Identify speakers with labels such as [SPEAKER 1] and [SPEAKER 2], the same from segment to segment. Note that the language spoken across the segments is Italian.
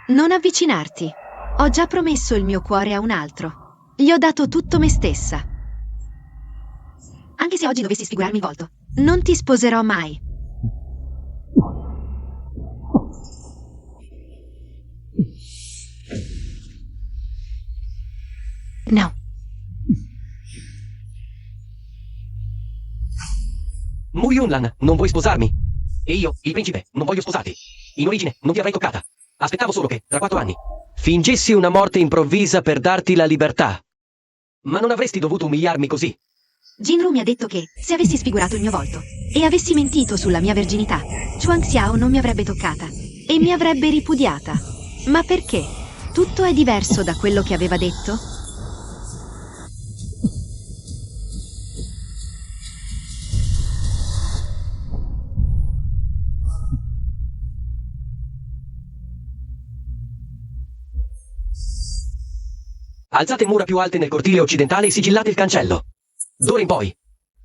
[SPEAKER 1] Non avvicinarti. Ho già promesso il mio cuore a un altro. Gli ho dato tutto me stessa. Anche se oggi dovessi sfigurarmi il volto, non ti sposerò mai. No.
[SPEAKER 2] Mu Yunlan, non vuoi sposarmi? E io, il principe, non voglio sposarti. In origine non ti avrei toccata. Aspettavo solo che, tra 4 anni, fingessi una morte improvvisa per darti la libertà. Ma non avresti dovuto umiliarmi così.
[SPEAKER 1] Jinru mi ha detto che, se avessi sfigurato il mio volto e avessi mentito sulla mia verginità, Chuang Xiao non mi avrebbe toccata e mi avrebbe ripudiata. Ma perché? Tutto è diverso da quello che aveva detto?
[SPEAKER 2] Alzate mura più alte nel cortile occidentale e sigillate il cancello. D'ora in poi,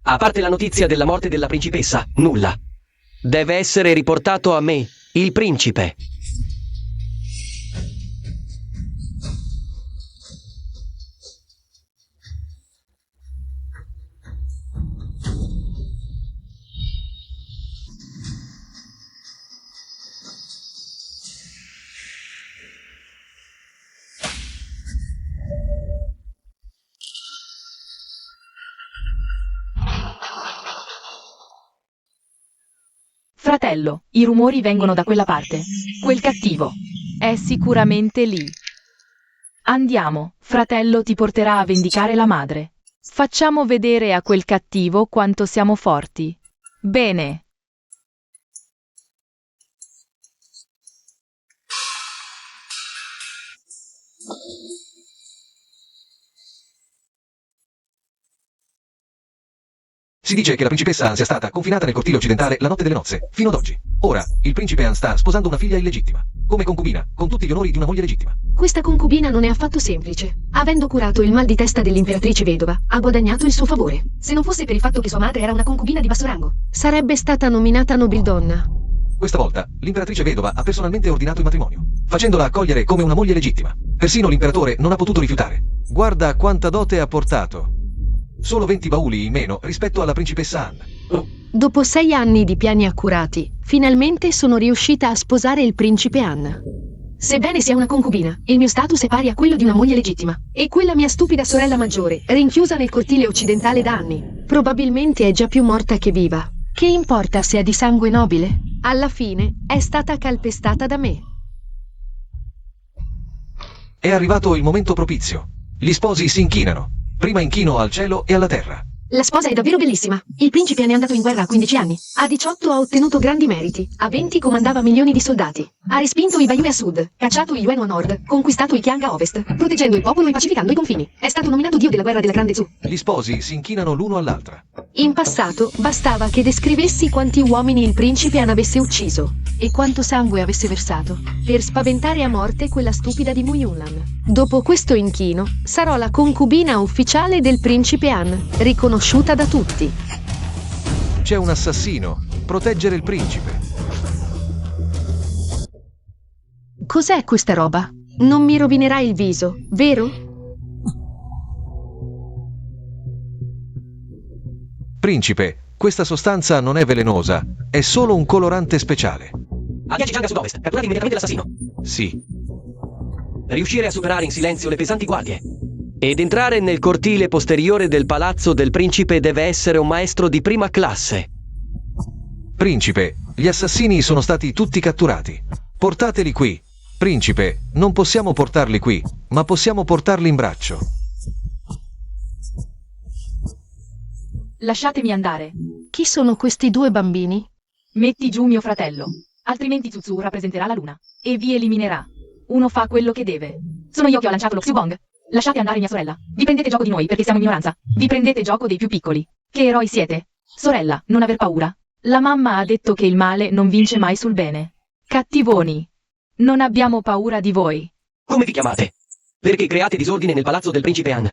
[SPEAKER 2] a parte la notizia della morte della principessa, nulla. Deve essere riportato a me, il principe.
[SPEAKER 3] Fratello, i rumori vengono da quella parte. Quel cattivo è sicuramente lì. Andiamo, fratello ti porterà a vendicare la madre. Facciamo vedere a quel cattivo quanto siamo forti. Bene.
[SPEAKER 4] Si dice che la principessa Han sia stata confinata nel cortile occidentale la notte delle nozze, fino ad oggi. Ora, il principe Han sta sposando una figlia illegittima, come concubina, con tutti gli onori di una moglie legittima.
[SPEAKER 5] Questa concubina non è affatto semplice. Avendo curato il mal di testa dell'imperatrice vedova, ha guadagnato il suo favore. Se non fosse per il fatto che sua madre era una concubina di basso rango, sarebbe stata nominata nobildonna.
[SPEAKER 4] Questa volta, l'imperatrice vedova ha personalmente ordinato il matrimonio, facendola accogliere come una moglie legittima. Persino l'imperatore non ha potuto rifiutare. Guarda quanta dote ha portato. Solo 20 bauli in meno rispetto alla principessa Han.
[SPEAKER 5] Dopo 6 anni di piani accurati, finalmente sono riuscita a sposare il principe Han. Sebbene sia una concubina, il mio status è pari a quello di una moglie legittima. E quella mia stupida sorella maggiore, rinchiusa nel cortile occidentale da anni, probabilmente è già più morta che viva. Che importa se è di sangue nobile? Alla fine è stata calpestata da me.
[SPEAKER 4] È arrivato il momento propizio. Gli sposi si inchinano. Prima inchino al cielo e alla terra.
[SPEAKER 5] La sposa è davvero bellissima. Il principe ne è andato in guerra a 15 anni. A 18 ha ottenuto grandi meriti. A 20 comandava milioni di soldati. Ha respinto i Bayou a sud, cacciato i Yuan a nord, conquistato i Qiang a ovest, proteggendo il popolo e pacificando i confini. È stato nominato dio della guerra della Grande Zhou.
[SPEAKER 4] Gli sposi si inchinano l'uno all'altra.
[SPEAKER 5] In passato bastava che descrivessi quanti uomini il principe Han avesse ucciso e quanto sangue avesse versato per spaventare a morte quella stupida di Mu Yunlan. Dopo questo inchino sarò la concubina ufficiale del principe Han, riconosciuta da tutti.
[SPEAKER 4] C'è un assassino. Proteggere il principe.
[SPEAKER 5] Cos'è questa roba? Non mi rovinerai il viso, vero?
[SPEAKER 4] Principe, questa sostanza non è velenosa, è solo un colorante speciale.
[SPEAKER 2] A 10 Chang a sud-ovest, catturate immediatamente l'assassino.
[SPEAKER 4] Sì.
[SPEAKER 2] Riuscire a superare in silenzio le pesanti guardie. Ed entrare nel cortile posteriore del palazzo del principe deve essere un maestro di prima classe.
[SPEAKER 4] Principe, gli assassini sono stati tutti catturati. Portateli qui. Principe, non possiamo portarli qui, ma possiamo portarli in braccio.
[SPEAKER 3] Lasciatemi andare.
[SPEAKER 5] Chi sono questi 2 bambini?
[SPEAKER 3] Metti giù mio fratello. Altrimenti Zuzu rappresenterà la luna e vi eliminerà. Uno fa quello che deve. Sono io che ho lanciato lo Xubong. Lasciate andare mia sorella. Vi prendete gioco di noi perché siamo in minoranza. Vi prendete gioco dei più piccoli. Che eroi siete? Sorella, non aver paura. La mamma ha detto che il male non vince mai sul bene. Cattivoni. Non abbiamo paura di voi.
[SPEAKER 2] Come vi chiamate? Perché create disordine nel palazzo del principe Han?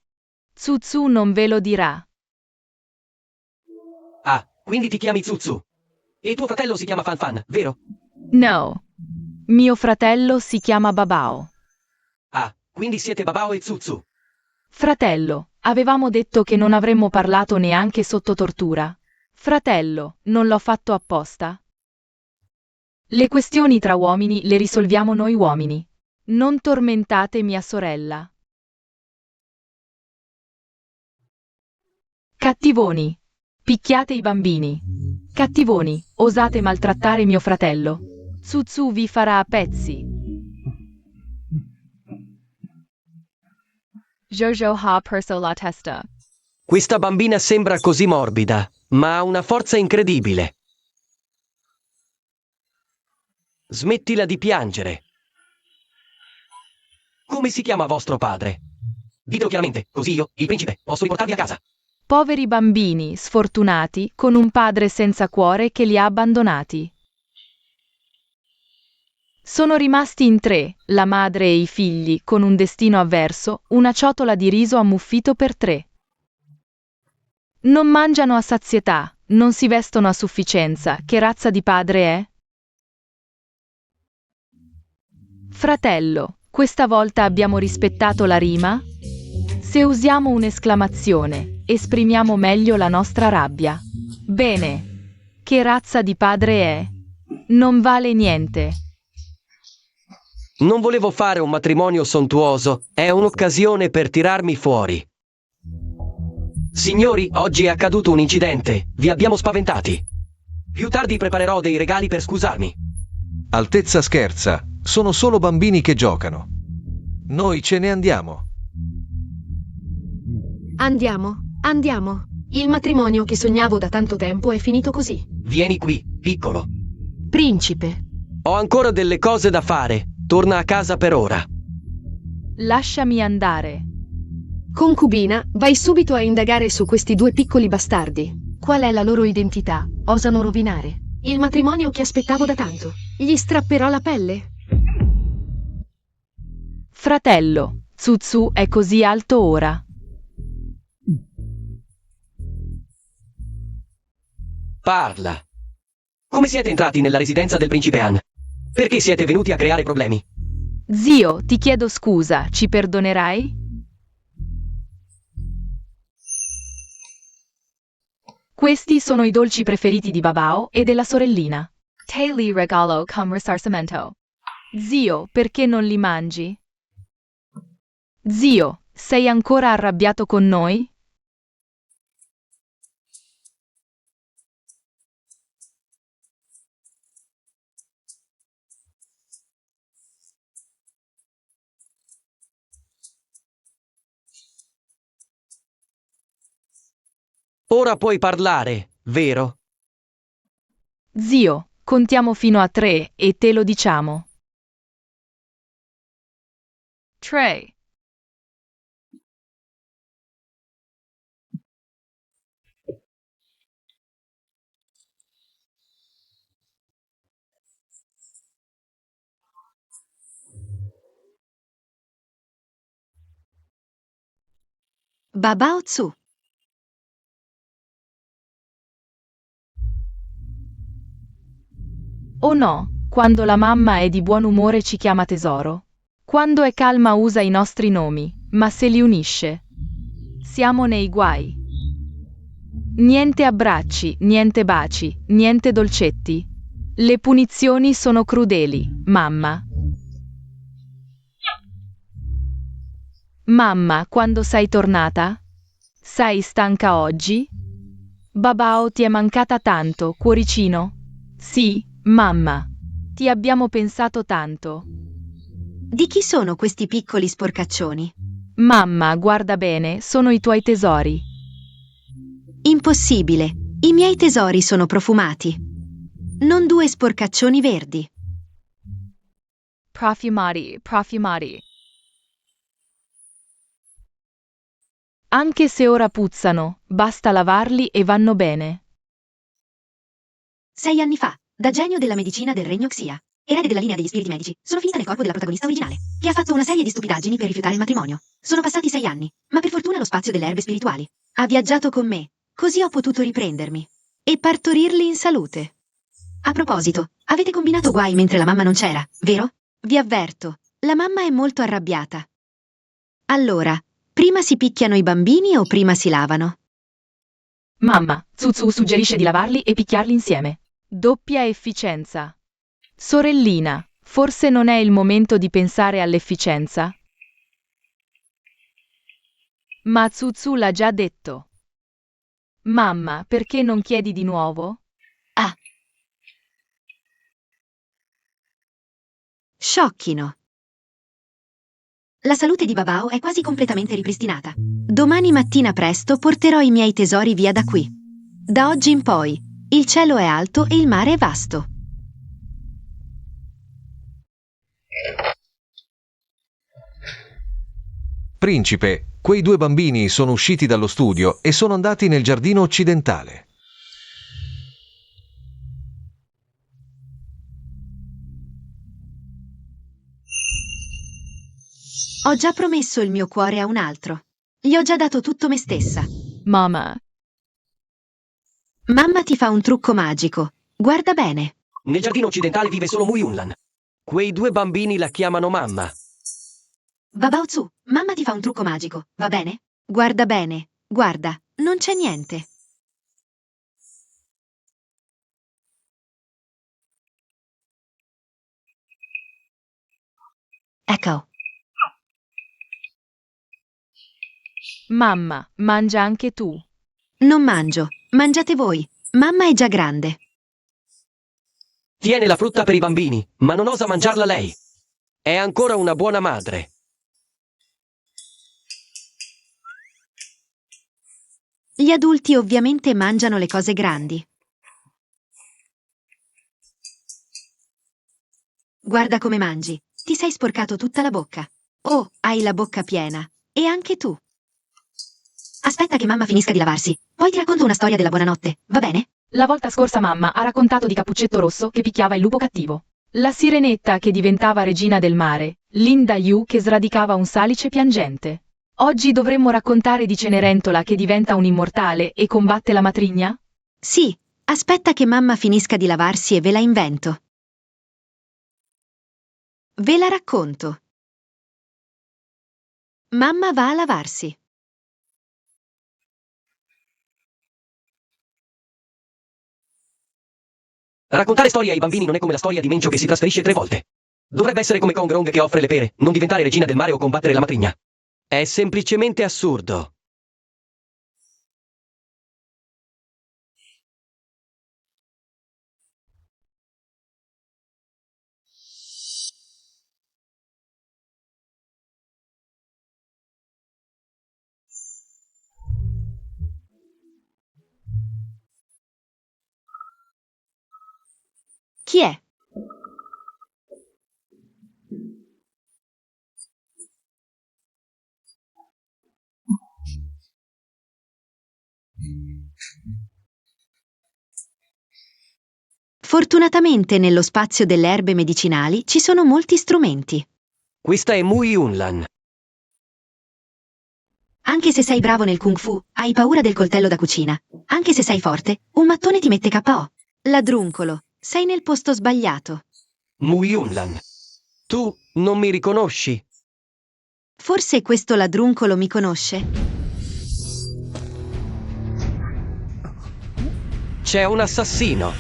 [SPEAKER 3] Zuzu non ve lo dirà.
[SPEAKER 2] Ah, quindi ti chiami Zuzu. E tuo fratello si chiama Fan Fan, vero?
[SPEAKER 3] No. Mio fratello si chiama Babao.
[SPEAKER 2] Ah, quindi siete Babao e Zuzu.
[SPEAKER 3] Fratello, avevamo detto che non avremmo parlato neanche sotto tortura. Fratello, non l'ho fatto apposta. Le questioni tra uomini le risolviamo noi uomini. Non tormentate mia sorella. Cattivoni. Picchiate i bambini. Cattivoni, osate maltrattare mio fratello. Zuzu vi farà a pezzi. Jojo ha perso la testa.
[SPEAKER 2] Questa bambina sembra così morbida, ma ha una forza incredibile. Smettila di piangere. Come si chiama vostro padre? Ditelo chiaramente, così io, il principe, posso riportarvi a casa.
[SPEAKER 3] Poveri bambini, sfortunati, con un padre senza cuore che li ha abbandonati. Sono rimasti in 3, la madre e i figli, con un destino avverso, una ciotola di riso ammuffito per 3. Non mangiano a sazietà, non si vestono a sufficienza, che razza di padre è? Fratello, questa volta abbiamo rispettato la rima? Se usiamo un'esclamazione, esprimiamo meglio la nostra rabbia. Bene. Che razza di padre è? Non vale niente.
[SPEAKER 2] Non volevo fare un matrimonio sontuoso, è un'occasione per tirarmi fuori. Signori, oggi è accaduto un incidente, vi abbiamo spaventati. Più tardi preparerò dei regali per scusarmi.
[SPEAKER 4] Altezza scherza, sono solo bambini che giocano. Noi ce ne andiamo.
[SPEAKER 5] Andiamo. Il matrimonio che sognavo da tanto tempo è finito così.
[SPEAKER 2] Vieni qui, piccolo.
[SPEAKER 5] Principe.
[SPEAKER 2] Ho ancora delle cose da fare, torna a casa per ora.
[SPEAKER 3] Lasciami andare.
[SPEAKER 5] Concubina, vai subito a indagare su questi 2 piccoli bastardi. Qual è la loro identità? Osano rovinare il matrimonio che aspettavo da tanto. Gli strapperò la pelle.
[SPEAKER 3] Fratello, Zuzu è così alto ora.
[SPEAKER 2] Parla. Come siete entrati nella residenza del principe Han? Perché siete venuti a creare problemi?
[SPEAKER 3] Zio, ti chiedo scusa, ci perdonerai? Questi sono i dolci preferiti di Babao e della sorellina. Te li regalo come risarcimento. Zio, perché non li mangi? Zio, sei ancora arrabbiato con noi?
[SPEAKER 2] Ora puoi parlare, vero?
[SPEAKER 3] Zio, contiamo fino a 3 e te lo diciamo. 3.
[SPEAKER 1] Babao Zu.
[SPEAKER 3] O no, quando la mamma è di buon umore ci chiama tesoro. Quando è calma usa i nostri nomi, ma se li unisce. Siamo nei guai. Niente abbracci, niente baci, niente dolcetti. Le punizioni sono crudeli, mamma. Mamma, quando sei tornata? Sei stanca oggi? Babao ti è mancata tanto, cuoricino? Sì, mamma. Ti abbiamo pensato tanto.
[SPEAKER 1] Di chi sono questi piccoli sporcaccioni?
[SPEAKER 3] Mamma, guarda bene, sono i tuoi tesori.
[SPEAKER 1] Impossibile. I miei tesori sono profumati. Non 2 sporcaccioni verdi.
[SPEAKER 3] Profumati, profumati. Anche se ora puzzano, basta lavarli e vanno bene.
[SPEAKER 1] 6 anni fa, da genio della medicina del regno Xia, erede della linea degli spiriti medici, sono finita nel corpo della protagonista originale, che ha fatto una serie di stupidaggini per rifiutare il matrimonio. Sono passati 6 anni, ma per fortuna lo spazio delle erbe spirituali ha viaggiato con me, così ho potuto riprendermi e partorirli in salute. A proposito, avete combinato guai mentre la mamma non c'era, vero? Vi avverto, la mamma è molto arrabbiata. Allora, prima si picchiano i bambini o prima si lavano?
[SPEAKER 3] Mamma, Zuzu suggerisce di lavarli e picchiarli insieme. Doppia efficienza. Sorellina, forse non è il momento di pensare all'efficienza? Ma Zuzu l'ha già detto. Mamma, perché non chiedi di nuovo?
[SPEAKER 1] Ah. Sciocchino. La salute di Babao è quasi completamente ripristinata. Domani mattina presto porterò i miei tesori via da qui. Da oggi in poi, il cielo è alto e il mare è vasto.
[SPEAKER 4] Principe, quei due bambini sono usciti dallo studio e sono andati nel giardino occidentale.
[SPEAKER 1] Ho già promesso il mio cuore a un altro. Gli ho già dato tutto me stessa.
[SPEAKER 3] Mamma,
[SPEAKER 1] Mamma ti fa un trucco magico. Guarda bene.
[SPEAKER 2] Nel giardino occidentale vive solo Mu Yunlan. Quei due bambini la chiamano mamma.
[SPEAKER 1] Babao Zu, mamma ti fa un trucco magico, va bene? Guarda bene. Guarda, non c'è niente. Ecco.
[SPEAKER 3] mamma, mangia anche tu.
[SPEAKER 1] Non mangio. Mangiate voi. Mamma è già grande.
[SPEAKER 2] Tiene la frutta per i bambini, ma non osa mangiarla lei. È ancora una buona madre.
[SPEAKER 1] Gli adulti ovviamente mangiano le cose grandi. Guarda come mangi. Ti sei sporcato tutta la bocca. Oh, hai la bocca piena. E anche tu. Aspetta che mamma finisca di lavarsi. Poi ti racconto una storia della buonanotte, va bene?
[SPEAKER 3] La volta scorsa mamma ha raccontato di Cappuccetto Rosso che picchiava il lupo cattivo. La sirenetta che diventava regina del mare, Linda Yu che sradicava un salice piangente. Oggi dovremmo raccontare di Cenerentola che diventa un immortale e combatte la matrigna?
[SPEAKER 1] Sì, aspetta che mamma finisca di lavarsi e ve la invento. Ve la racconto. Mamma va a lavarsi.
[SPEAKER 2] Raccontare storie ai bambini non è come la storia di Mencio che si trasferisce 3 volte. Dovrebbe essere come Kong Rong che offre le pere, non diventare regina del mare o combattere la matrigna. È semplicemente assurdo.
[SPEAKER 1] Chi è? Fortunatamente nello spazio delle erbe medicinali ci sono molti strumenti.
[SPEAKER 2] Questa è Mu Yunlan.
[SPEAKER 1] Anche se sei bravo nel kung fu, hai paura del coltello da cucina. Anche se sei forte, un mattone ti mette KO. Ladruncolo, sei nel posto sbagliato.
[SPEAKER 2] Mu Yunlan. Tu non mi riconosci?
[SPEAKER 1] Forse questo ladruncolo mi conosce?
[SPEAKER 2] C'è un assassino.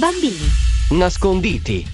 [SPEAKER 1] Bambini,
[SPEAKER 2] Nasconditi.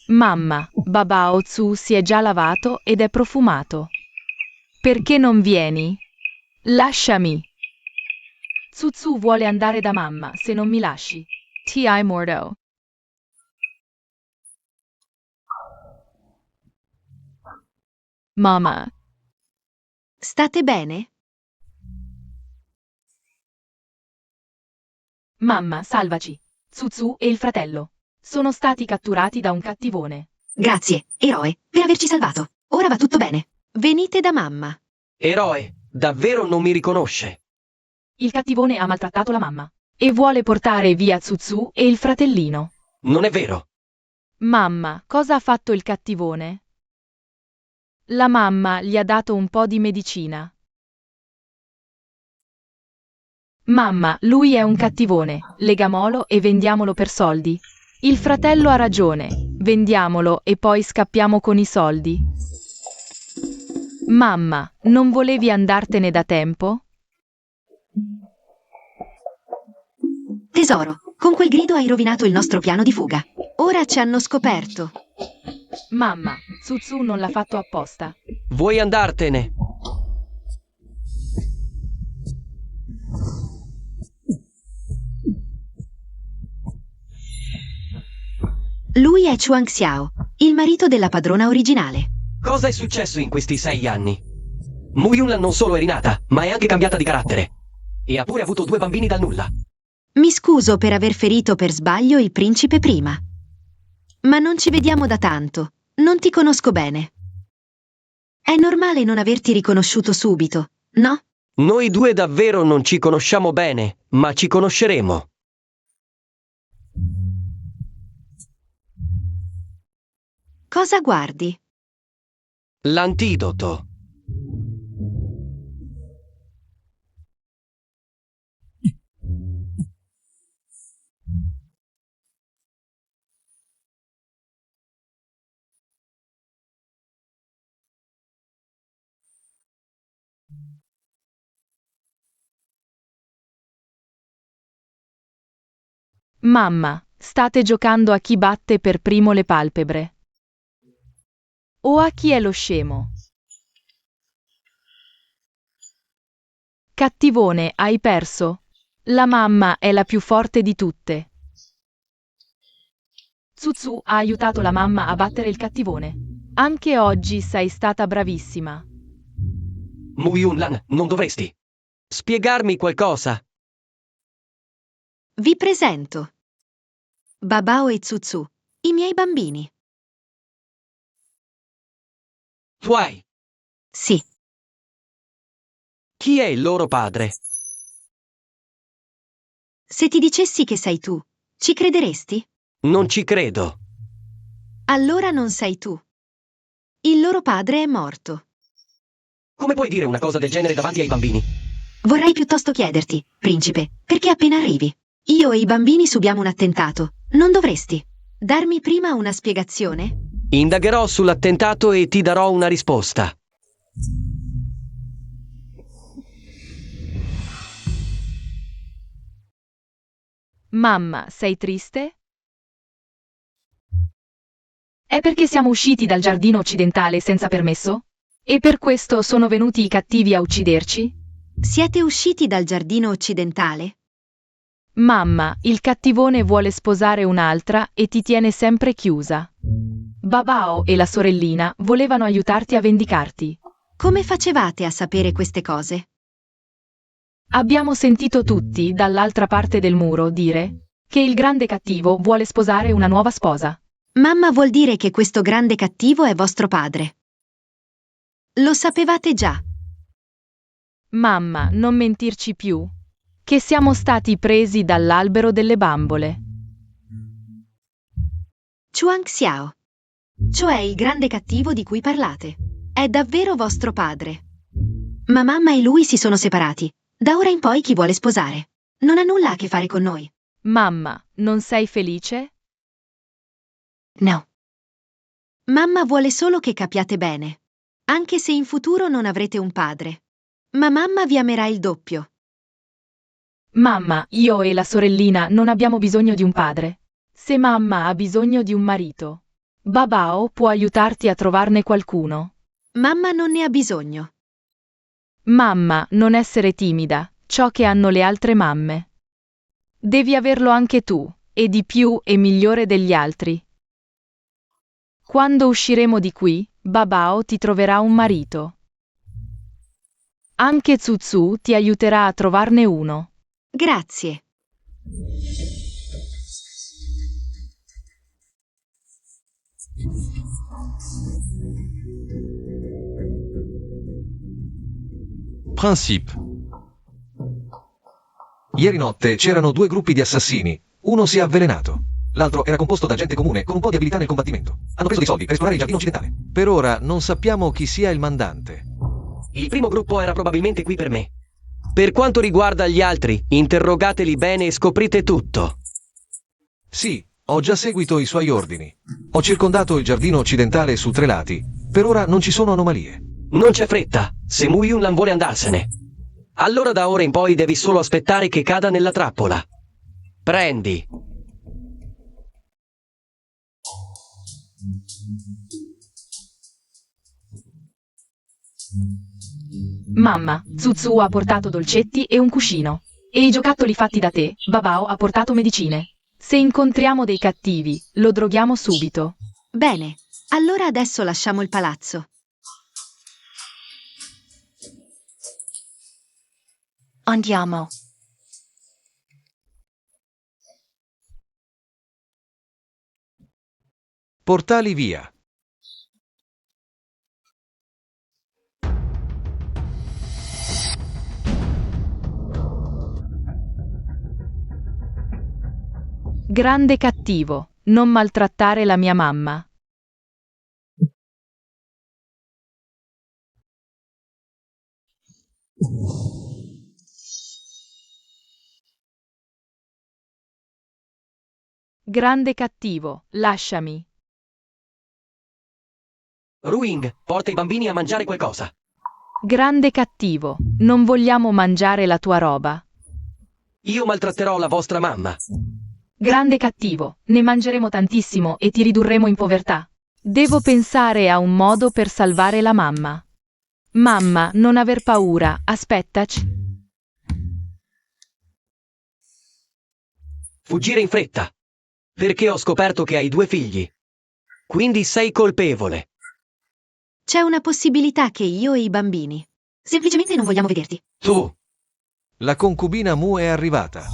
[SPEAKER 3] Mamma, Babao Tzu si è già lavato ed è profumato. Perché non vieni? Lasciami. Tzu vuole andare da mamma se non mi lasci. Ti mordo. Mamma.
[SPEAKER 1] State bene?
[SPEAKER 3] Mamma, salvaci. Tzu e il fratello sono stati catturati da un cattivone.
[SPEAKER 1] Grazie, eroe, per averci salvato. Ora va tutto bene. Venite da mamma.
[SPEAKER 2] Eroe, davvero non mi riconosce.
[SPEAKER 3] Il cattivone ha maltrattato la mamma e vuole portare via Tzu e il fratellino.
[SPEAKER 2] Non è vero.
[SPEAKER 3] Mamma, cosa ha fatto il cattivone? La mamma gli ha dato un po' di medicina. Mamma, lui è un cattivone, legamolo e vendiamolo per soldi. Il fratello ha ragione, vendiamolo e poi scappiamo con i soldi. Mamma, non volevi andartene da tempo?
[SPEAKER 1] Tesoro, con quel grido hai rovinato il nostro piano di fuga. Ora ci hanno scoperto.
[SPEAKER 3] Mamma, Tzu non l'ha fatto apposta.
[SPEAKER 2] Vuoi andartene?
[SPEAKER 1] Lui è Chuang Xiao, il marito della padrona originale.
[SPEAKER 2] Cosa è successo in questi 6 anni? Mu Yunlan non solo è rinata, ma è anche cambiata di carattere. E ha pure avuto 2 bambini dal nulla.
[SPEAKER 1] Mi scuso per aver ferito per sbaglio il principe prima. Ma non ci vediamo da tanto. Non ti conosco bene. È normale non averti riconosciuto subito, no?
[SPEAKER 2] Noi due davvero non ci conosciamo bene, ma ci conosceremo.
[SPEAKER 1] Cosa guardi?
[SPEAKER 2] L'antidoto.
[SPEAKER 3] Mamma, state giocando a chi batte per primo le palpebre. O a chi è lo scemo? Cattivone, hai perso. La mamma è la più forte di tutte. Tzu ha aiutato la mamma a battere il cattivone. Anche oggi sei stata bravissima.
[SPEAKER 2] Mu Yunlan, non dovresti spiegarmi qualcosa.
[SPEAKER 1] Vi presento Babao e Tzu, i miei bambini.
[SPEAKER 2] Tuoi.
[SPEAKER 1] Sì,
[SPEAKER 2] Chi è il loro padre?
[SPEAKER 1] se ti dicessi che sei tu, ci crederesti?
[SPEAKER 2] Non ci credo.
[SPEAKER 1] Allora non sei tu. Il loro padre è morto.
[SPEAKER 2] Come puoi dire una cosa del genere davanti ai bambini?
[SPEAKER 1] Vorrei piuttosto chiederti, principe, perché appena arrivi, io e i bambini subiamo un attentato. Non dovresti darmi prima una spiegazione?
[SPEAKER 2] Indagherò sull'attentato e ti darò una risposta.
[SPEAKER 3] Mamma, sei triste? È perché siamo usciti dal giardino occidentale senza permesso? E per questo sono venuti i cattivi a ucciderci?
[SPEAKER 1] Siete usciti dal giardino occidentale?
[SPEAKER 3] Mamma, il cattivone vuole sposare un'altra e ti tiene sempre chiusa. Babao e la sorellina volevano aiutarti a vendicarti.
[SPEAKER 1] Come facevate a sapere queste cose?
[SPEAKER 3] Abbiamo sentito tutti, dall'altra parte del muro, dire che il grande cattivo vuole sposare una nuova sposa.
[SPEAKER 1] Mamma vuol dire che questo grande cattivo è vostro padre. Lo sapevate già.
[SPEAKER 3] Mamma, non mentirci più. Che siamo stati presi dall'albero delle bambole.
[SPEAKER 1] Chuang Xiao, cioè il grande cattivo di cui parlate, è davvero vostro padre. Ma mamma e lui si sono separati. Da ora in poi chi vuole sposare? Non ha nulla a che fare con noi.
[SPEAKER 3] Mamma, non sei felice?
[SPEAKER 1] No. Mamma vuole solo che capiate bene. Anche se in futuro non avrete un padre. Ma mamma vi amerà il doppio.
[SPEAKER 3] Mamma, io e la sorellina non abbiamo bisogno di un padre. Se mamma ha bisogno di un marito, Babao può aiutarti a trovarne qualcuno.
[SPEAKER 1] Mamma non ne ha bisogno.
[SPEAKER 3] Mamma, non essere timida, ciò che hanno le altre mamme. Devi averlo anche tu, e di più e migliore degli altri. Quando usciremo di qui, Babao ti troverà un marito. Anche Zuzu ti aiuterà a trovarne uno.
[SPEAKER 1] Grazie.
[SPEAKER 4] Principe. Ieri notte c'erano due gruppi di assassini. Uno si è avvelenato. L'altro era composto da gente comune con un po' di abilità nel combattimento. Hanno preso dei soldi per esplorare il giardino occidentale. Per ora non sappiamo chi sia il mandante.
[SPEAKER 2] Il primo gruppo era probabilmente qui per me. Per quanto riguarda gli altri, interrogateli bene e scoprite tutto.
[SPEAKER 4] Sì, ho già seguito i suoi ordini. Ho circondato il giardino occidentale su 3 lati. Per ora non ci sono anomalie.
[SPEAKER 2] Non c'è fretta, se Mu Yunlan vuole andarsene. Allora da ora in poi devi solo aspettare che cada nella trappola. Prendi.
[SPEAKER 3] Mamma, Zuzu ha portato dolcetti e un cuscino. E i giocattoli fatti da te, Babao ha portato medicine. Se incontriamo dei cattivi, lo droghiamo subito.
[SPEAKER 1] Bene, allora adesso lasciamo il palazzo.
[SPEAKER 3] Andiamo.
[SPEAKER 4] Portali via.
[SPEAKER 3] Grande cattivo, non maltrattare la mia mamma. Grande cattivo, lasciami.
[SPEAKER 2] Ruing, porta i bambini a mangiare qualcosa.
[SPEAKER 3] Grande cattivo, non vogliamo mangiare la tua roba.
[SPEAKER 2] Io maltratterò la vostra mamma.
[SPEAKER 3] Grande cattivo, ne mangeremo tantissimo e ti ridurremo in povertà. Devo pensare a un modo per salvare la mamma. Mamma, non aver paura, aspettaci.
[SPEAKER 2] Fuggire in fretta. Perché ho scoperto che hai 2 figli. Quindi sei colpevole.
[SPEAKER 1] C'è una possibilità che io e i bambini. Semplicemente non vogliamo vederti.
[SPEAKER 2] Tu.
[SPEAKER 4] La concubina Mu è arrivata.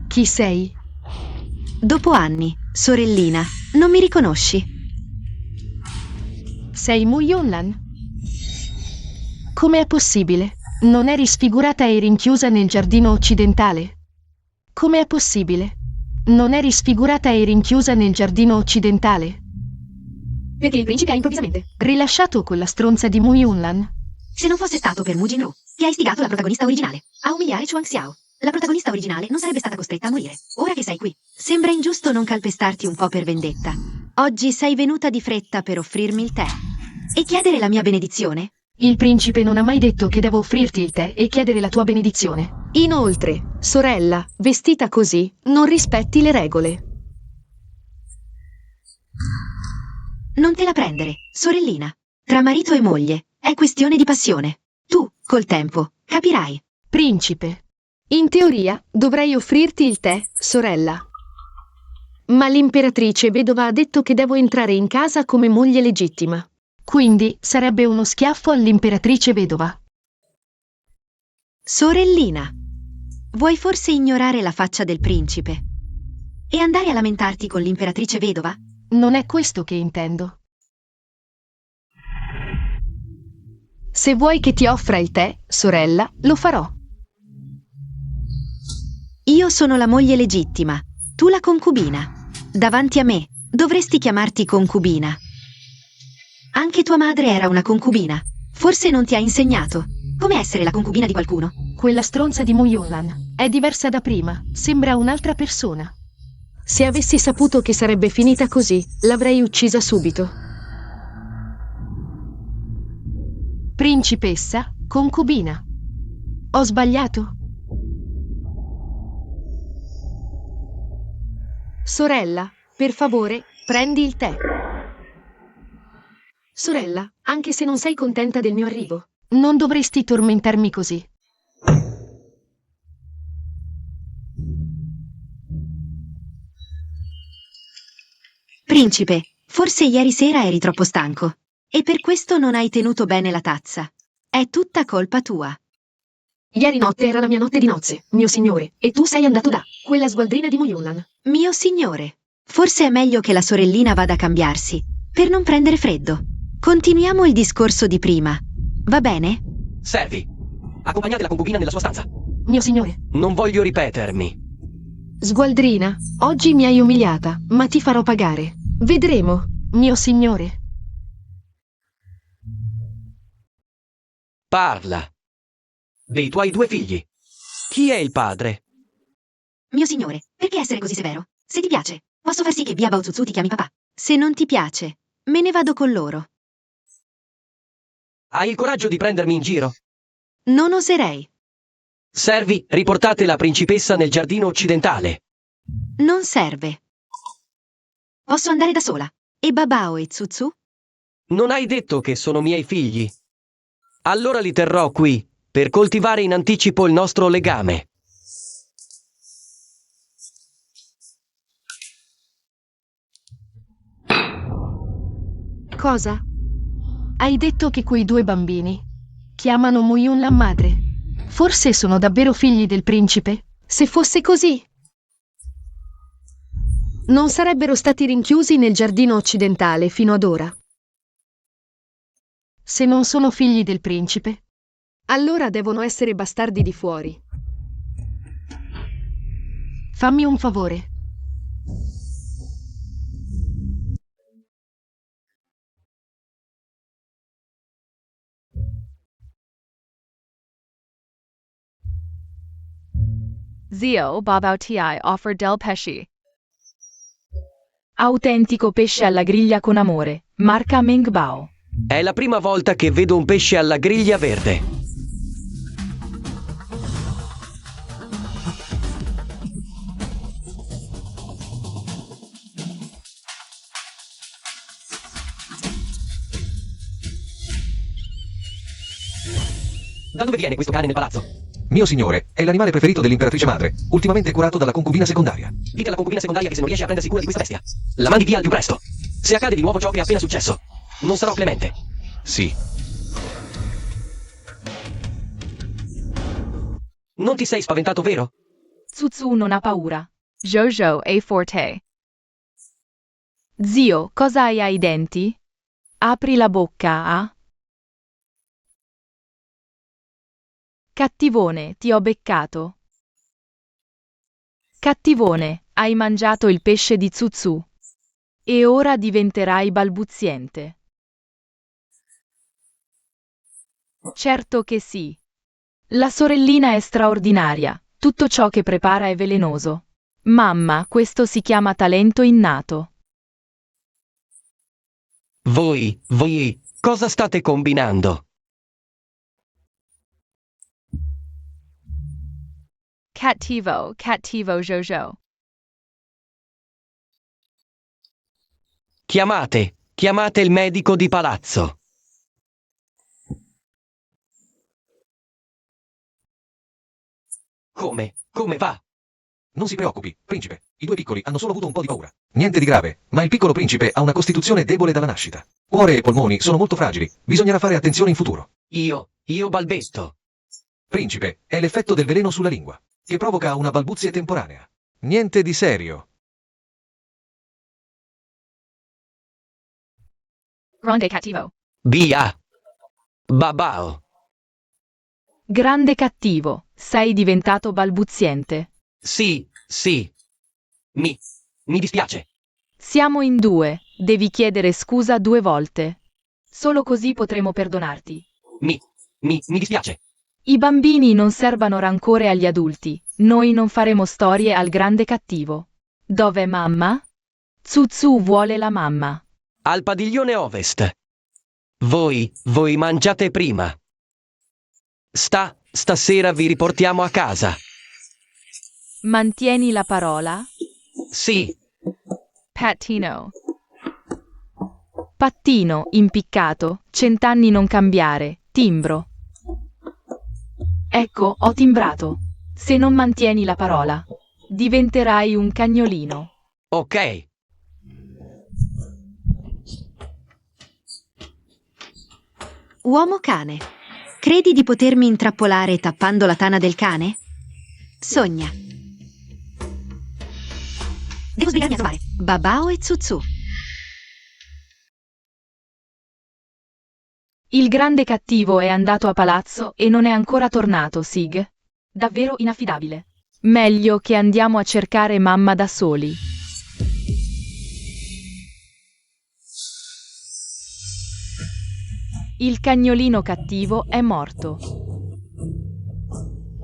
[SPEAKER 5] Chi sei?
[SPEAKER 1] Dopo anni, sorellina, non mi riconosci?
[SPEAKER 5] Sei Mu Yunlan? Come è possibile? Non eri sfigurata e rinchiusa nel giardino occidentale? Come è possibile? Non eri sfigurata e rinchiusa nel giardino occidentale?
[SPEAKER 3] Perché il principe ha improvvisamente
[SPEAKER 5] Rilasciato con la stronza di Mu Yunlan?
[SPEAKER 1] Se non fosse stato per Mu Jinru, che ha istigato la protagonista originale a umiliare Chuang Xiao, la protagonista originale non sarebbe stata costretta a morire. Ora che sei qui, sembra ingiusto non calpestarti un po' per vendetta. Oggi sei venuta di fretta per offrirmi il tè e chiedere la mia benedizione?
[SPEAKER 5] Il principe non ha mai detto che devo offrirti il tè e chiedere la tua benedizione. Inoltre, sorella, vestita così, non rispetti le regole.
[SPEAKER 1] Non te la prendere, sorellina. Tra marito e moglie, è questione di passione. Tu, col tempo, capirai.
[SPEAKER 5] Principe, in teoria dovrei offrirti il tè, sorella. Ma l'imperatrice vedova ha detto che devo entrare in casa come moglie legittima. Quindi sarebbe uno schiaffo all'imperatrice vedova.
[SPEAKER 1] Sorellina, vuoi forse ignorare la faccia del principe e andare a lamentarti con l'imperatrice vedova?
[SPEAKER 5] Non è questo che intendo. Se vuoi che ti offra il tè, sorella, lo farò.
[SPEAKER 1] Io sono la moglie legittima, tu la concubina. Davanti a me, dovresti chiamarti concubina. Anche tua madre era una concubina. Forse non ti ha insegnato come essere la concubina di qualcuno.
[SPEAKER 5] Quella stronza di Mu Yunlan è diversa da prima, sembra un'altra persona. Se avessi saputo che sarebbe finita così, l'avrei uccisa subito. Principessa, Concubina. Ho sbagliato? Sorella, per favore, prendi il tè. Sorella, anche se non sei contenta del mio arrivo, non dovresti tormentarmi così.
[SPEAKER 1] Principe, forse ieri sera eri troppo stanco e per questo non hai tenuto bene la tazza. È tutta colpa tua.
[SPEAKER 5] Ieri notte era la mia notte di nozze, mio signore, e tu sei andato da quella sgualdrina di Moyunlan.
[SPEAKER 1] Mio signore, forse è meglio che la sorellina vada a cambiarsi, per non prendere freddo. Continuiamo il discorso di prima. Va bene?
[SPEAKER 2] Servi, accompagnate la concubina nella sua stanza.
[SPEAKER 5] Mio signore.
[SPEAKER 2] Non voglio ripetermi.
[SPEAKER 5] Sgualdrina, oggi mi hai umiliata, ma ti farò pagare. Vedremo, mio signore.
[SPEAKER 2] Parla. Dei tuoi 2 figli. Chi è il padre?
[SPEAKER 1] Mio signore, perché essere così severo? Se ti piace, posso far sì che Bia Baozuzu ti chiami papà. Se non ti piace, me ne vado con loro.
[SPEAKER 2] Hai il coraggio di prendermi in giro?
[SPEAKER 1] Non oserei.
[SPEAKER 2] Servi, riportate la principessa nel giardino occidentale.
[SPEAKER 1] Non serve. Posso andare da sola. E Babao e Zuzu?
[SPEAKER 2] Non hai detto che sono miei figli? Allora li terrò qui, per coltivare in anticipo il nostro legame.
[SPEAKER 5] Cosa? Hai detto che quei 2 bambini chiamano Moyunlan madre. Forse sono davvero figli del principe? Se fosse così, non sarebbero stati rinchiusi nel giardino occidentale fino ad ora. Se non sono figli del principe, allora devono essere bastardi di fuori. Fammi un favore.
[SPEAKER 6] Zio Babao Ti offer del pesci.
[SPEAKER 3] Autentico pesce alla griglia con amore, marca Meng Bao.
[SPEAKER 2] È la prima volta che vedo un pesce alla griglia verde. Da dove viene questo cane nel palazzo?
[SPEAKER 4] Mio signore, è l'animale preferito dell'imperatrice madre, ultimamente curato dalla concubina secondaria.
[SPEAKER 2] Dite alla concubina secondaria che se non riesce a prendersi cura di questa bestia, la mandi via al più presto. Se accade di nuovo ciò che è appena successo, non sarò clemente.
[SPEAKER 4] Sì.
[SPEAKER 2] Non ti sei spaventato, vero?
[SPEAKER 3] Zuzu non ha paura.
[SPEAKER 6] Jojo a forte.
[SPEAKER 3] Zio, cosa hai ai denti? Apri la bocca, ah? Cattivone, ti ho beccato. Cattivone, hai mangiato il pesce di Zuzu. E ora diventerai balbuziente. Certo che sì. La sorellina è straordinaria, tutto ciò che prepara è velenoso. Mamma, questo si chiama talento innato.
[SPEAKER 2] Voi, cosa state combinando?
[SPEAKER 6] Cattivo Jojo.
[SPEAKER 2] Chiamate il medico di palazzo. Come va?
[SPEAKER 4] Non si preoccupi, principe. I 2 piccoli hanno solo avuto un po' di paura. Niente di grave, ma il piccolo principe ha una costituzione debole dalla nascita. Cuore e polmoni sono molto fragili. Bisognerà fare attenzione in futuro.
[SPEAKER 2] Io balbesto.
[SPEAKER 4] Principe, è l'effetto del veleno sulla lingua, che provoca una balbuzie temporanea. Niente di serio.
[SPEAKER 6] Grande cattivo.
[SPEAKER 2] Via. Babao.
[SPEAKER 3] Grande cattivo, sei diventato balbuziente.
[SPEAKER 2] Sì. Mi dispiace.
[SPEAKER 3] Siamo in 2, devi chiedere scusa 2 volte. Solo così potremo perdonarti.
[SPEAKER 2] Mi dispiace.
[SPEAKER 3] I bambini non serbano rancore agli adulti, noi non faremo storie al grande cattivo. Dov'è mamma? Zuzu vuole la mamma.
[SPEAKER 2] Al padiglione ovest. Voi mangiate prima. Stasera vi riportiamo a casa.
[SPEAKER 6] Mantieni la parola.
[SPEAKER 2] Sì,
[SPEAKER 6] Pattino. Pattino, impiccato, 100 anni non cambiare, timbro.
[SPEAKER 3] Ecco, ho timbrato. Se non mantieni la parola, diventerai un cagnolino.
[SPEAKER 2] ok.
[SPEAKER 1] Uomo cane. Credi di potermi intrappolare tappando la tana del cane? Sogna. Devo sbrigarmi a trovare Babao e Zuzu.
[SPEAKER 3] Il grande cattivo è andato a palazzo e non è ancora tornato, Sig. Davvero inaffidabile.
[SPEAKER 6] Meglio che andiamo a cercare mamma da soli. Il cagnolino cattivo è morto.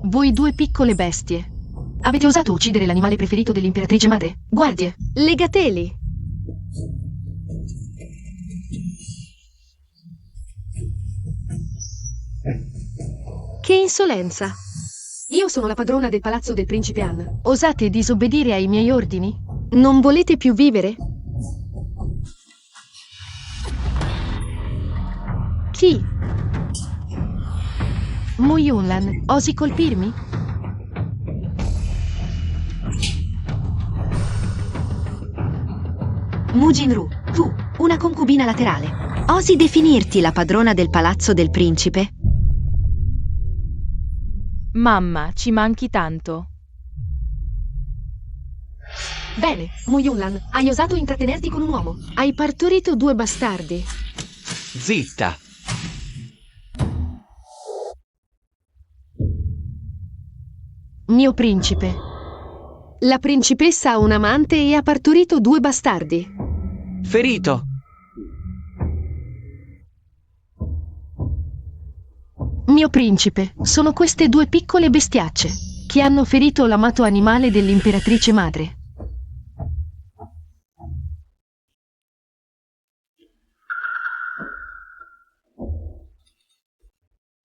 [SPEAKER 5] Voi due piccole bestie. Avete osato uccidere l'animale preferito dell'imperatrice madre? Guardie, legateli! Che insolenza! Io sono la padrona del palazzo del principe Anne. Osate disobbedire ai miei ordini? Non volete più vivere? Chi? Mu Yunlan, osi colpirmi?
[SPEAKER 1] Mu Jinru, tu, una concubina laterale. Osi definirti la padrona del palazzo del principe?
[SPEAKER 6] Mamma, ci manchi tanto.
[SPEAKER 5] Bene, Mu Yunlan, hai osato intrattenerti con un uomo. Hai partorito 2 bastardi.
[SPEAKER 2] Zitta.
[SPEAKER 5] Mio principe. La principessa ha un amante e ha partorito 2 bastardi.
[SPEAKER 2] Ferito.
[SPEAKER 5] Mio principe, sono queste 2 piccole bestiacce che hanno ferito l'amato animale dell'imperatrice madre.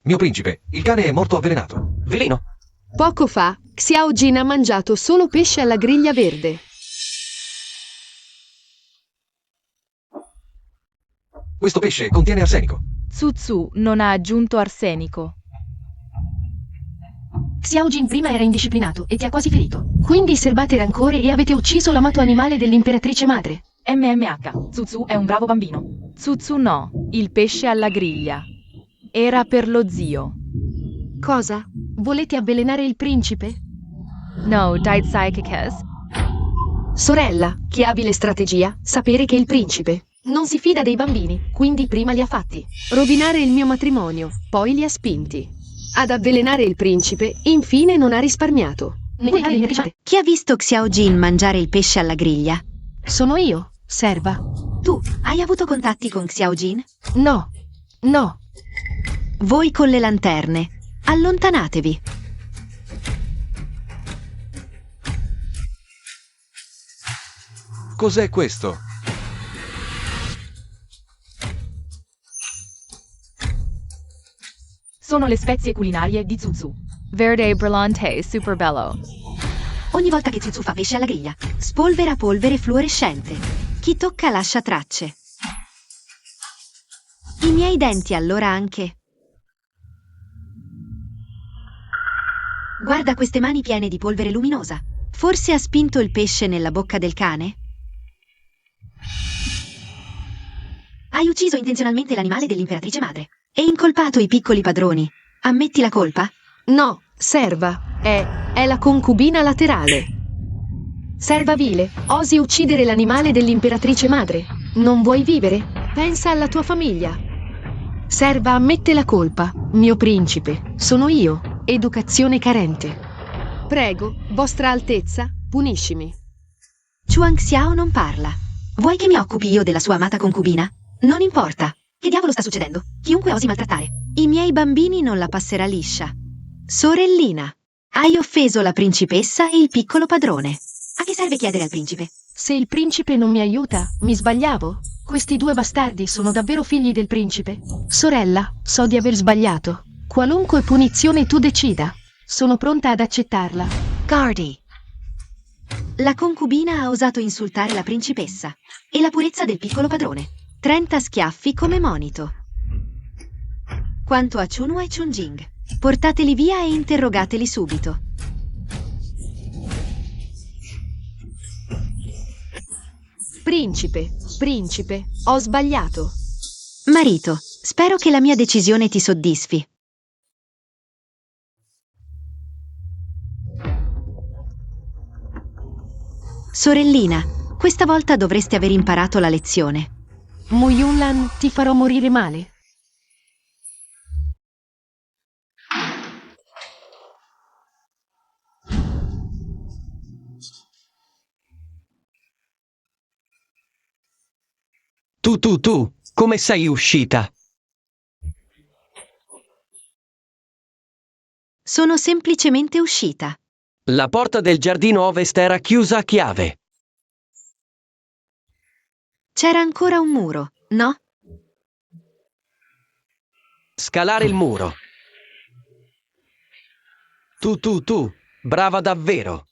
[SPEAKER 4] Mio principe, il cane è morto avvelenato.
[SPEAKER 2] Veleno.
[SPEAKER 5] Poco fa, Xiao Jin ha mangiato solo pesce alla griglia verde.
[SPEAKER 4] Questo pesce contiene arsenico.
[SPEAKER 6] Zuzu non ha aggiunto arsenico.
[SPEAKER 5] Xiao Jin prima era indisciplinato e ti ha quasi ferito. Quindi serbate rancore e avete ucciso l'amato animale dell'imperatrice madre.
[SPEAKER 3] MMH, Zuzu è un bravo bambino.
[SPEAKER 6] Zuzu no, il pesce alla griglia. Era per lo zio.
[SPEAKER 5] Cosa? Volete avvelenare il principe?
[SPEAKER 6] No, dait psychicus.
[SPEAKER 5] Sorella, che abile strategia, sapere che il principe non si fida dei bambini, quindi prima li ha fatti rovinare il mio matrimonio, poi li ha spinti ad avvelenare il principe, infine non ha risparmiato.
[SPEAKER 1] Chi ha visto Xiao Jin mangiare il pesce alla griglia?
[SPEAKER 5] Sono io, serva.
[SPEAKER 1] Tu, hai avuto contatti con Xiao Jin?
[SPEAKER 5] No, no.
[SPEAKER 1] Voi con le lanterne, allontanatevi.
[SPEAKER 4] Cos'è questo?
[SPEAKER 3] Sono le spezie culinarie di Zuzu.
[SPEAKER 6] Verde brillante super bello.
[SPEAKER 1] Ogni volta che Zuzu fa pesce alla griglia, spolvera polvere fluorescente. Chi tocca lascia tracce. I miei denti allora anche. Guarda queste mani piene di polvere luminosa. Forse ha spinto il pesce nella bocca del cane? Hai ucciso intenzionalmente l'animale dell'imperatrice madre e incolpato i piccoli padroni. Ammetti la colpa?
[SPEAKER 5] No, serva, è la concubina laterale. Serva vile, osi uccidere l'animale dell'imperatrice madre. Non vuoi vivere? Pensa alla tua famiglia. Serva, ammette la colpa. Mio principe, sono io, educazione carente. Prego, vostra altezza, puniscimi.
[SPEAKER 1] Chuang Xiao non parla. Vuoi che mi occupi io della sua amata concubina? Non importa. Che diavolo sta succedendo? Chiunque osi maltrattare i miei bambini non la passerà liscia. Sorellina, hai offeso la principessa e il piccolo padrone. A che serve chiedere al principe?
[SPEAKER 5] Se il principe non mi aiuta, mi sbagliavo? Questi 2 bastardi sono davvero figli del principe? Sorella, so di aver sbagliato. Qualunque punizione tu decida, sono pronta ad accettarla.
[SPEAKER 1] Guardi. La concubina ha osato insultare la principessa e la purezza del piccolo padrone. 30 schiaffi come monito. Quanto a Chunhua e Chunjing, portateli via e interrogateli subito.
[SPEAKER 5] Principe, ho sbagliato.
[SPEAKER 1] Marito, spero che la mia decisione ti soddisfi. Sorellina, questa volta dovresti aver imparato la lezione.
[SPEAKER 5] Mu Yunlan, ti farò morire male.
[SPEAKER 2] Tu, come sei uscita?
[SPEAKER 1] Sono semplicemente uscita.
[SPEAKER 2] La porta del giardino ovest era chiusa a chiave.
[SPEAKER 1] C'era ancora un muro, no?
[SPEAKER 2] Scalare il muro. Tu, brava davvero.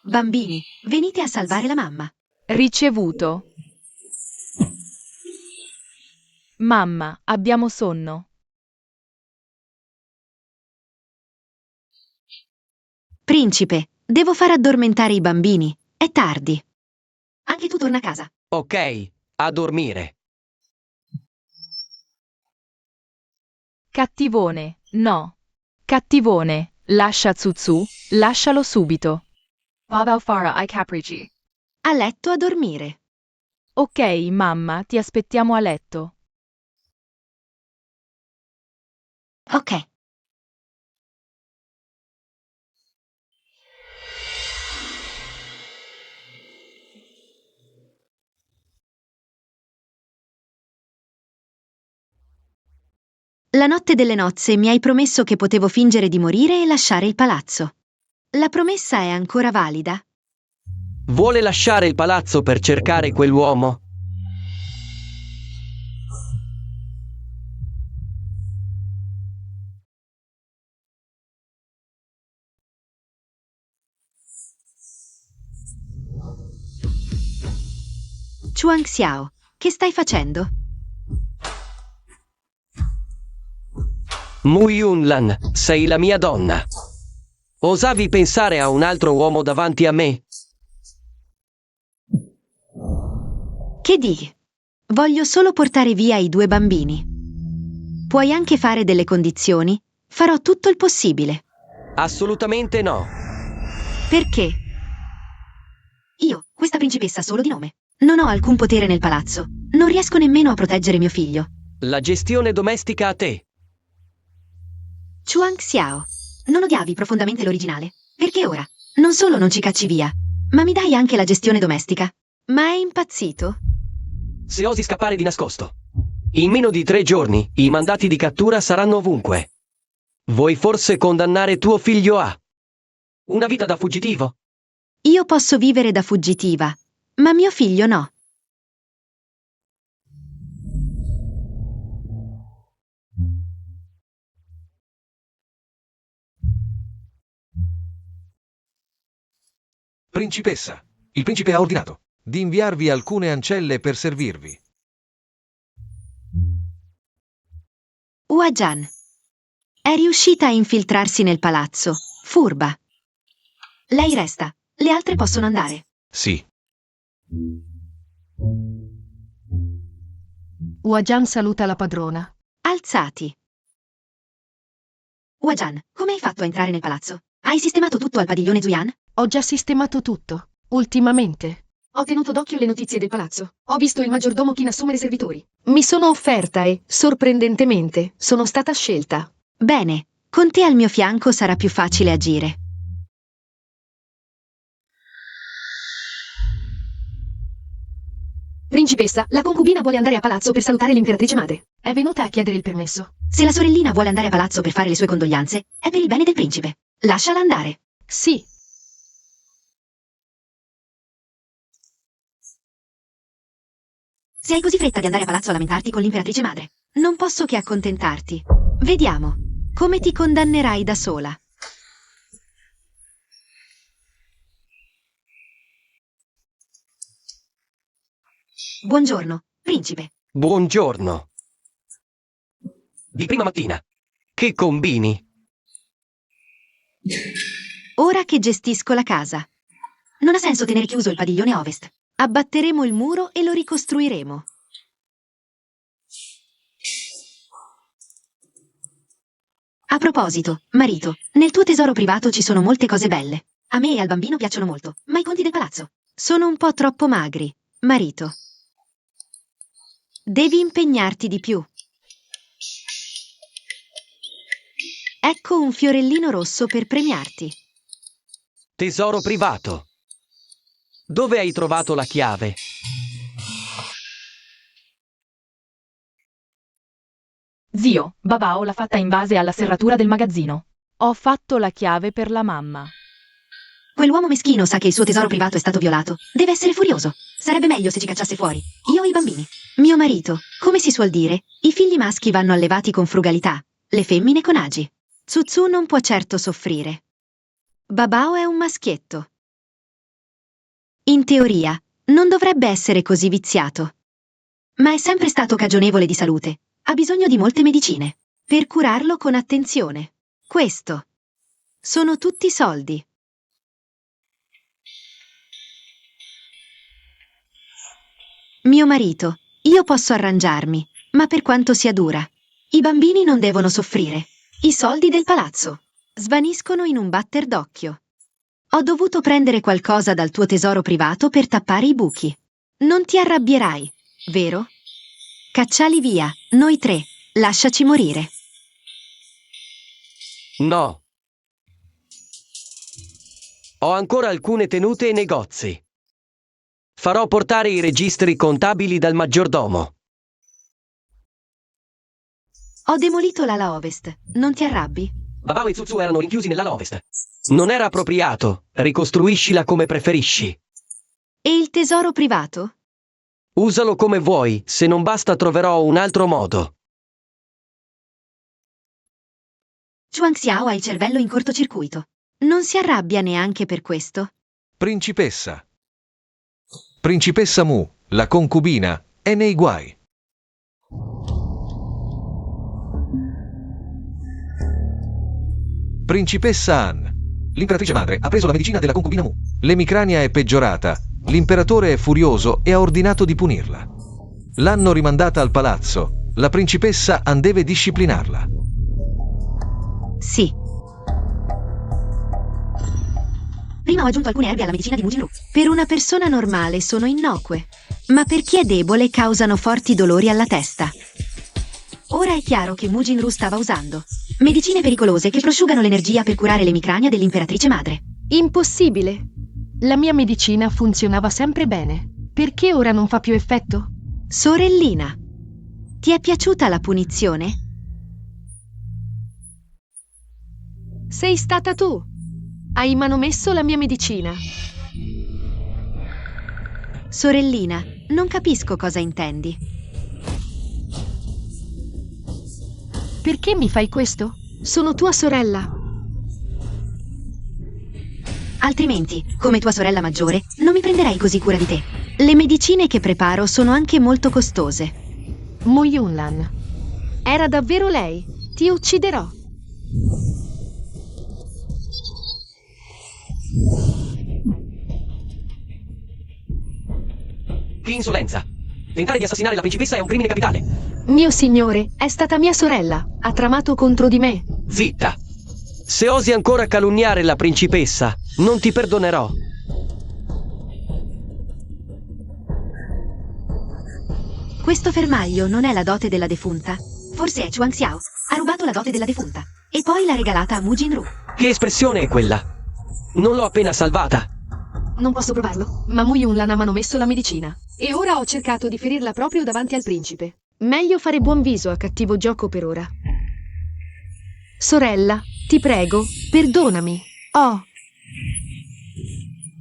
[SPEAKER 1] Bambini, venite a salvare la mamma.
[SPEAKER 6] Ricevuto. Mamma, abbiamo sonno.
[SPEAKER 1] Principe, devo far addormentare i bambini. È tardi. Anche tu torna a casa.
[SPEAKER 2] Ok, a dormire.
[SPEAKER 6] Cattivone, no. Cattivone, lascia Tsutsu, lascialo subito. Baba Farah ai capricci.
[SPEAKER 1] A letto a dormire.
[SPEAKER 6] Ok, mamma, ti aspettiamo a letto.
[SPEAKER 1] Ok. La notte delle nozze mi hai promesso che potevo fingere di morire e lasciare il palazzo. La promessa è ancora valida?
[SPEAKER 2] Vuole lasciare il palazzo per cercare quell'uomo?
[SPEAKER 1] Chuang Xiao, che stai facendo?
[SPEAKER 2] Mu Yunlan, sei la mia donna. Osavi pensare a un altro uomo davanti a me?
[SPEAKER 1] Che di? Voglio solo portare via i 2 bambini. Puoi anche fare delle condizioni? Farò tutto il possibile.
[SPEAKER 2] Assolutamente no.
[SPEAKER 1] Perché? Io, questa principessa solo di nome. Non ho alcun potere nel palazzo. Non riesco nemmeno a proteggere mio figlio.
[SPEAKER 2] La gestione domestica a te.
[SPEAKER 1] Chuang Xiao, non odiavi profondamente l'originale? Perché ora? Non solo non ci cacci via, ma mi dai anche la gestione domestica. Ma è impazzito?
[SPEAKER 2] Se osi scappare di nascosto. In meno di 3 giorni, i mandati di cattura saranno ovunque. Vuoi forse condannare tuo figlio a una vita da fuggitivo?
[SPEAKER 1] Io posso vivere da fuggitiva, ma mio figlio no.
[SPEAKER 4] Principessa, il principe ha ordinato di inviarvi alcune ancelle per servirvi.
[SPEAKER 1] Huajan. È riuscita a infiltrarsi nel palazzo. Furba. Lei resta. Le altre possono andare.
[SPEAKER 4] Sì.
[SPEAKER 5] Huajan saluta la padrona.
[SPEAKER 1] Alzati. Huajan, come hai fatto a entrare nel palazzo? Hai sistemato tutto al padiglione Zuyan?
[SPEAKER 5] Ho già sistemato tutto. Ultimamente. Ho tenuto d'occhio le notizie del palazzo. Ho visto il maggiordomo Qin assumere servitori. Mi sono offerta e, sorprendentemente, sono stata scelta.
[SPEAKER 1] Bene, con te al mio fianco sarà più facile agire.
[SPEAKER 5] Principessa, la concubina vuole andare a palazzo per salutare l'imperatrice madre. È venuta a chiedere il permesso.
[SPEAKER 1] Se la sorellina vuole andare a palazzo per fare le sue condoglianze, è per il bene del principe. Lasciala andare.
[SPEAKER 5] Sì.
[SPEAKER 1] Se hai così fretta di andare a palazzo a lamentarti con l'imperatrice madre, non posso che accontentarti. Vediamo. Come ti condannerai da sola? Buongiorno, principe.
[SPEAKER 2] Buongiorno. Di prima mattina. Che combini?
[SPEAKER 1] Ora che gestisco la casa. Non ha senso tenere chiuso il padiglione ovest. Abbatteremo il muro e lo ricostruiremo. A proposito, marito, nel tuo tesoro privato ci sono molte cose belle. A me e al bambino piacciono molto, ma i conti del palazzo sono un po' troppo magri, marito. Devi impegnarti di più. Ecco un fiorellino rosso per premiarti.
[SPEAKER 2] Tesoro privato. Dove hai trovato la chiave?
[SPEAKER 3] Zio, Babao l'ha fatta in base alla serratura del magazzino.
[SPEAKER 6] Ho fatto la chiave per la mamma.
[SPEAKER 1] Quell'uomo meschino sa che il suo tesoro privato è stato violato. Deve essere furioso. Sarebbe meglio se ci cacciasse fuori. Io e i bambini. Mio marito, come si suol dire, i figli maschi vanno allevati con frugalità, le femmine con agi. Zuzu non può certo soffrire. Babao è un maschietto. In teoria, non dovrebbe essere così viziato. Ma è sempre stato cagionevole di salute. Ha bisogno di molte medicine. Per curarlo con attenzione. Questo. Sono tutti soldi. Mio marito, io posso arrangiarmi, ma per quanto sia dura. I bambini non devono soffrire. I soldi del palazzo svaniscono in un batter d'occhio. Ho dovuto prendere qualcosa dal tuo tesoro privato per tappare i buchi. Non ti arrabbierai, vero? Cacciali via, noi tre. Lasciaci morire.
[SPEAKER 2] No. Ho ancora alcune tenute e negozi. Farò portare i registri contabili dal maggiordomo.
[SPEAKER 1] Ho demolito l'ala ovest. Non ti arrabbi?
[SPEAKER 2] Babao e Zuzu erano rinchiusi nell'ala ovest. Non era appropriato. Ricostruiscila come preferisci.
[SPEAKER 1] E il tesoro privato?
[SPEAKER 2] Usalo come vuoi, se non basta troverò un altro modo.
[SPEAKER 1] Chuang Xiao ha il cervello in cortocircuito. Non si arrabbia neanche per questo.
[SPEAKER 4] Principessa. Principessa Mu, la concubina, è nei guai. Principessa Han. L'imperatrice madre ha preso la medicina della concubina Mu. L'emicrania è peggiorata. L'imperatore è furioso e ha ordinato di punirla. L'hanno rimandata al palazzo. La principessa Han deve disciplinarla.
[SPEAKER 1] Sì. Prima ho aggiunto alcune erbe alla medicina di Mujinru. Per una persona normale sono innocue, ma per chi è debole causano forti dolori alla testa. Ora è chiaro che Mujinru stava usando medicine pericolose che prosciugano l'energia per curare l'emicrania dell'imperatrice madre.
[SPEAKER 5] Impossibile. La mia medicina funzionava sempre bene. Perché ora non fa più effetto?
[SPEAKER 1] Sorellina, ti è piaciuta la punizione?
[SPEAKER 5] Sei stata tu. Hai manomesso la mia medicina.
[SPEAKER 1] Sorellina, non capisco cosa intendi.
[SPEAKER 5] Perché mi fai questo? Sono tua sorella.
[SPEAKER 1] Altrimenti, come tua sorella maggiore, non mi prenderei così cura di te. Le medicine che preparo sono anche molto costose.
[SPEAKER 5] Mo Yunlan. Era davvero lei. Ti ucciderò.
[SPEAKER 2] Che insolenza! Tentare di assassinare la principessa è un crimine capitale.
[SPEAKER 5] Mio signore, è stata mia sorella. Ha tramato contro di me.
[SPEAKER 2] Zitta! Se osi ancora calunniare la principessa, non ti perdonerò.
[SPEAKER 1] Questo fermaglio non è la dote della defunta? Forse è Chuang Xiao. Ha rubato la dote della defunta e poi l'ha regalata a Mujinru.
[SPEAKER 2] Che espressione è quella? Non l'ho appena salvata.
[SPEAKER 5] Non posso provarlo, ma Mu Yunlan ha manomesso la medicina. E ora ho cercato di ferirla proprio davanti al principe. Meglio fare buon viso a cattivo gioco per ora. Sorella, ti prego, perdonami.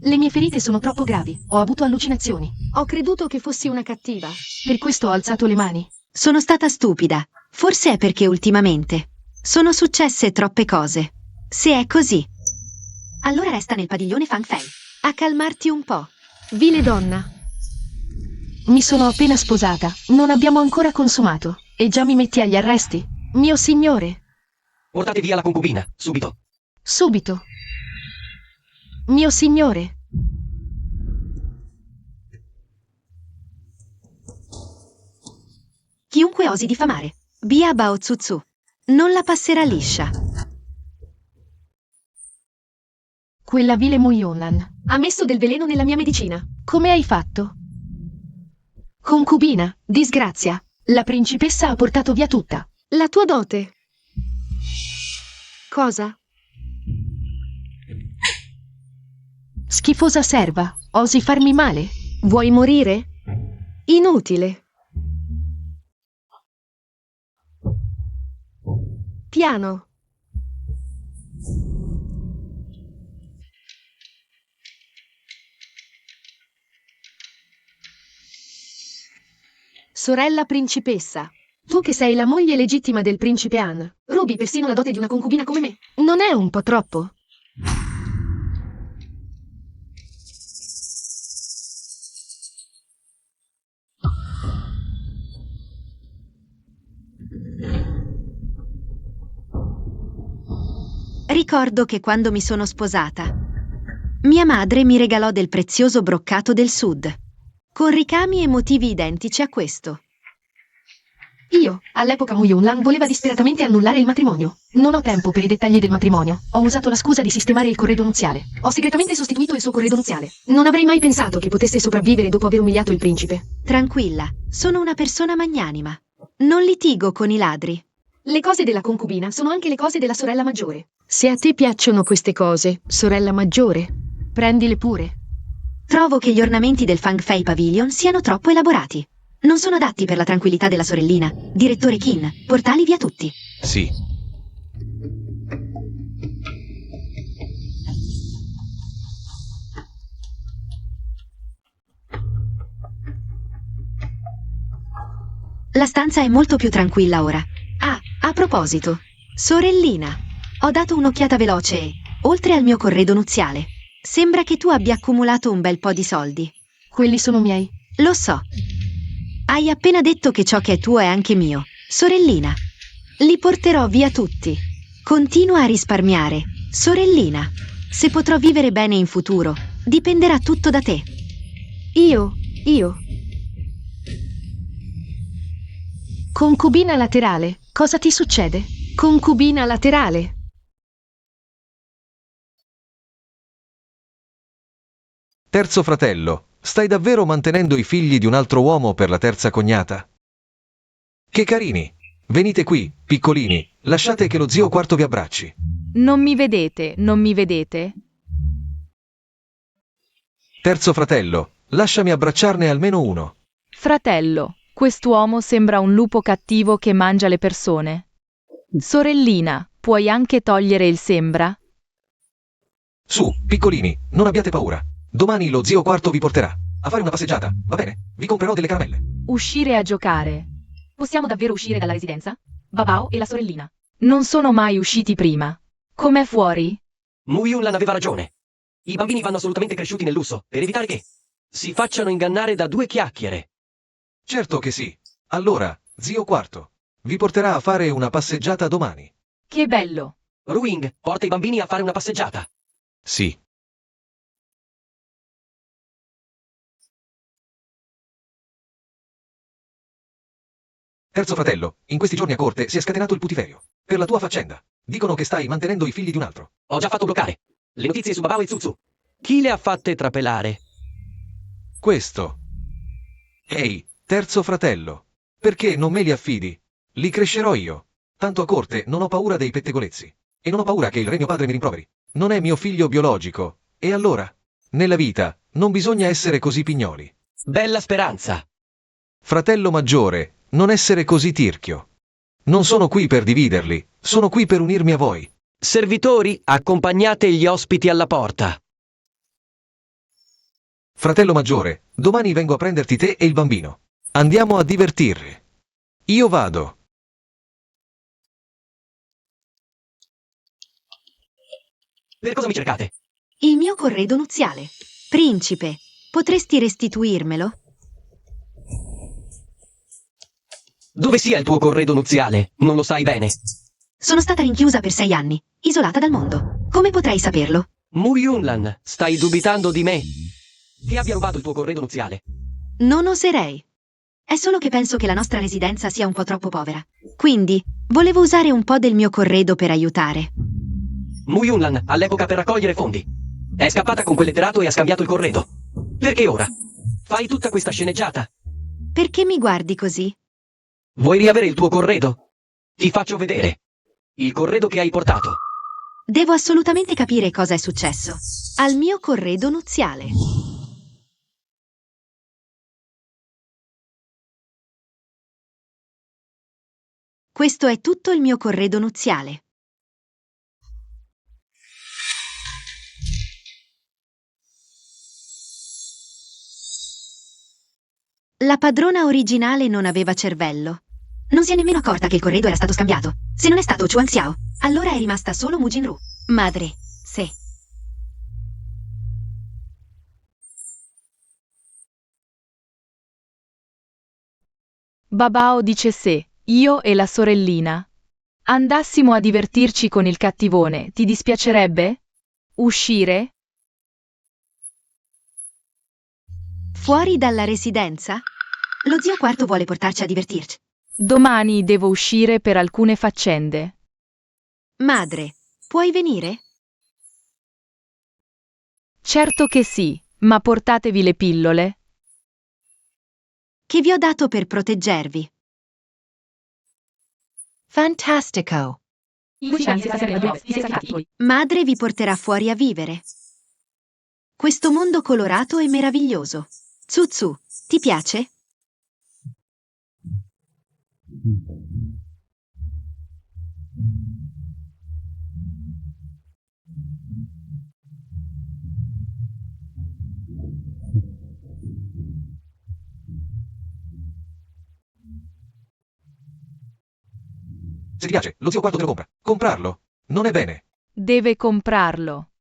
[SPEAKER 5] Le mie ferite sono troppo gravi. Ho avuto allucinazioni. Ho creduto che fossi una cattiva. Per questo ho alzato le mani.
[SPEAKER 1] Sono stata stupida. Forse è perché ultimamente sono successe troppe cose. Se è così, allora resta nel padiglione Fang Fei a calmarti un po'.
[SPEAKER 5] Vile donna. Mi sono appena sposata, non abbiamo ancora consumato, e già mi metti agli arresti? Mio signore,
[SPEAKER 2] Portate via la concubina, subito.
[SPEAKER 5] subito. Mio signore.
[SPEAKER 1] Chiunque osi diffamare Bia Baozuzu non la passerà liscia.
[SPEAKER 5] Quella vile Muyonlan ha messo del veleno nella mia medicina. Come hai fatto? Concubina, disgrazia. La principessa ha portato via tutta. La tua dote. Cosa? Schifosa serva, osi farmi male? Vuoi morire? Inutile. Piano. Sorella principessa, tu che sei la moglie legittima del principe Han, rubi persino la dote di una concubina come me. Non è un po' troppo?
[SPEAKER 1] Ricordo che quando mi sono sposata, mia madre mi regalò del prezioso broccato del sud, con ricami e motivi identici a questo.
[SPEAKER 5] Io, all'epoca Muyunlan voleva disperatamente annullare il matrimonio. Non ho tempo per i dettagli del matrimonio. Ho usato la scusa di sistemare il corredo nuziale. Ho segretamente sostituito il suo corredo nuziale. Non avrei mai pensato che potesse sopravvivere dopo aver umiliato il principe.
[SPEAKER 1] Tranquilla, sono una persona magnanima. Non litigo con i ladri.
[SPEAKER 5] Le cose della concubina sono anche le cose della sorella maggiore. Se a te piacciono queste cose, sorella maggiore, prendile pure.
[SPEAKER 1] Trovo che gli ornamenti del Fang Fei Pavilion siano troppo elaborati. Non sono adatti per la tranquillità della sorellina. Direttore Qin, portali via tutti.
[SPEAKER 4] Sì.
[SPEAKER 1] La stanza è molto più tranquilla ora. Ah, a proposito, sorellina, ho dato un'occhiata veloce e, oltre al mio corredo nuziale, sembra che tu abbia accumulato un bel po' di soldi.
[SPEAKER 5] Quelli sono miei.
[SPEAKER 1] Lo so. Hai appena detto che ciò che è tuo è anche mio. Sorellina, li porterò via tutti. Continua a risparmiare. Sorellina, se potrò vivere bene in futuro, dipenderà tutto da te.
[SPEAKER 5] Io. Concubina laterale, cosa ti succede? Concubina laterale.
[SPEAKER 4] Terzo fratello, stai davvero mantenendo i figli di un altro uomo per la terza cognata? Che carini! Venite qui, piccolini, lasciate che lo zio quarto vi abbracci.
[SPEAKER 6] Non mi vedete, non mi vedete?
[SPEAKER 4] Terzo fratello, lasciami abbracciarne almeno uno.
[SPEAKER 6] Fratello, quest'uomo sembra un lupo cattivo che mangia le persone. Sorellina, puoi anche togliere il sembra?
[SPEAKER 4] Su, piccolini, non abbiate paura. Domani lo zio quarto vi porterà a fare una passeggiata, va bene? Vi comprerò delle caramelle.
[SPEAKER 6] Uscire a giocare.
[SPEAKER 3] Possiamo davvero uscire dalla residenza? Babao e la sorellina.
[SPEAKER 6] Non sono mai usciti prima. Com'è fuori?
[SPEAKER 2] Muyunlan aveva ragione. I bambini vanno assolutamente cresciuti nel lusso, per evitare che si facciano ingannare da due chiacchiere.
[SPEAKER 4] Certo che sì. Allora, zio quarto, vi porterà a fare una passeggiata domani.
[SPEAKER 6] Che bello!
[SPEAKER 2] Ruing, porta i bambini a fare una passeggiata.
[SPEAKER 4] Sì. Terzo fratello, in questi giorni a corte si è scatenato il putiferio. Per la tua faccenda. Dicono che stai mantenendo i figli di un altro.
[SPEAKER 2] Ho già fatto bloccare le notizie su Babao e Zuzu. Chi le ha fatte trapelare?
[SPEAKER 4] Questo. Ehi, terzo fratello, perché non me li affidi? Li crescerò io. Tanto a corte non ho paura dei pettegolezzi. E non ho paura che il re mio padre mi rimproveri. Non è mio figlio biologico. E allora? Nella vita non bisogna essere così pignoli.
[SPEAKER 2] Bella speranza.
[SPEAKER 4] Fratello maggiore, non essere così tirchio. Non sono qui per dividerli, sono qui per unirmi a voi.
[SPEAKER 2] Servitori, accompagnate gli ospiti alla porta.
[SPEAKER 4] Fratello maggiore, domani vengo a prenderti te e il bambino. Andiamo a divertirli. Io vado.
[SPEAKER 2] Per cosa mi cercate?
[SPEAKER 1] Il mio corredo nuziale. Principe, potresti restituirmelo?
[SPEAKER 2] Dove sia il tuo corredo nuziale? Non lo sai bene.
[SPEAKER 1] Sono stata rinchiusa per 6 anni, isolata dal mondo. Come potrei saperlo?
[SPEAKER 2] Mu Yunlan, stai dubitando di me? Che abbia rubato il tuo corredo nuziale?
[SPEAKER 1] Non oserei. È solo che penso che la nostra residenza sia un po' troppo povera. Quindi, volevo usare un po' del mio corredo per aiutare.
[SPEAKER 2] Mu Yunlan, all'epoca per raccogliere fondi. È scappata con quel letterato e ha scambiato il corredo. Perché ora? Fai tutta questa sceneggiata?
[SPEAKER 1] Perché mi guardi così?
[SPEAKER 2] Vuoi riavere il tuo corredo? Ti faccio vedere. Il corredo che hai portato.
[SPEAKER 1] Devo assolutamente capire cosa è successo. Al mio corredo nuziale. Questo è tutto il mio corredo nuziale. La padrona originale non aveva cervello. Non si è nemmeno accorta che il corredo era stato scambiato. Se non è stato Chuang Xiao, allora è rimasta solo Mu Jinru. Madre, se.
[SPEAKER 6] Babao dice se, io e la sorellina andassimo a divertirci con il cattivone, ti dispiacerebbe? Uscire?
[SPEAKER 1] Fuori dalla residenza? Lo zio quarto vuole portarci a divertirci.
[SPEAKER 6] Domani devo uscire per alcune faccende.
[SPEAKER 1] Madre, puoi venire?
[SPEAKER 6] Certo che sì, ma portatevi le pillole.
[SPEAKER 1] Che vi ho dato per proteggervi. Fantastico.
[SPEAKER 3] In 12 anni siete stati nella Dove, vi siete scaldati.
[SPEAKER 1] Madre vi porterà fuori a vivere. Questo mondo colorato e meraviglioso. Zuzu, ti piace?
[SPEAKER 4] Se ti piace, lo zio quarto te lo compra. Comprarlo? Non è bene.
[SPEAKER 6] Deve comprarlo.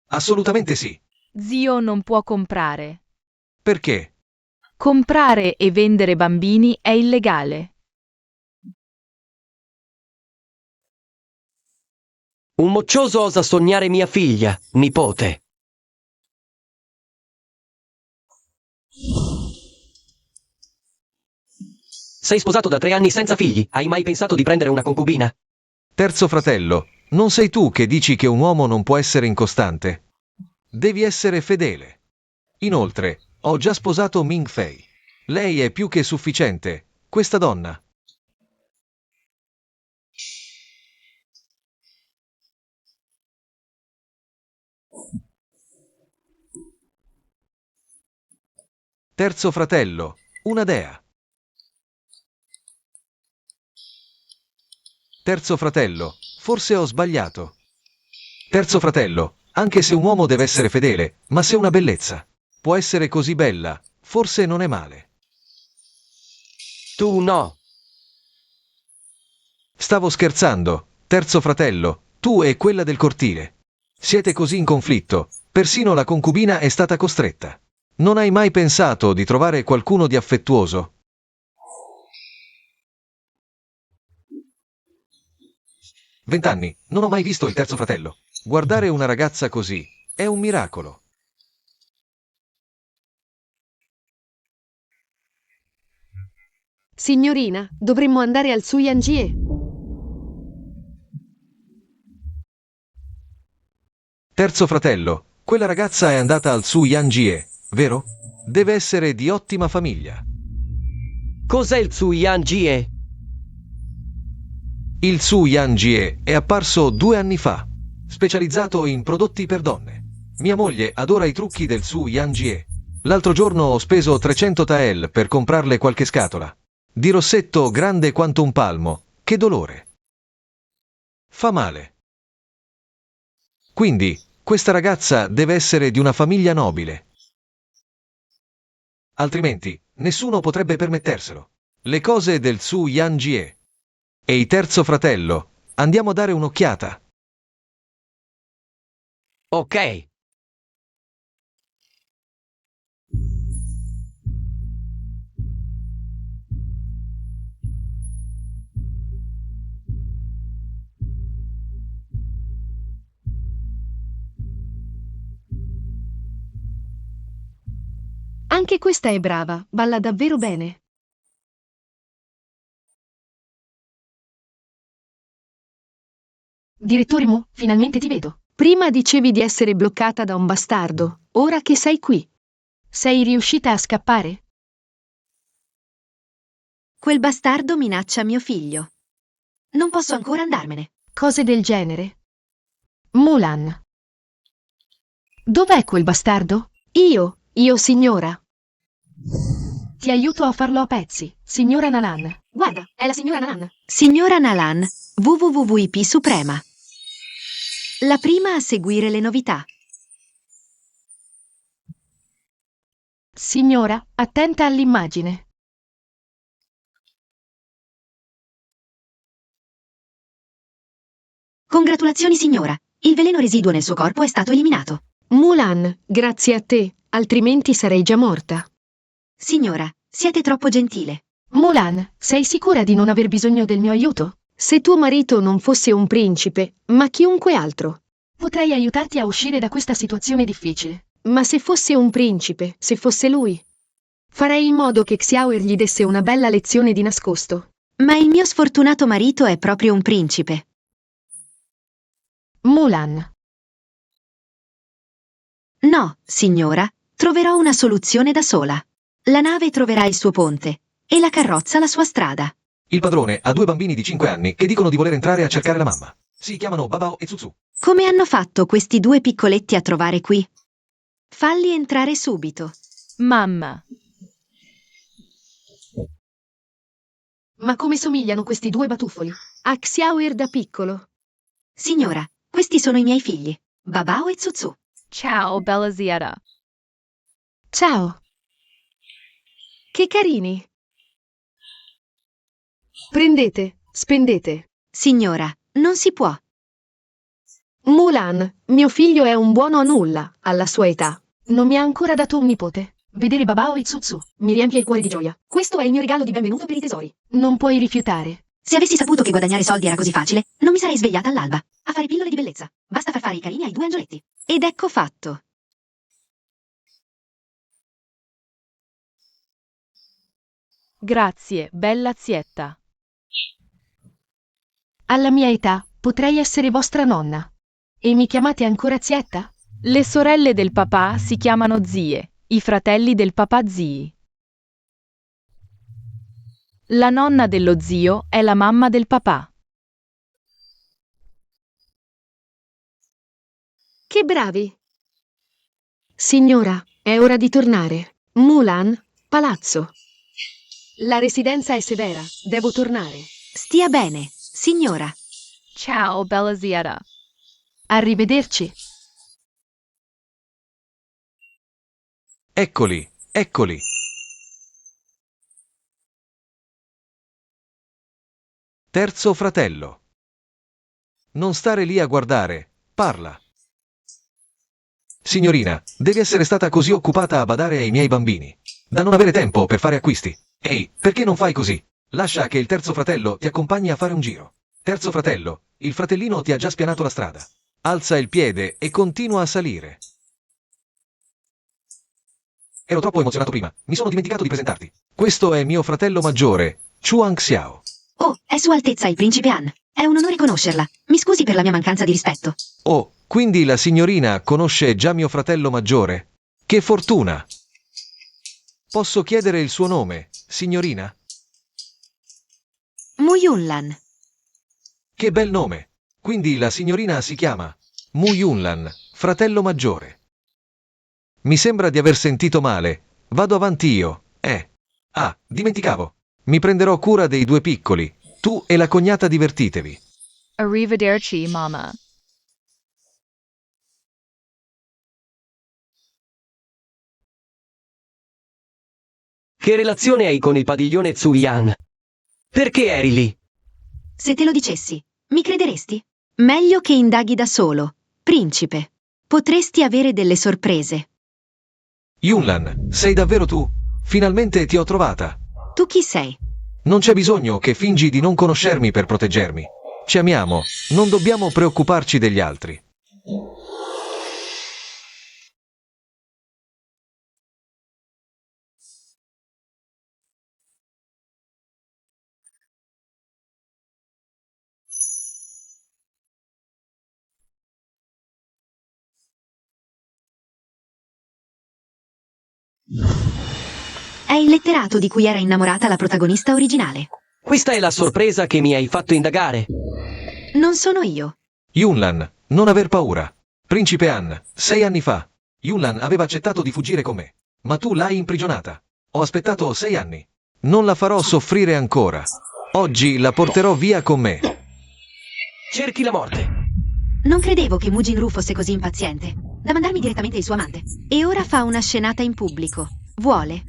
[SPEAKER 4] Assolutamente sì.
[SPEAKER 6] Zio non può comprare.
[SPEAKER 4] Perché?
[SPEAKER 6] Comprare e vendere bambini è illegale.
[SPEAKER 2] Un moccioso osa sognare mia figlia, nipote. Sei sposato da 3 anni senza figli. Hai mai pensato di prendere una concubina?
[SPEAKER 4] Terzo fratello, non sei tu che dici che un uomo non può essere incostante? Devi essere fedele. Inoltre, ho già sposato Ming Fei. Lei è più che sufficiente. Questa donna. Terzo fratello, una dea. Terzo fratello, forse ho sbagliato. Terzo fratello, anche se un uomo deve essere fedele, ma se una bellezza può essere così bella, forse non è male.
[SPEAKER 2] Tu no.
[SPEAKER 4] Stavo scherzando, terzo fratello, tu e quella del cortile. Siete così in conflitto, persino la concubina è stata costretta. Non hai mai pensato di trovare qualcuno di affettuoso? Vent'anni, non ho mai visto il terzo fratello. Guardare una ragazza così è un miracolo.
[SPEAKER 5] Signorina, dovremmo andare al Suyanjie.
[SPEAKER 4] Terzo fratello, quella ragazza è andata al Su Yanjie, vero? Deve essere di ottima famiglia.
[SPEAKER 2] Cos'è il Zuyan Jie?
[SPEAKER 4] Il Su Yanjie è apparso 2 anni fa, specializzato in prodotti per donne. Mia moglie adora i trucchi del Su Yanjie. L'altro giorno ho speso 300 tael per comprarle qualche scatola. Di rossetto grande quanto un palmo. Che dolore. Fa male. Quindi, questa ragazza deve essere di una famiglia nobile. Altrimenti, nessuno potrebbe permetterselo. Le cose del Su Yanjie. Ehi, terzo fratello, andiamo a dare un'occhiata.
[SPEAKER 2] Ok.
[SPEAKER 5] Anche questa è brava, balla davvero bene. Direttore Mu, finalmente ti vedo. Prima dicevi di essere bloccata da un bastardo, ora che sei qui. Sei riuscita a scappare?
[SPEAKER 1] Quel bastardo minaccia mio figlio. Non posso ancora andarmene.
[SPEAKER 5] Cose del genere? Mulan. Dov'è quel bastardo? Io signora. Ti aiuto a farlo a pezzi, signora Nanan. Guarda, è la signora Nanan.
[SPEAKER 1] Signora Nalan, WWWIP Suprema. La prima a seguire le novità.
[SPEAKER 5] Signora, attenta all'immagine.
[SPEAKER 1] Congratulazioni signora, il veleno residuo nel suo corpo è stato eliminato.
[SPEAKER 5] Mulan, grazie a te, altrimenti sarei già morta.
[SPEAKER 1] Signora, siete troppo gentile.
[SPEAKER 5] Mulan, sei sicura di non aver bisogno del mio aiuto? Se tuo marito non fosse un principe, ma chiunque altro, potrei aiutarti a uscire da questa situazione difficile. Ma se fosse un principe, se fosse lui, farei in modo che Xiaoer gli desse una bella lezione di nascosto.
[SPEAKER 1] Ma il mio sfortunato marito è proprio un principe.
[SPEAKER 5] Mulan.
[SPEAKER 1] No, signora, troverò una soluzione da sola. La nave troverà il suo ponte e la carrozza la sua strada.
[SPEAKER 4] Il padrone ha 2 bambini di 5 anni che dicono di voler entrare a cercare la mamma. Si chiamano Babao e Zuzu.
[SPEAKER 1] Come hanno fatto questi 2 piccoletti a trovare qui? Falli entrare subito.
[SPEAKER 6] Mamma.
[SPEAKER 5] Ma come somigliano questi 2 batuffoli? A Xiaoer da piccolo.
[SPEAKER 1] Signora, questi sono i miei figli, Babao e Zuzu.
[SPEAKER 6] Ciao, bella zietta.
[SPEAKER 5] Ciao. Che carini. Prendete, spendete.
[SPEAKER 1] Signora, non si può.
[SPEAKER 5] Mulan, mio figlio è un buono a nulla, alla sua età. Non mi ha ancora dato un nipote. Vedere Babao e Tsutsu mi riempie il cuore di gioia. Questo è il mio regalo di benvenuto per i tesori. Non puoi rifiutare.
[SPEAKER 1] Se avessi saputo che guadagnare soldi era così facile, non mi sarei svegliata all'alba a fare pillole di bellezza. Basta far fare i carini ai 2 angioletti. Ed ecco fatto.
[SPEAKER 6] Grazie, bella zietta.
[SPEAKER 5] Alla mia età potrei essere vostra nonna. E mi chiamate ancora zietta?
[SPEAKER 6] Le sorelle del papà si chiamano zie, i fratelli del papà zii. La nonna dello zio è la mamma del papà.
[SPEAKER 5] Che bravi! Signora, è ora di tornare. Mulan, palazzo. La residenza è severa, devo tornare.
[SPEAKER 1] Stia bene, signora.
[SPEAKER 6] Ciao, bella zietta.
[SPEAKER 5] Arrivederci.
[SPEAKER 4] Eccoli, eccoli. Terzo fratello. Non stare lì a guardare, parla. Signorina, devi essere stata così occupata a badare ai miei bambini, da non avere tempo per fare acquisti. Ehi, perché non fai così? Lascia che il terzo fratello ti accompagni a fare un giro. Terzo fratello, il fratellino ti ha già spianato la strada. Alza il piede e continua a salire. Ero troppo emozionato prima, mi sono dimenticato di presentarti. Questo è mio fratello maggiore, Chuang Xiao.
[SPEAKER 1] Oh, è Sua Altezza il Principe Han. È un onore conoscerla. Mi scusi per la mia mancanza di rispetto.
[SPEAKER 4] Oh, quindi la signorina conosce già mio fratello maggiore? Che fortuna! Posso chiedere il suo nome, signorina?
[SPEAKER 1] Mu Yunlan.
[SPEAKER 4] Che bel nome! Quindi la signorina si chiama Mu Yunlan, fratello maggiore. Mi sembra di aver sentito male. Vado avanti io, Ah, dimenticavo. Mi prenderò cura dei 2 piccoli. Tu e la cognata divertitevi.
[SPEAKER 6] Arrivederci, mamma.
[SPEAKER 2] Che relazione hai con il padiglione Zuyan? Perché eri lì?
[SPEAKER 1] Se te lo dicessi, mi crederesti? Meglio che indaghi da solo. Principe, potresti avere delle sorprese.
[SPEAKER 4] Yunlan, sei davvero tu? Finalmente ti ho trovata.
[SPEAKER 1] Tu chi sei?
[SPEAKER 4] Non c'è bisogno che fingi di non conoscermi per proteggermi. Ci amiamo, non dobbiamo preoccuparci degli altri.
[SPEAKER 1] È il letterato di cui era innamorata la protagonista originale.
[SPEAKER 2] Questa è la sorpresa che mi hai fatto indagare.
[SPEAKER 1] Non sono io.
[SPEAKER 4] Yunlan, non aver paura. Principe Han, 6 anni fa. Yunlan aveva accettato di fuggire con me, ma tu l'hai imprigionata. Ho aspettato 6 anni. Non la farò soffrire ancora. Oggi la porterò via con me.
[SPEAKER 2] Cerchi la morte.
[SPEAKER 1] Non credevo che Mu Jinru fosse così impaziente da mandarmi direttamente il suo amante. E ora fa una scenata in pubblico. Vuole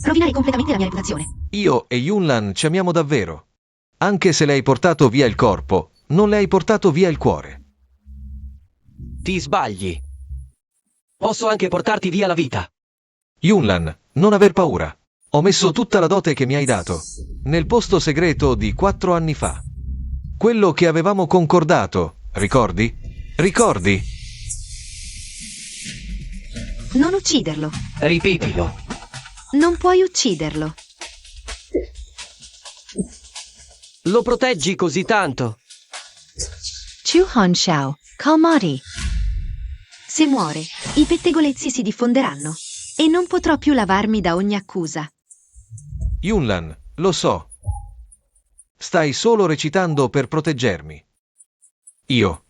[SPEAKER 1] rovinare completamente la mia reputazione.
[SPEAKER 4] Io e Yunlan ci amiamo davvero. Anche se le hai portato via il corpo, non le hai portato via il cuore.
[SPEAKER 2] Ti sbagli. Posso anche portarti via la vita.
[SPEAKER 4] Yunlan, non aver paura. Ho messo tutta la dote che mi hai dato nel posto segreto di 4 anni fa. Quello che avevamo concordato, ricordi? Ricordi?
[SPEAKER 1] Non ucciderlo.
[SPEAKER 2] Ripetilo.
[SPEAKER 1] Non puoi ucciderlo.
[SPEAKER 2] Lo proteggi così tanto.
[SPEAKER 1] Chu Hongxiao, calmati. Se muore, i pettegolezzi si diffonderanno e non potrò più lavarmi da ogni accusa.
[SPEAKER 4] Yunlan, lo so. Stai solo recitando per proteggermi. Io.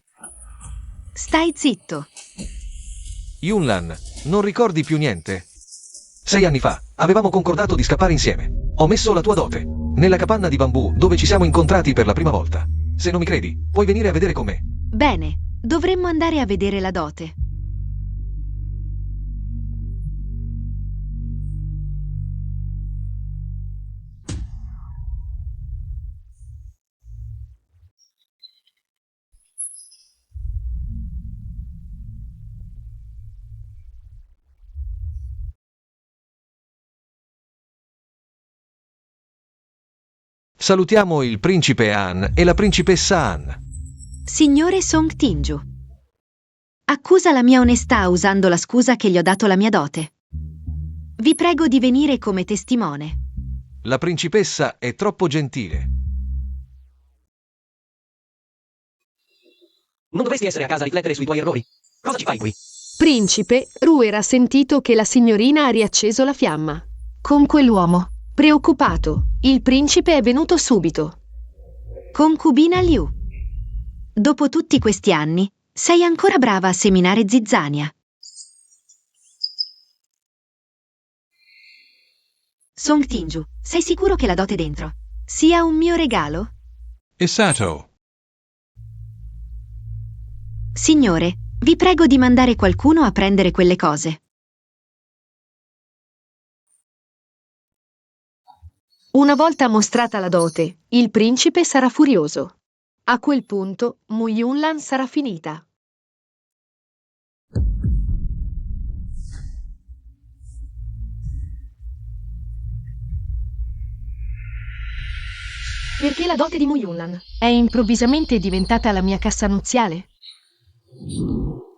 [SPEAKER 1] Stai zitto.
[SPEAKER 4] Yunlan, non ricordi più niente? 6 anni fa, avevamo concordato di scappare insieme. Ho messo la tua dote nella capanna di bambù dove ci siamo incontrati per la prima volta. Se non mi credi, puoi venire a vedere con me.
[SPEAKER 1] Bene, dovremmo andare a vedere la dote.
[SPEAKER 4] Salutiamo il principe Han e la principessa Han.
[SPEAKER 1] Signore Song Tinju, accusa la mia onestà usando la scusa che gli ho dato la mia dote. Vi prego di venire come testimone.
[SPEAKER 4] La principessa è troppo gentile.
[SPEAKER 2] Non dovresti essere a casa a riflettere sui tuoi errori. Cosa ci fai qui?
[SPEAKER 5] Principe, Ruer ha sentito che la signorina ha riacceso la fiamma. Con quell'uomo. Preoccupato, il principe è venuto subito.
[SPEAKER 1] Concubina Liu, dopo tutti questi anni, sei ancora brava a seminare zizzania. Song Tinju, sei sicuro che la dote dentro sia un mio regalo?
[SPEAKER 7] Isato.
[SPEAKER 1] Signore, vi prego di mandare qualcuno a prendere quelle cose.
[SPEAKER 5] Una volta mostrata la dote, il principe sarà furioso. A quel punto, Mu Yunlan sarà finita. Perché la dote di Mu Yunlan è improvvisamente diventata la mia cassa nuziale?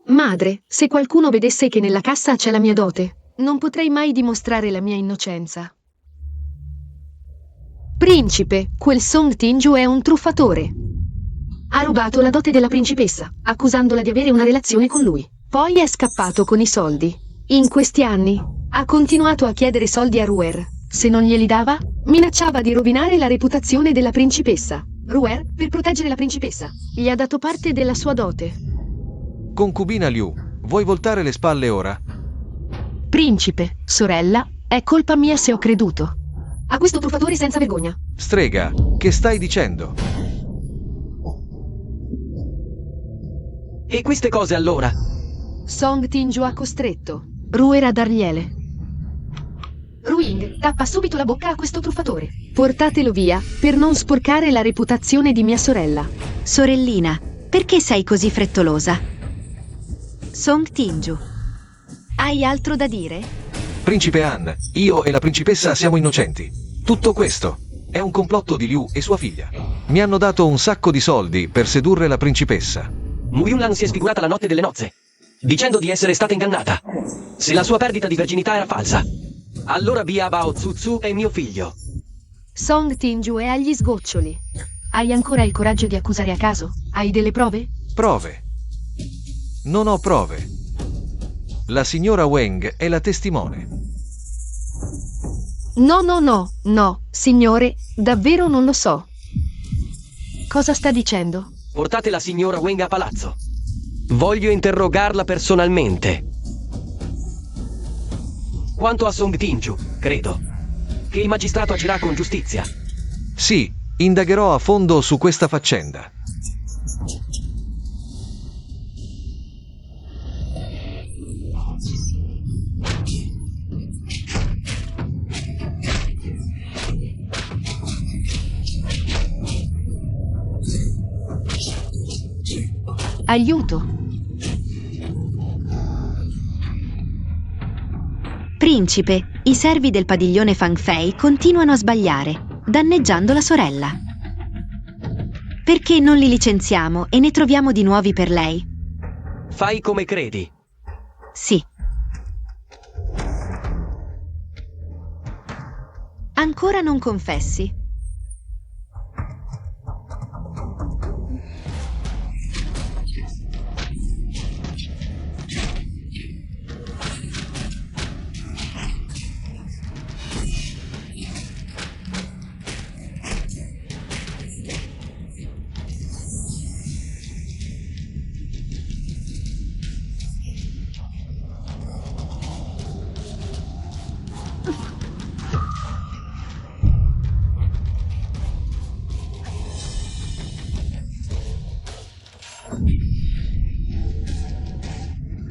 [SPEAKER 5] Madre, se qualcuno vedesse che nella cassa c'è la mia dote, non potrei mai dimostrare la mia innocenza. Principe, quel Song Tinju è un truffatore. Ha rubato la dote della principessa, accusandola di avere una relazione con lui. Poi è scappato con i soldi. In questi anni, ha continuato a chiedere soldi a Ruer. Se non glieli dava, minacciava di rovinare la reputazione della principessa. Ruer, per proteggere la principessa, gli ha dato parte della sua dote.
[SPEAKER 4] Concubina Liu, vuoi voltare le spalle ora?
[SPEAKER 5] Principe, sorella, è colpa mia se ho creduto a questo truffatore senza vergogna.
[SPEAKER 4] Strega, che stai dicendo?
[SPEAKER 2] E queste cose allora?
[SPEAKER 5] Song Tinju ha costretto Ruer a dargliele. Ruing, tappa subito la bocca a questo truffatore. Portatelo via, per non sporcare la reputazione di mia sorella.
[SPEAKER 1] Sorellina, perché sei così frettolosa? Song Tinju, hai altro da dire?
[SPEAKER 4] Principe Han, io e la principessa siamo innocenti. Tutto questo è un complotto di Liu e sua figlia. Mi hanno dato un sacco di soldi per sedurre la principessa.
[SPEAKER 2] Mu Yunlan si è sfigurata la notte delle nozze, dicendo di essere stata ingannata. Se la sua perdita di verginità era falsa, allora Bia Bao Zuzu è mio figlio.
[SPEAKER 5] Song Tinju è agli sgoccioli. Hai ancora il coraggio di accusare a caso? Hai delle prove?
[SPEAKER 4] Prove? Non ho prove. La signora Wang è la testimone.
[SPEAKER 5] No, signore, davvero non lo so. Cosa sta dicendo?
[SPEAKER 2] Portate la signora Wang a palazzo. Voglio interrogarla personalmente. Quanto a Song Tinju, credo che il magistrato agirà con giustizia.
[SPEAKER 4] Sì, indagherò a fondo su questa faccenda.
[SPEAKER 5] Aiuto!
[SPEAKER 1] Principe, i servi del padiglione Fang Fei continuano a sbagliare, danneggiando la sorella. Perché non li licenziamo e ne troviamo di nuovi per lei?
[SPEAKER 2] Fai come credi.
[SPEAKER 1] Sì. Ancora non confessi?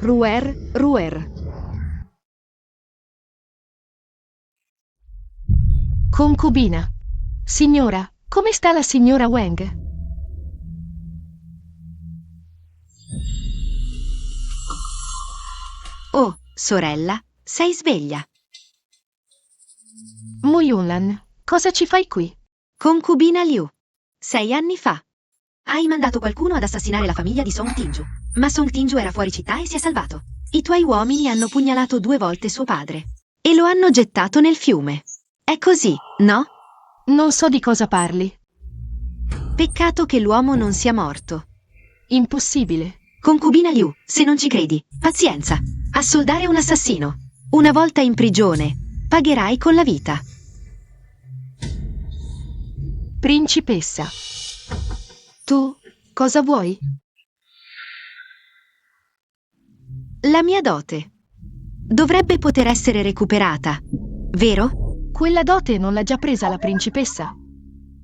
[SPEAKER 5] Ruer. Concubina. Signora, come sta la signora Wang?
[SPEAKER 1] Oh, sorella, sei sveglia.
[SPEAKER 5] Mu Yunlan, cosa ci fai qui?
[SPEAKER 1] Concubina Liu. 6 anni fa. Hai mandato qualcuno ad assassinare la famiglia di Song Tinju. Ma Song Tinju era fuori città e si è salvato. I tuoi uomini hanno pugnalato 2 volte suo padre. E lo hanno gettato nel fiume. È così, no?
[SPEAKER 5] Non so di cosa parli.
[SPEAKER 1] Peccato che l'uomo non sia morto.
[SPEAKER 5] Impossibile.
[SPEAKER 1] Concubina Liu, se non ci credi, pazienza. Assoldare un assassino. Una volta in prigione, pagherai con la vita.
[SPEAKER 5] Principessa. Tu cosa vuoi?
[SPEAKER 1] La mia dote. Dovrebbe poter essere recuperata, vero?
[SPEAKER 5] Quella dote non l'ha già presa la principessa?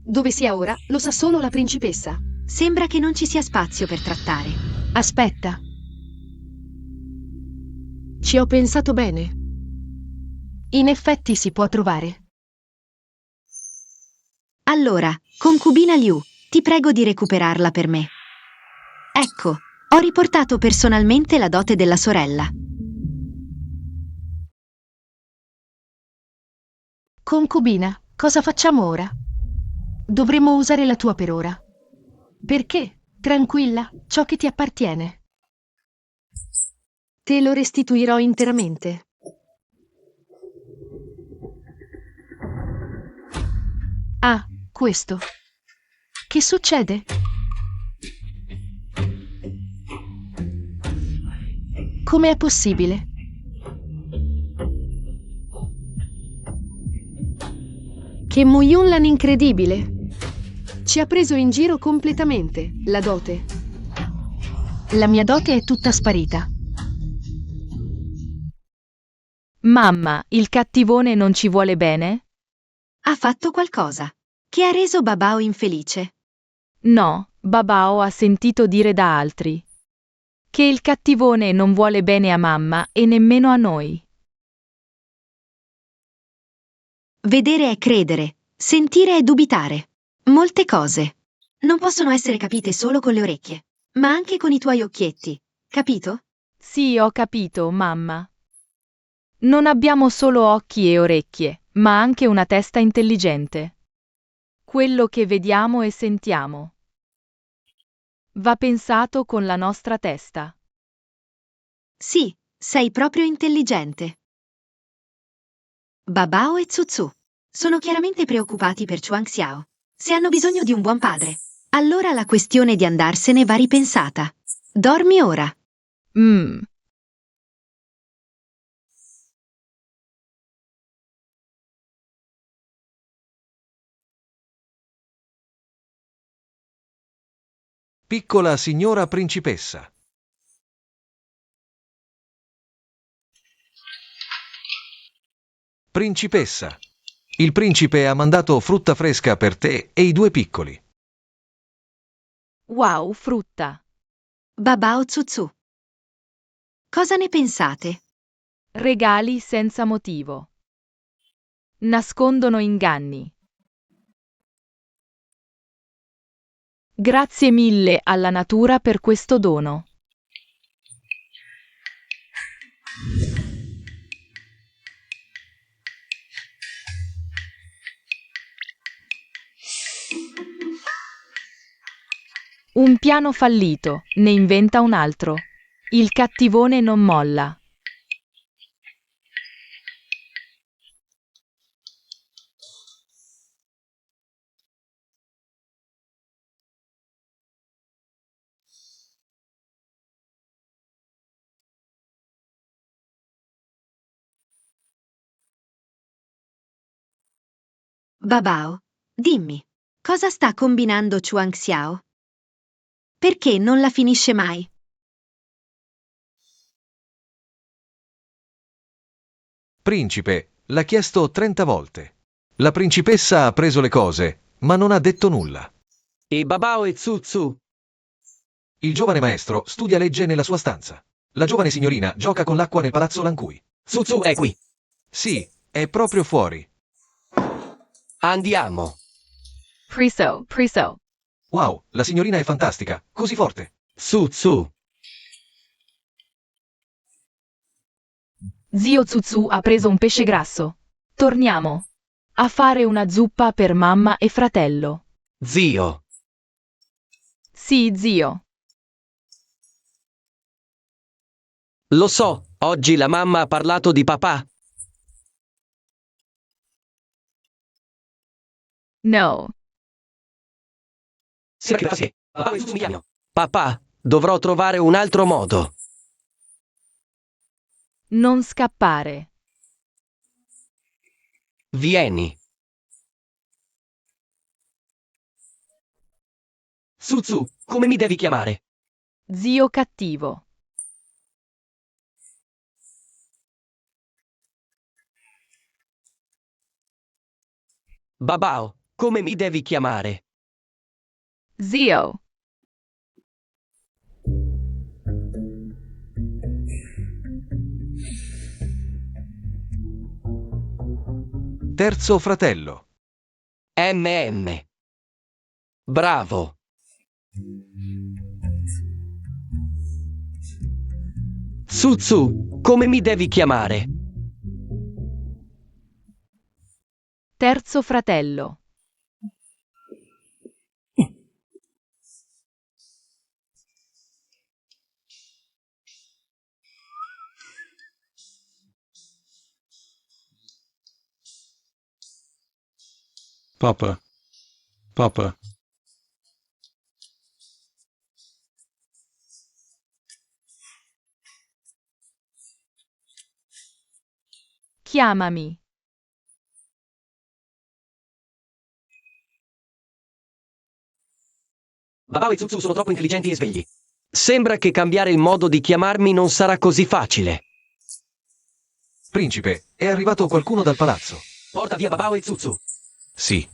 [SPEAKER 5] Dove sia ora lo sa solo la principessa.
[SPEAKER 1] Sembra che non ci sia spazio per trattare.
[SPEAKER 5] Aspetta. Ci ho pensato bene. In effetti si può trovare.
[SPEAKER 1] Allora, concubina Liu, ti prego di recuperarla per me. Ecco, ho riportato personalmente la dote della sorella.
[SPEAKER 5] Concubina, cosa facciamo ora? Dovremmo usare la tua per ora. Perché? Tranquilla, ciò che ti appartiene. Te lo restituirò interamente. Ah, questo. Che succede? Com'è possibile? Che Mu Yunlan incredibile! Ci ha preso in giro completamente, la dote. La mia dote è tutta sparita.
[SPEAKER 6] Mamma, il cattivone non ci vuole bene?
[SPEAKER 1] Ha fatto qualcosa che ha reso Babao infelice.
[SPEAKER 6] No, Babao ha sentito dire da altri che il cattivone non vuole bene a mamma e nemmeno a noi.
[SPEAKER 1] Vedere è credere, sentire è dubitare. Molte cose non possono essere capite solo con le orecchie, ma anche con i tuoi occhietti, capito?
[SPEAKER 6] Sì, ho capito, mamma. Non abbiamo solo occhi e orecchie, ma anche una testa intelligente. Quello che vediamo e sentiamo va pensato con la nostra testa.
[SPEAKER 1] Sì, sei proprio intelligente. Babao e Zuzu sono chiaramente preoccupati per Chuang Xiao. Se hanno bisogno di un buon padre, allora la questione di andarsene va ripensata. Dormi ora.
[SPEAKER 6] Mmm.
[SPEAKER 4] Piccola signora principessa. Principessa. Il principe ha mandato frutta fresca per te e i due piccoli.
[SPEAKER 6] Wow, frutta.
[SPEAKER 1] Babao Zuzu. Cosa ne pensate?
[SPEAKER 6] Regali senza motivo. Nascondono inganni. Grazie mille alla natura per questo dono. Un piano fallito, ne inventa un altro. Il cattivone non molla.
[SPEAKER 1] Babao, dimmi, cosa sta combinando Chuang Xiao? Perché non la finisce mai?
[SPEAKER 4] Principe, l'ha chiesto 30 volte. La principessa ha preso le cose, ma non ha detto nulla.
[SPEAKER 2] E Babao e Zuzu?
[SPEAKER 4] Il giovane maestro studia legge nella sua stanza. La giovane signorina gioca con l'acqua nel palazzo Lancui.
[SPEAKER 2] Zuzu è qui.
[SPEAKER 4] Sì, è proprio fuori.
[SPEAKER 2] Andiamo.
[SPEAKER 6] Priso, priso.
[SPEAKER 4] Wow, la signorina è fantastica, così forte.
[SPEAKER 2] Zuzu.
[SPEAKER 6] Zio Zuzu ha preso un pesce grasso. Torniamo a fare una zuppa per mamma e fratello.
[SPEAKER 2] Zio.
[SPEAKER 6] Sì, zio.
[SPEAKER 2] Lo so, oggi la mamma ha parlato di papà.
[SPEAKER 6] No.
[SPEAKER 2] Babao e Zuzu mi chiamano. Papà, dovrò trovare un altro modo.
[SPEAKER 6] Non scappare.
[SPEAKER 2] Vieni. Zuzu, come mi devi chiamare?
[SPEAKER 6] Zio cattivo.
[SPEAKER 2] Babao, come mi devi chiamare?
[SPEAKER 6] Zio.
[SPEAKER 4] Terzo fratello.
[SPEAKER 2] MM. Bravo. Zuzu, come mi devi chiamare?
[SPEAKER 6] Terzo fratello.
[SPEAKER 7] Papa. Papa.
[SPEAKER 6] Chiamami.
[SPEAKER 2] Babao e Zuzu sono troppo intelligenti e svegli. Sembra che cambiare il modo di chiamarmi non sarà così facile.
[SPEAKER 4] Principe, è arrivato qualcuno dal palazzo.
[SPEAKER 2] Porta via Babao e Zuzu.
[SPEAKER 4] Sì.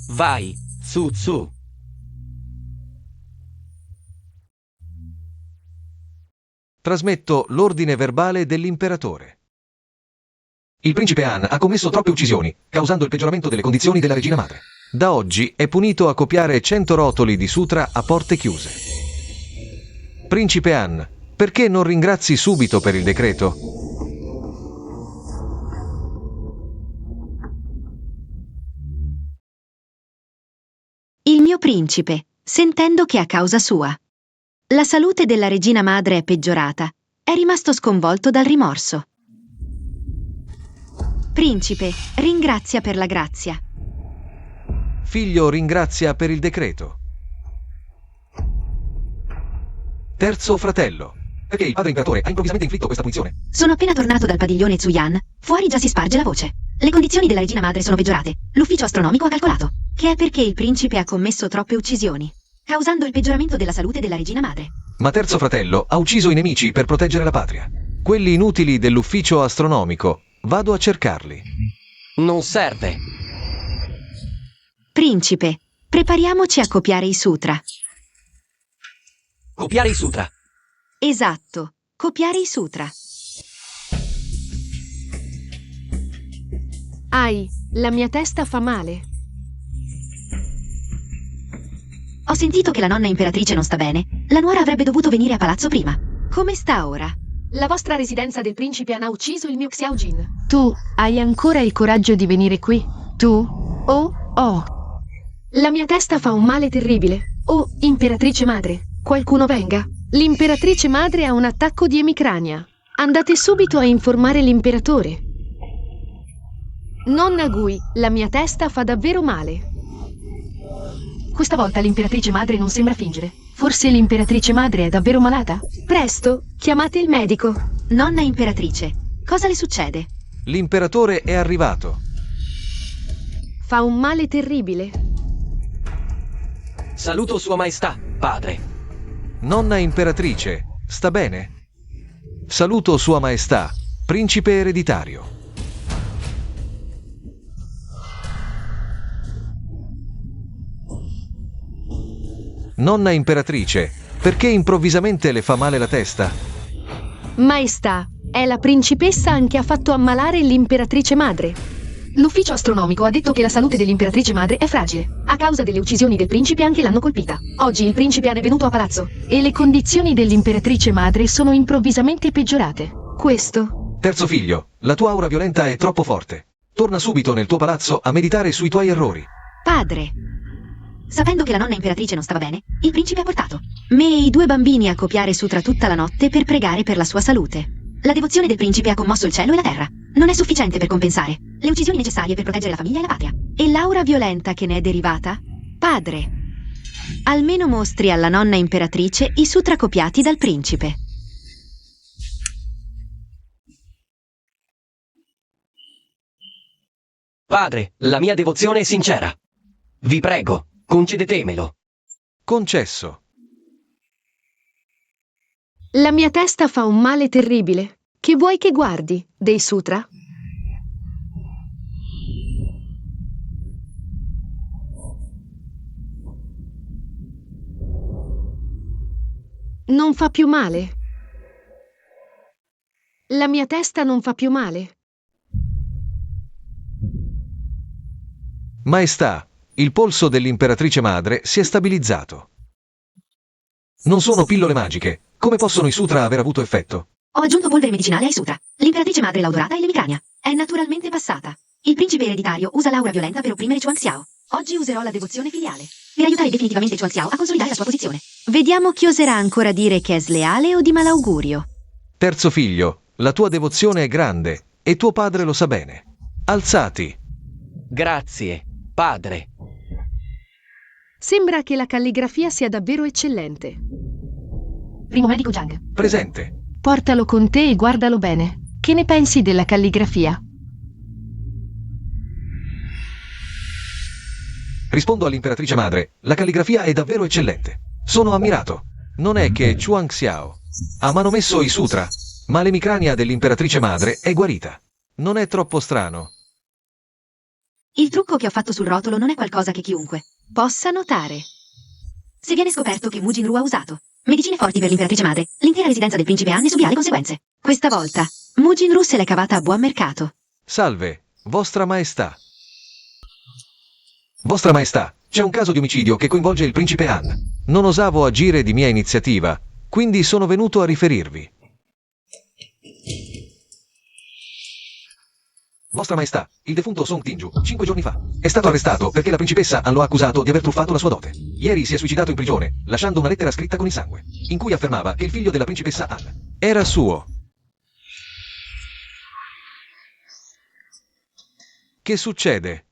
[SPEAKER 2] Vai, Zuzu.
[SPEAKER 4] Trasmetto l'ordine verbale dell'imperatore. Il principe Han ha commesso troppe uccisioni, causando il peggioramento delle condizioni della regina madre. Da oggi è punito a copiare 100 rotoli di sutra a porte chiuse. Principe Han, perché non ringrazi subito per il decreto?
[SPEAKER 1] Il mio principe, sentendo che a causa sua la salute della regina madre è peggiorata, è rimasto sconvolto dal rimorso. Principe, ringrazia per la grazia.
[SPEAKER 4] Figlio ringrazia per il decreto. Terzo fratello, perché il padre imperatore ha improvvisamente inflitto questa punizione?
[SPEAKER 1] Sono appena tornato dal padiglione Zuyan. Fuori già si sparge la voce. Le condizioni della regina madre sono peggiorate. L'ufficio astronomico ha calcolato che è perché il principe ha commesso troppe uccisioni, causando il peggioramento della salute della regina madre.
[SPEAKER 4] Ma terzo fratello ha ucciso i nemici per proteggere la patria. Quelli inutili dell'ufficio astronomico, vado a cercarli.
[SPEAKER 2] Non serve.
[SPEAKER 1] Principe, prepariamoci a copiare i sutra.
[SPEAKER 2] Copiare i sutra.
[SPEAKER 1] Esatto, copiare i sutra.
[SPEAKER 5] Ai, la mia testa fa male.
[SPEAKER 1] Ho sentito che la nonna imperatrice non sta bene. La nuora avrebbe dovuto venire a palazzo prima. Come sta ora?
[SPEAKER 5] La vostra residenza del principe ha ucciso il mio Xiao Jin. Tu hai ancora il coraggio di venire qui? Tu? Oh. La mia testa fa un male terribile. Oh, imperatrice madre, qualcuno venga. L'imperatrice madre ha un attacco di emicrania. Andate subito a informare l'imperatore. Nonna Gui, la mia testa fa davvero male. Questa volta l'imperatrice madre non sembra fingere. Forse l'imperatrice madre è davvero malata? Presto, chiamate il medico.
[SPEAKER 1] Nonna imperatrice, cosa le succede?
[SPEAKER 4] L'imperatore è arrivato.
[SPEAKER 5] Fa un male terribile.
[SPEAKER 2] Saluto Sua Maestà, padre.
[SPEAKER 4] Nonna imperatrice, sta bene? Saluto Sua Maestà, principe ereditario. Nonna imperatrice, perché improvvisamente le fa male la testa?
[SPEAKER 5] Maestà, è la principessa che ha fatto ammalare l'imperatrice madre. L'ufficio astronomico ha detto che la salute dell'imperatrice madre è fragile. A causa delle uccisioni del principe anche l'hanno colpita. Oggi il principe è venuto a palazzo e le condizioni dell'imperatrice madre sono improvvisamente peggiorate. Questo...
[SPEAKER 4] Terzo figlio, la tua aura violenta è troppo forte. Torna subito nel tuo palazzo a meditare sui tuoi errori.
[SPEAKER 1] Padre, sapendo che la nonna imperatrice non stava bene, il principe ha portato me e i 2 bambini a copiare sutra tutta la notte per pregare per la sua salute. La devozione del principe ha commosso il cielo e la terra. Non è sufficiente per compensare le uccisioni necessarie per proteggere la famiglia e la patria. E l'aura violenta che ne è derivata? Padre, almeno mostri alla nonna imperatrice i sutra copiati dal principe.
[SPEAKER 2] Padre, la mia devozione è sincera. Vi prego, concedetemelo.
[SPEAKER 4] Concesso.
[SPEAKER 5] La mia testa fa un male terribile. Che vuoi che guardi? Dei sutra? Non fa più male. La mia testa non fa più male.
[SPEAKER 4] Maestà, il polso dell'imperatrice madre si è stabilizzato. Non sono pillole magiche. Come possono i sutra aver avuto effetto?
[SPEAKER 1] Ho aggiunto polvere medicinale ai sutra. L'imperatrice madre l'ha odorata e l'emicrania è naturalmente passata. Il principe ereditario usa l'aura violenta per opprimere Chuang Xiao. Oggi userò la devozione filiale per aiutare definitivamente Chuang Xiao a consolidare la sua posizione. Vediamo chi oserà ancora dire che è sleale o di malaugurio.
[SPEAKER 4] Terzo figlio, la tua devozione è grande e tuo padre lo sa bene. Alzati.
[SPEAKER 2] Grazie, padre.
[SPEAKER 5] Sembra che la calligrafia sia davvero eccellente. Primo medico Zhang.
[SPEAKER 4] Presente.
[SPEAKER 5] Portalo con te e guardalo bene. Che ne pensi della calligrafia?
[SPEAKER 4] Rispondo all'imperatrice madre, la calligrafia è davvero eccellente. Sono ammirato. Non è che Chuang Xiao ha manomesso i sutra, ma l'emicrania dell'imperatrice madre è guarita. Non è troppo strano.
[SPEAKER 1] Il trucco che ho fatto sul rotolo non è qualcosa che chiunque possa notare. Se viene scoperto che Mu Jinru ha usato medicine forti per l'imperatrice madre, l'intera residenza del principe Han ne subirà le conseguenze. Questa volta Mu Jinru se l'è cavata a buon mercato.
[SPEAKER 4] Salve, Vostra Maestà. Vostra Maestà, c'è un caso di omicidio che coinvolge il principe Han. Non osavo agire di mia iniziativa, quindi sono venuto a riferirvi. Vostra Maestà, il defunto Song Tinju, 5 giorni fa, è stato arrestato perché la principessa Han lo ha accusato di aver truffato la sua dote. Ieri si è suicidato in prigione, lasciando una lettera scritta con il sangue, in cui affermava che il figlio della principessa Han era suo. Che succede?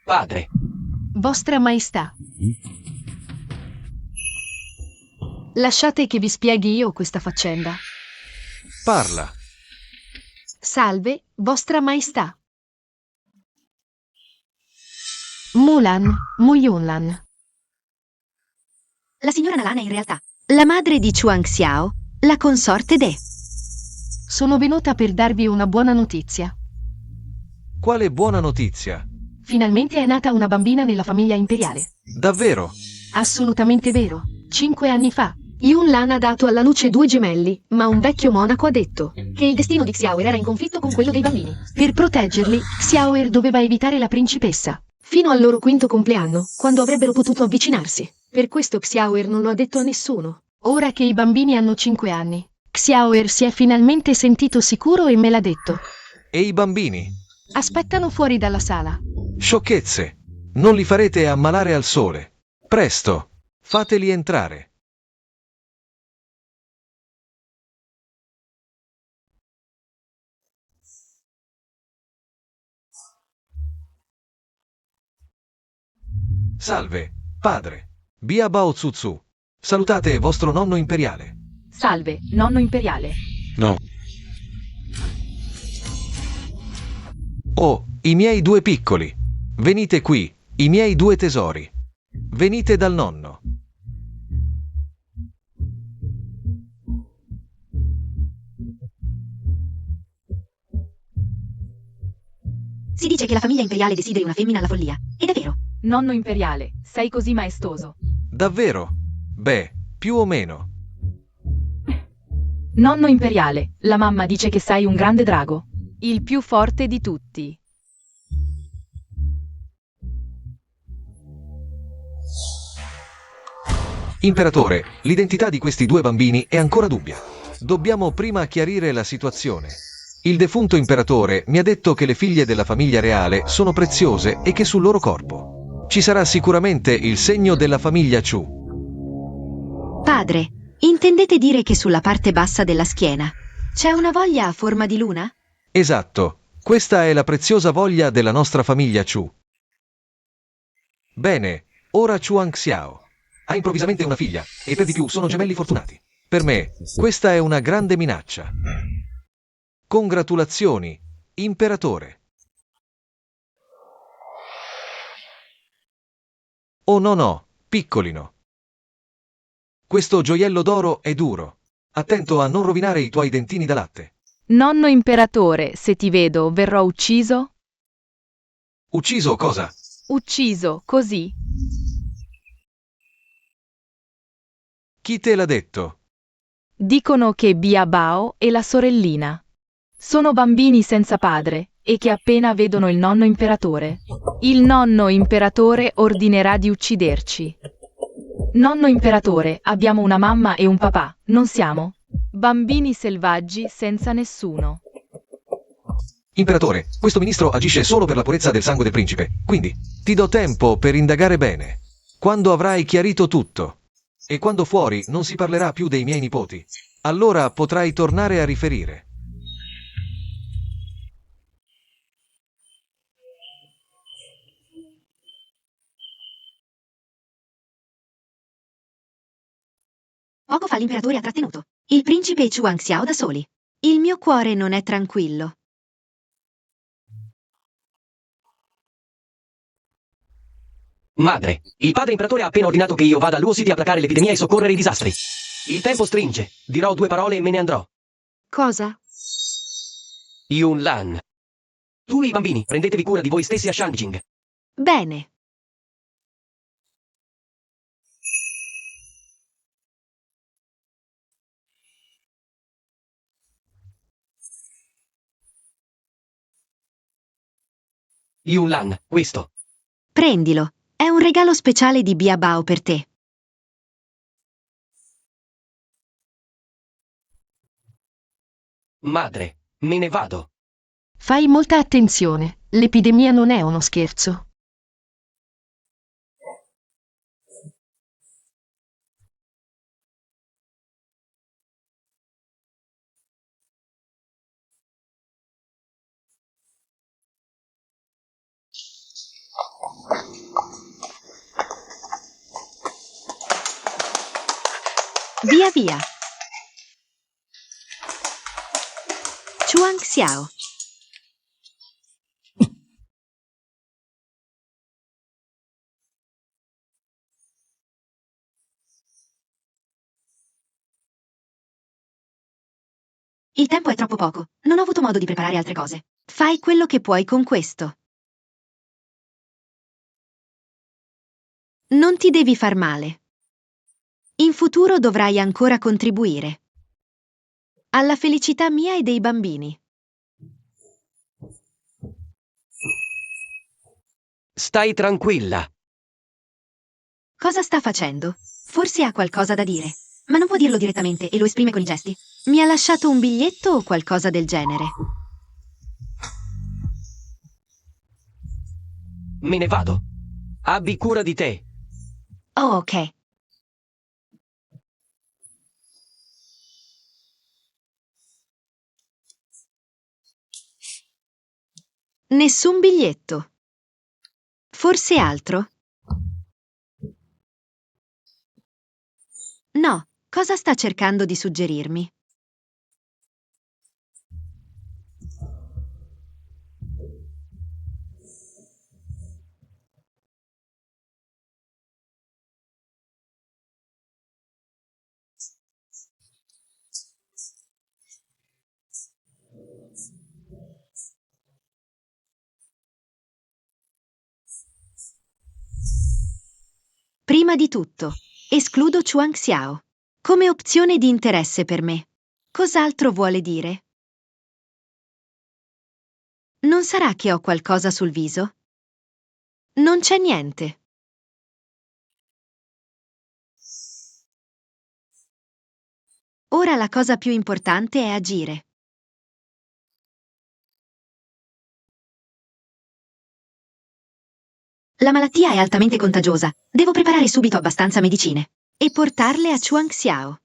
[SPEAKER 2] Padre,
[SPEAKER 5] Vostra Maestà. Lasciate che vi spieghi io questa faccenda.
[SPEAKER 4] Parla.
[SPEAKER 5] Salve, Vostra Maestà. Mulan, Muyunlan.
[SPEAKER 1] La signora Nalana è in realtà la madre di Chuang Xiao, la consorte de.
[SPEAKER 5] Sono venuta per darvi una buona notizia.
[SPEAKER 4] Quale buona notizia?
[SPEAKER 5] Finalmente è nata una bambina nella famiglia imperiale.
[SPEAKER 4] Davvero?
[SPEAKER 5] Assolutamente vero. 5 anni fa, Yunlan ha dato alla luce 2 gemelli, ma un vecchio monaco ha detto che il destino di Xiaoer era in conflitto con quello dei bambini. Per proteggerli, Xiaoer doveva evitare la principessa, fino al loro 5° compleanno, quando avrebbero potuto avvicinarsi. Per questo Xiaoer non lo ha detto a nessuno. Ora che i bambini hanno 5 anni, Xiaoer si è finalmente sentito sicuro e me l'ha detto.
[SPEAKER 4] E i bambini?
[SPEAKER 5] Aspettano fuori dalla sala.
[SPEAKER 4] Sciocchezze! Non li farete ammalare al sole. Presto! Fateli entrare. Salve, padre. Bia Bao Tsutsu. Salutate vostro nonno imperiale.
[SPEAKER 3] Salve, nonno imperiale.
[SPEAKER 7] No.
[SPEAKER 4] Oh, i miei 2 piccoli. Venite qui, i miei 2 tesori. Venite dal nonno.
[SPEAKER 1] Si dice che la famiglia imperiale desideri una femmina alla follia. Ed è vero.
[SPEAKER 3] Nonno imperiale, sei così maestoso.
[SPEAKER 4] Davvero? Beh, più o meno.
[SPEAKER 3] Nonno imperiale, la mamma dice che sei un grande drago.
[SPEAKER 6] Il più forte di tutti.
[SPEAKER 4] Imperatore, l'identità di questi 2 bambini è ancora dubbia. Dobbiamo prima chiarire la situazione. Il defunto imperatore mi ha detto che le figlie della famiglia reale sono preziose e che sul loro corpo ci sarà sicuramente il segno della famiglia Chu.
[SPEAKER 1] Padre, intendete dire che sulla parte bassa della schiena c'è una voglia a forma di luna?
[SPEAKER 4] Esatto, questa è la preziosa voglia della nostra famiglia Chu. Bene, ora Chuang Xiao ha improvvisamente una figlia e per di più sono gemelli fortunati. Per me, questa è una grande minaccia. Congratulazioni, imperatore. Oh no no, piccolino. Questo gioiello d'oro è duro. Attento a non rovinare i tuoi dentini da latte.
[SPEAKER 6] Nonno imperatore, se ti vedo, verrò ucciso?
[SPEAKER 4] Ucciso cosa?
[SPEAKER 6] Ucciso, così.
[SPEAKER 4] Chi te l'ha detto?
[SPEAKER 6] Dicono che Bia Bao e la sorellina sono bambini senza padre e che appena vedono il nonno imperatore, il nonno imperatore ordinerà di ucciderci. Nonno imperatore, abbiamo una mamma e un papà, non siamo bambini selvaggi senza nessuno.
[SPEAKER 4] Imperatore, questo ministro agisce solo per la purezza del sangue del principe, quindi ti do tempo per indagare bene. Quando avrai chiarito tutto e quando fuori non si parlerà più dei miei nipoti, allora potrai tornare a riferire.
[SPEAKER 1] Poco fa l'imperatore ha trattenuto il principe e Chuang Xiao da soli. Il mio cuore non è tranquillo.
[SPEAKER 2] madre, il padre imperatore ha appena ordinato che io vada a Luo City a placare l'epidemia e soccorrere i disastri. Il tempo stringe. Dirò 2 parole e me ne andrò.
[SPEAKER 5] Cosa?
[SPEAKER 2] Yun Lan. Tu e i bambini, prendetevi cura di voi stessi a Shangjing.
[SPEAKER 1] Bene.
[SPEAKER 2] Yunlan, questo.
[SPEAKER 1] Prendilo. È un regalo speciale di Biabao per te.
[SPEAKER 2] Madre, me ne vado.
[SPEAKER 5] Fai molta attenzione, l'epidemia non è uno scherzo.
[SPEAKER 1] Via via. Chuang Xiao. Il tempo è troppo poco. Non ho avuto modo di preparare altre cose. Fai quello che puoi con questo. Non ti devi far male. In futuro dovrai ancora contribuire alla felicità mia e dei bambini.
[SPEAKER 2] Stai tranquilla.
[SPEAKER 1] Cosa sta facendo? Forse ha qualcosa da dire, ma non può dirlo direttamente e lo esprime con i gesti. Mi ha lasciato un biglietto o qualcosa del genere?
[SPEAKER 2] Me ne vado. Abbi cura di te.
[SPEAKER 1] Oh, ok. Nessun biglietto. Forse altro? No, cosa sta cercando di suggerirmi? Prima di tutto, escludo Chuang Xiao come opzione di interesse per me. Cos'altro vuole dire? Non sarà che ho qualcosa sul viso? Non c'è niente. Ora la cosa più importante è agire. La malattia è altamente contagiosa. Devo preparare subito abbastanza medicine e portarle a Chuang Xiao.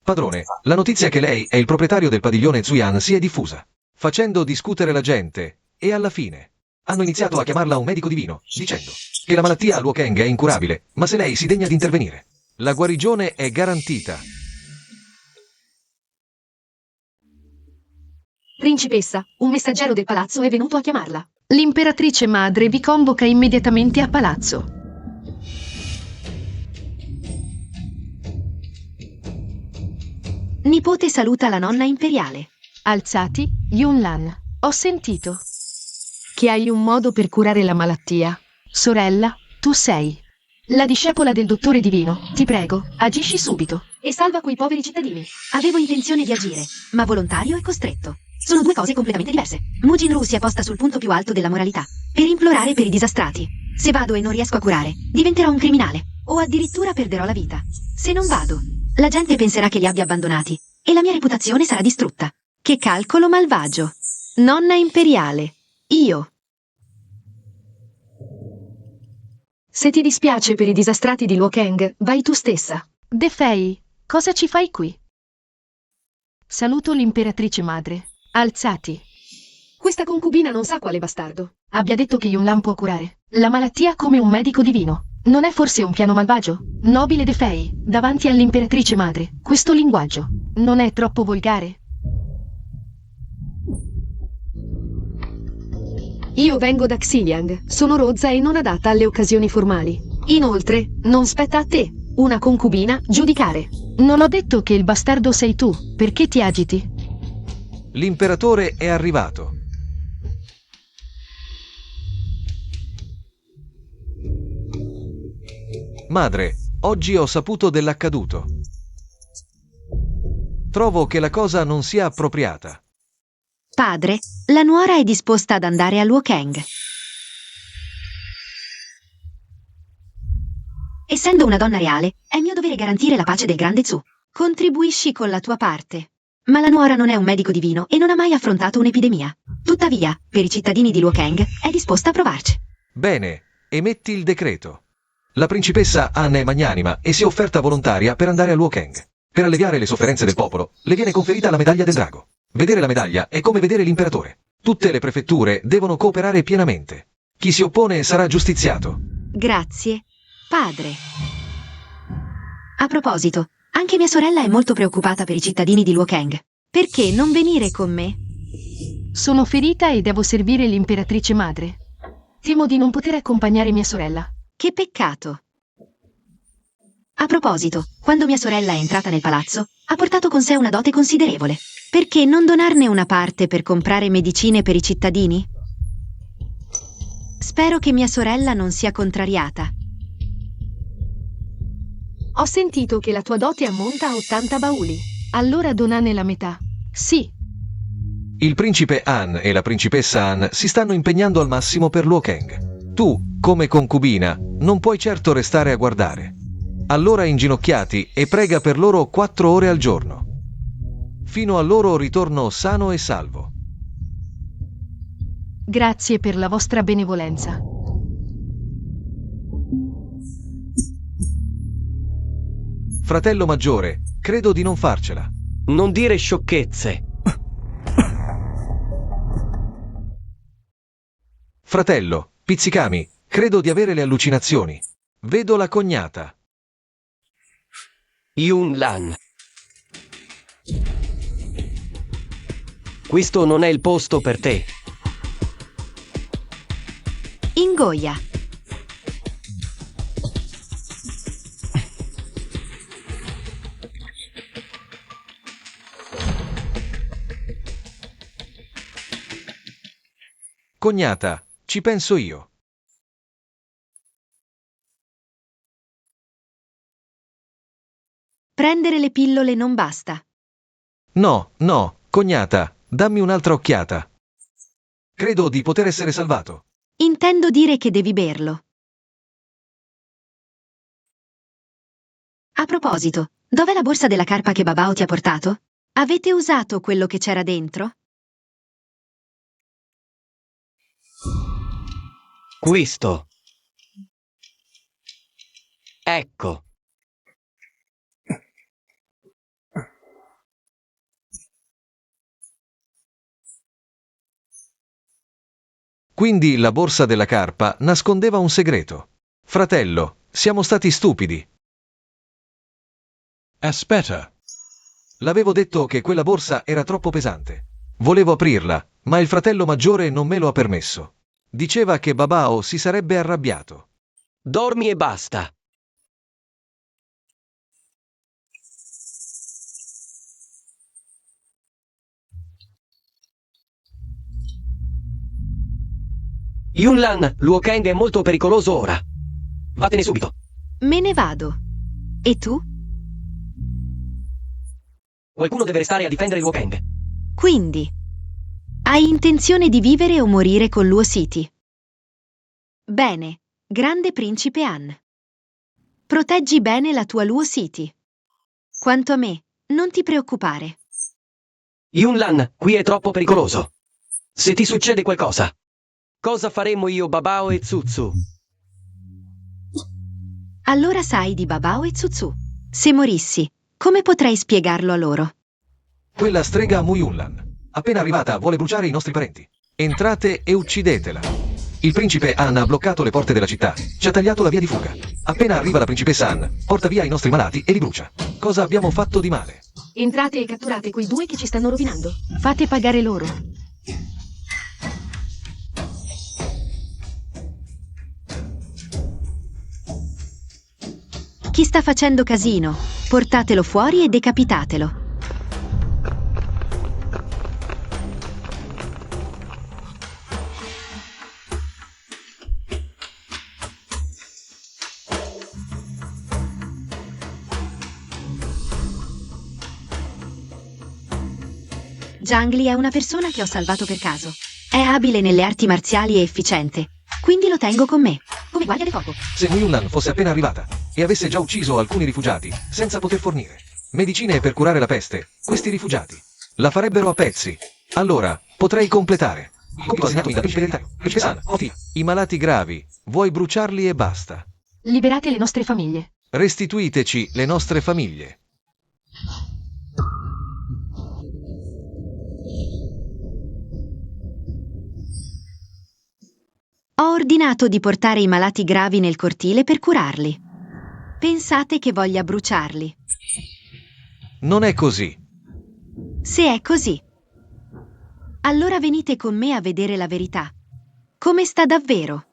[SPEAKER 4] Padrone, la notizia che lei è il proprietario del padiglione Zuyan si è diffusa, facendo discutere la gente, e alla fine hanno iniziato a chiamarla un medico divino, dicendo che la malattia a Luokeng è incurabile, ma se lei si degna di intervenire, la guarigione è garantita.
[SPEAKER 5] Principessa, un messaggero del palazzo è venuto a chiamarla. L'imperatrice madre vi convoca immediatamente a palazzo.
[SPEAKER 1] Nipote saluta la nonna imperiale.
[SPEAKER 5] Alzati, Yunlan. Ho sentito che hai un modo per curare la malattia. Sorella, tu sei la discepola del dottore divino. Ti prego, agisci subito e salva quei poveri cittadini.
[SPEAKER 1] Avevo intenzione di agire, ma volontario e costretto. Sono due cose completamente diverse. Mujin-Ru si è posta sul punto più alto della moralità, per implorare per i disastrati. Se vado e non riesco a curare, diventerò un criminale, o addirittura perderò la vita. Se non vado, la gente penserà che li abbia abbandonati, e la mia reputazione sarà distrutta. Che calcolo malvagio. Nonna imperiale. Io.
[SPEAKER 5] Se ti dispiace per i disastrati di Luokeng, vai tu stessa. Defei, cosa ci fai qui? Saluto l'imperatrice madre. Alzati. Questa concubina non sa quale bastardo abbia detto che Yunlan può curare la malattia come un medico divino. Non è forse un piano malvagio? Nobile Defei, davanti all'imperatrice madre, questo linguaggio non è troppo volgare? Io vengo da Xiliang, sono rozza e non adatta alle occasioni formali. Inoltre, non spetta a te, una concubina, giudicare. Non ho detto che il bastardo sei tu, perché ti agiti?
[SPEAKER 4] L'imperatore è arrivato. Madre, oggi ho saputo dell'accaduto. Trovo che la cosa non sia appropriata.
[SPEAKER 1] Padre, la nuora è disposta ad andare a Luokeng. Essendo una donna reale, è mio dovere garantire la pace del grande Zhu. Contribuisci con la tua parte. Ma la nuora non è un medico divino e non ha mai affrontato un'epidemia. Tuttavia, per i cittadini di Luokeng, è disposta a provarci.
[SPEAKER 4] Bene, emetti il decreto. La principessa Anne è magnanima e si è offerta volontaria per andare a Luokeng. Per alleviare le sofferenze del popolo, le viene conferita la medaglia del drago. Vedere la medaglia è come vedere l'imperatore. Tutte le prefetture devono cooperare pienamente. Chi si oppone sarà giustiziato.
[SPEAKER 1] Grazie, padre. A proposito, anche mia sorella è molto preoccupata per i cittadini di Luokeng. Perché non venire con me?
[SPEAKER 5] Sono ferita e devo servire l'imperatrice madre. Temo di non poter accompagnare mia sorella.
[SPEAKER 1] Che peccato. A proposito, quando mia sorella è entrata nel palazzo, ha portato con sé una dote considerevole. Perché non donarne una parte per comprare medicine per i cittadini? Spero che mia sorella non sia contrariata.
[SPEAKER 5] Ho sentito che la tua dote ammonta a 80 bauli. Allora donane la metà. Sì.
[SPEAKER 4] Il principe Han e la principessa Han si stanno impegnando al massimo per Luokeng. Tu, come concubina, non puoi certo restare a guardare. Allora inginocchiati e prega per loro 4 ore al giorno. Fino al loro ritorno sano e salvo.
[SPEAKER 5] Grazie per la vostra benevolenza.
[SPEAKER 4] Fratello maggiore, credo di non farcela.
[SPEAKER 2] Non dire sciocchezze.
[SPEAKER 4] Fratello, pizzicami, credo di avere le allucinazioni. Vedo la cognata.
[SPEAKER 2] Yun Lan. Questo non è il posto per te.
[SPEAKER 1] Ingoia.
[SPEAKER 4] Cognata, ci penso io.
[SPEAKER 1] Prendere le pillole non basta.
[SPEAKER 4] No, no, cognata, dammi un'altra occhiata. Credo di poter essere salvato.
[SPEAKER 1] Intendo dire che devi berlo. A proposito, dov'è la borsa della carpa che Babao ti ha portato? Avete usato quello che c'era dentro?
[SPEAKER 2] Questo. Ecco.
[SPEAKER 4] Quindi la borsa della carpa nascondeva un segreto. Fratello, siamo stati stupidi.
[SPEAKER 7] Aspetta.
[SPEAKER 4] L'avevo detto che quella borsa era troppo pesante. Volevo aprirla, ma il fratello maggiore non me lo ha permesso. Diceva che Babao si sarebbe arrabbiato.
[SPEAKER 2] Dormi e basta. Yunlan, Luokeng è molto pericoloso ora. Vattene subito.
[SPEAKER 1] Me ne vado. E tu?
[SPEAKER 2] Qualcuno deve restare a difendere Luokeng.
[SPEAKER 1] Quindi, hai intenzione di vivere o morire con Luo City? Bene, grande principe Han. Proteggi bene la tua Luo City. Quanto a me, non ti preoccupare.
[SPEAKER 2] Yunlan, qui è troppo pericoloso. Se ti succede qualcosa, cosa faremo io, Babao e Tsutsu?
[SPEAKER 1] Allora sai di Babao e Tsutsu. Se morissi, come potrei spiegarlo a loro?
[SPEAKER 4] Quella strega Muyunlan, appena arrivata, vuole bruciare i nostri parenti. Entrate e uccidetela. Il principe Han ha bloccato le porte della città, ci ha tagliato la via di fuga. Appena arriva la principessa Han, porta via i nostri malati e li brucia. Cosa abbiamo fatto di male?
[SPEAKER 5] Entrate e catturate quei 2 che ci stanno rovinando. Fate pagare loro.
[SPEAKER 1] Chi sta facendo casino? Portatelo fuori e decapitatelo. Jangli è una persona che ho salvato per caso. È abile nelle arti marziali e efficiente, quindi lo tengo con me, come guardia del corpo.
[SPEAKER 4] Se Muyunlan fosse appena arrivata e avesse già ucciso alcuni rifugiati senza poter fornire medicine per curare la peste, questi rifugiati la farebbero a pezzi. Allora, potrei completare. I malati gravi, vuoi bruciarli e basta.
[SPEAKER 5] Liberate le nostre famiglie.
[SPEAKER 4] Restituiteci le nostre famiglie.
[SPEAKER 1] Ho ordinato di portare i malati gravi nel cortile per curarli. Pensate che voglia bruciarli?
[SPEAKER 4] Non è così.
[SPEAKER 1] Se è così, allora venite con me a vedere la verità. Come sta davvero?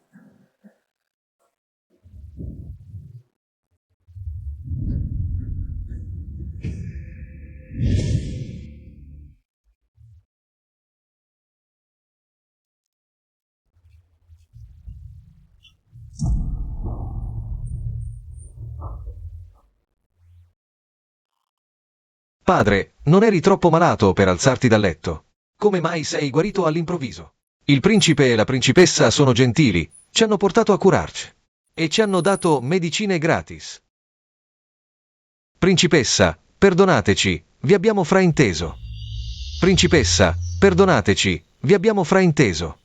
[SPEAKER 4] Padre, non eri troppo malato per alzarti dal letto. Come mai sei guarito all'improvviso? Il principe e la principessa sono gentili, ci hanno portato a curarci e ci hanno dato medicine gratis. Principessa, perdonateci, vi abbiamo frainteso. Principessa, perdonateci, vi abbiamo frainteso.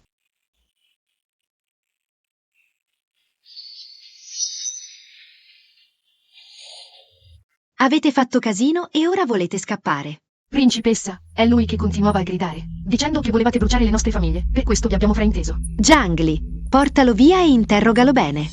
[SPEAKER 1] Avete fatto casino e ora volete scappare.
[SPEAKER 5] Principessa, è lui che continuava a gridare, dicendo che volevate bruciare le nostre famiglie. Per questo vi abbiamo frainteso.
[SPEAKER 1] Jangli, portalo via e interrogalo bene.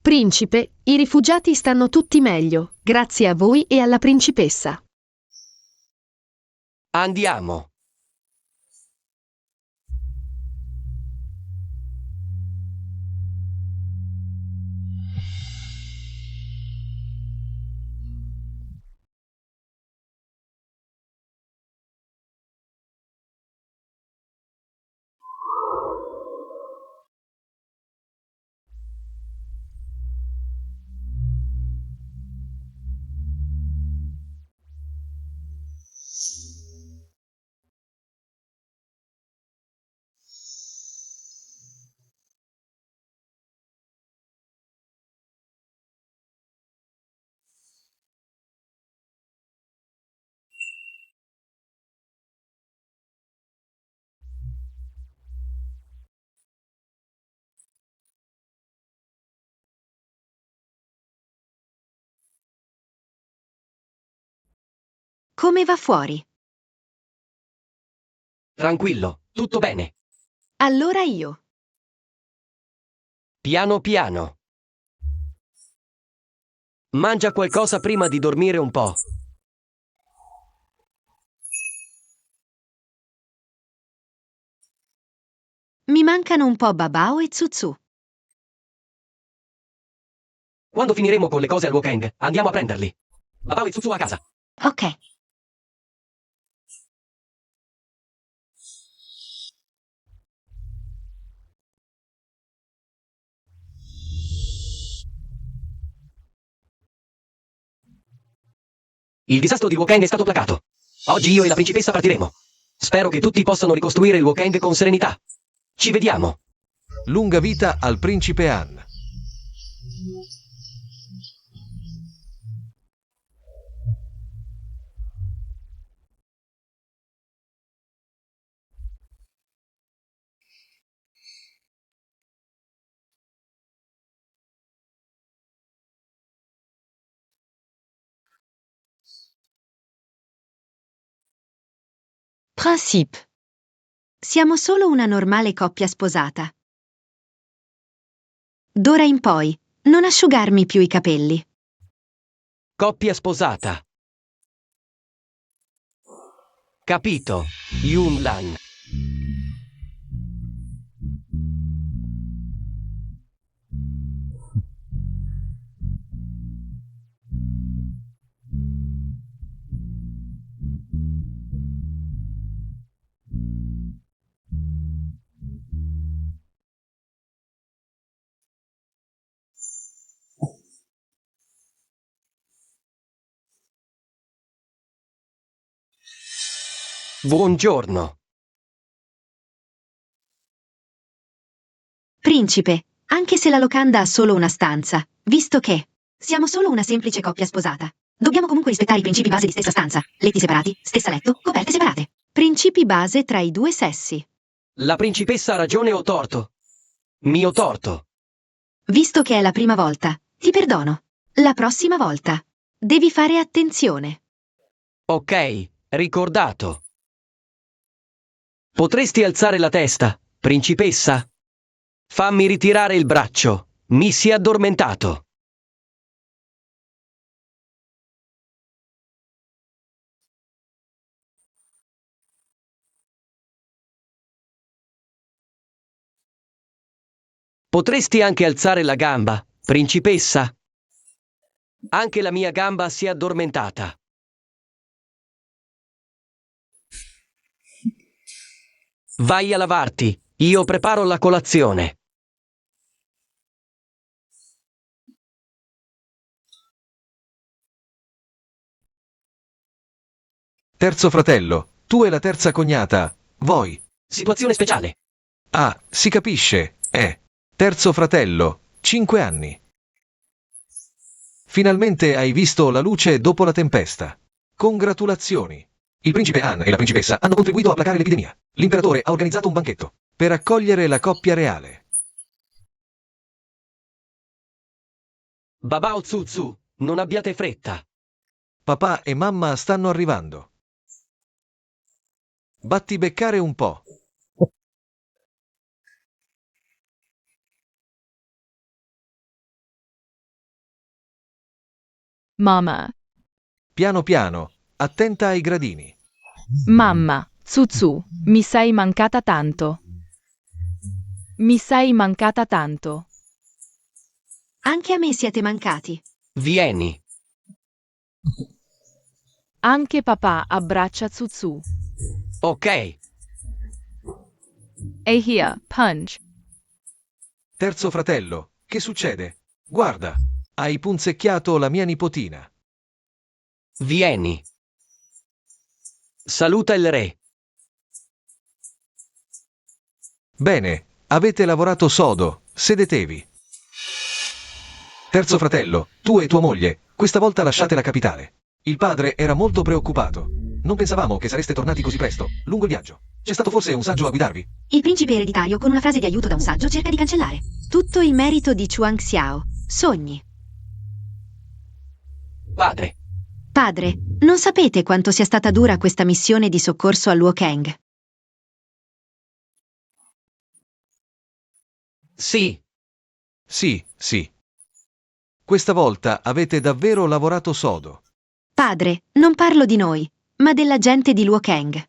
[SPEAKER 5] Principe, i rifugiati stanno tutti meglio, grazie a voi e alla principessa.
[SPEAKER 2] Andiamo.
[SPEAKER 1] Come va fuori?
[SPEAKER 2] Tranquillo, tutto bene.
[SPEAKER 1] Allora io.
[SPEAKER 2] Piano piano. Mangia qualcosa prima di dormire un po'.
[SPEAKER 1] Mi mancano un po' Babao e Zuzu.
[SPEAKER 2] Quando finiremo con le cose al Wokeng, andiamo a prenderli. Babao e Zuzu a casa.
[SPEAKER 1] Ok.
[SPEAKER 2] Il disastro di Wokeng è stato placato. Oggi io e la principessa partiremo. Spero che tutti possano ricostruire il Wokeng con serenità. Ci vediamo.
[SPEAKER 4] Lunga vita al principe Han.
[SPEAKER 1] Principe. Siamo solo una normale coppia sposata. D'ora in poi, non asciugarmi più i capelli.
[SPEAKER 2] Coppia sposata. Capito, Yun-lan. Buongiorno.
[SPEAKER 1] Principe, anche se la locanda ha solo una stanza, visto che siamo solo una semplice coppia sposata, dobbiamo comunque rispettare i principi base di stessa stanza, letti separati, stessa letto, coperte separate. Principi base tra i due sessi.
[SPEAKER 2] La principessa ha ragione o torto? Mio torto.
[SPEAKER 1] Visto che è la prima volta, ti perdono. La prossima volta devi fare attenzione.
[SPEAKER 2] Ok, ricordato. Potresti alzare la testa, principessa? Fammi ritirare il braccio. Mi si è addormentato. Potresti anche alzare la gamba, principessa? Anche la mia gamba si è addormentata. Vai a lavarti, io preparo la colazione.
[SPEAKER 4] Terzo fratello, tu e la terza cognata, voi.
[SPEAKER 2] Situazione speciale.
[SPEAKER 4] Ah, si capisce, Terzo fratello, 5 anni. Finalmente hai visto la luce dopo la tempesta. Congratulazioni. Il principe Han e la principessa hanno contribuito a placare l'epidemia. L'imperatore ha organizzato un banchetto per accogliere la coppia reale.
[SPEAKER 2] Babao Zuzu, non abbiate fretta.
[SPEAKER 4] Papà e mamma stanno arrivando. Battibeccare un po'.
[SPEAKER 6] Mama,
[SPEAKER 4] Piano piano, attenta ai gradini.
[SPEAKER 6] mamma, Zuzu, mi sei mancata tanto. Mi sei mancata tanto.
[SPEAKER 1] Anche a me siete mancati.
[SPEAKER 2] Vieni.
[SPEAKER 6] Anche papà abbraccia Zuzu.
[SPEAKER 2] Ok.
[SPEAKER 6] E here, punch.
[SPEAKER 4] Terzo fratello, che succede? Guarda, hai punzecchiato la mia nipotina.
[SPEAKER 2] Vieni. Saluta il re.
[SPEAKER 4] Bene, avete lavorato sodo, sedetevi. Terzo fratello, tu e tua moglie, questa volta lasciate la capitale. Il padre era molto preoccupato. Non pensavamo che sareste tornati così presto, lungo il viaggio. C'è stato forse un saggio a guidarvi?
[SPEAKER 1] Il principe ereditario, con una frase di aiuto da un saggio, cerca di cancellare tutto il merito di Chuang Xiao. Sogni.
[SPEAKER 2] Padre.
[SPEAKER 1] Padre, non sapete quanto sia stata dura questa missione di soccorso a Luo Kang.
[SPEAKER 2] Sì.
[SPEAKER 4] Sì, sì. Questa volta avete davvero lavorato sodo.
[SPEAKER 1] Padre, non parlo di noi, ma della gente di Luo Kang.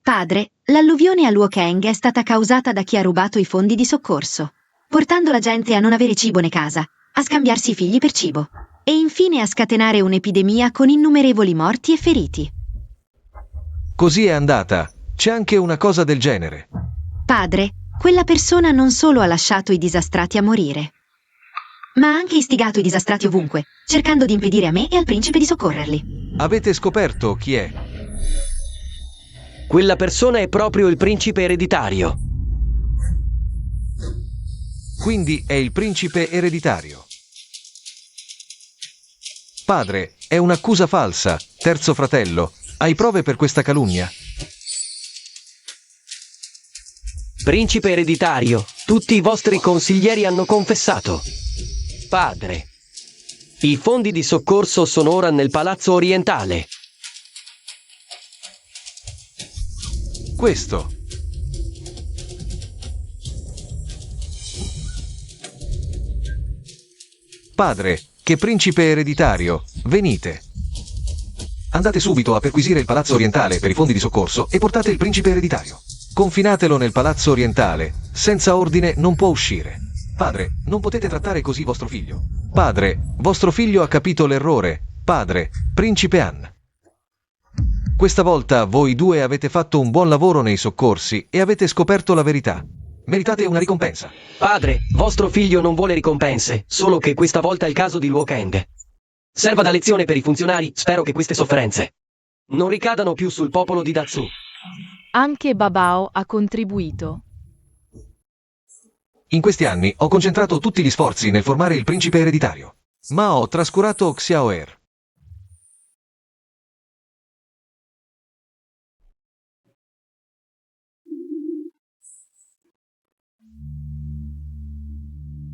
[SPEAKER 1] Padre, l'alluvione a Luo Kang è stata causata da chi ha rubato i fondi di soccorso, portando la gente a non avere cibo né casa, a scambiarsi i figli per cibo, e infine a scatenare un'epidemia con innumerevoli morti e feriti.
[SPEAKER 4] Così è andata. C'è anche una cosa del genere.
[SPEAKER 1] Padre, quella persona non solo ha lasciato i disastrati a morire, ma ha anche istigato i disastrati ovunque, cercando di impedire a me e al principe di soccorrerli.
[SPEAKER 4] Avete scoperto chi è?
[SPEAKER 2] Quella persona è proprio il principe ereditario.
[SPEAKER 4] Quindi è il principe ereditario. Padre, è un'accusa falsa. Terzo fratello, hai prove per questa calunnia?
[SPEAKER 2] Principe ereditario, tutti i vostri consiglieri hanno confessato. Padre, i fondi di soccorso sono ora nel palazzo orientale.
[SPEAKER 4] questo. Padre, che principe ereditario, venite. Andate subito a perquisire il palazzo orientale per i fondi di soccorso e portate il principe ereditario. Confinatelo nel palazzo orientale. Senza ordine non può uscire. Padre, non potete trattare così vostro figlio. Padre, vostro figlio ha capito l'errore. Padre, principe Han. Questa volta voi due avete fatto un buon lavoro nei soccorsi e avete scoperto la verità. Meritate una ricompensa.
[SPEAKER 2] Padre, vostro figlio non vuole ricompense, solo che questa volta è il caso di Luo Kang. Serva da lezione per i funzionari, spero che queste sofferenze non ricadano più sul popolo di Datsu.
[SPEAKER 6] Anche Babao ha contribuito.
[SPEAKER 4] In questi anni ho concentrato tutti gli sforzi nel formare il principe ereditario, ma ho trascurato Xiaoer.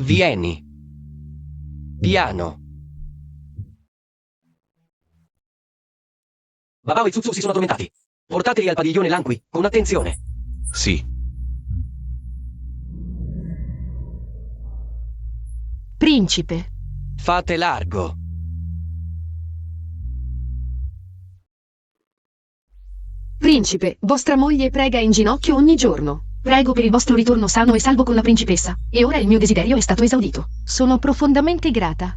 [SPEAKER 2] Vieni. Piano. Babao e Tsutsu si sono addormentati. Portateli al padiglione Lanqui, con attenzione.
[SPEAKER 4] Sì.
[SPEAKER 5] Principe.
[SPEAKER 2] Fate largo.
[SPEAKER 5] Principe, vostra moglie prega in ginocchio ogni giorno. Prego per il vostro ritorno sano e salvo con la principessa. E ora il mio desiderio è stato esaudito. Sono profondamente grata.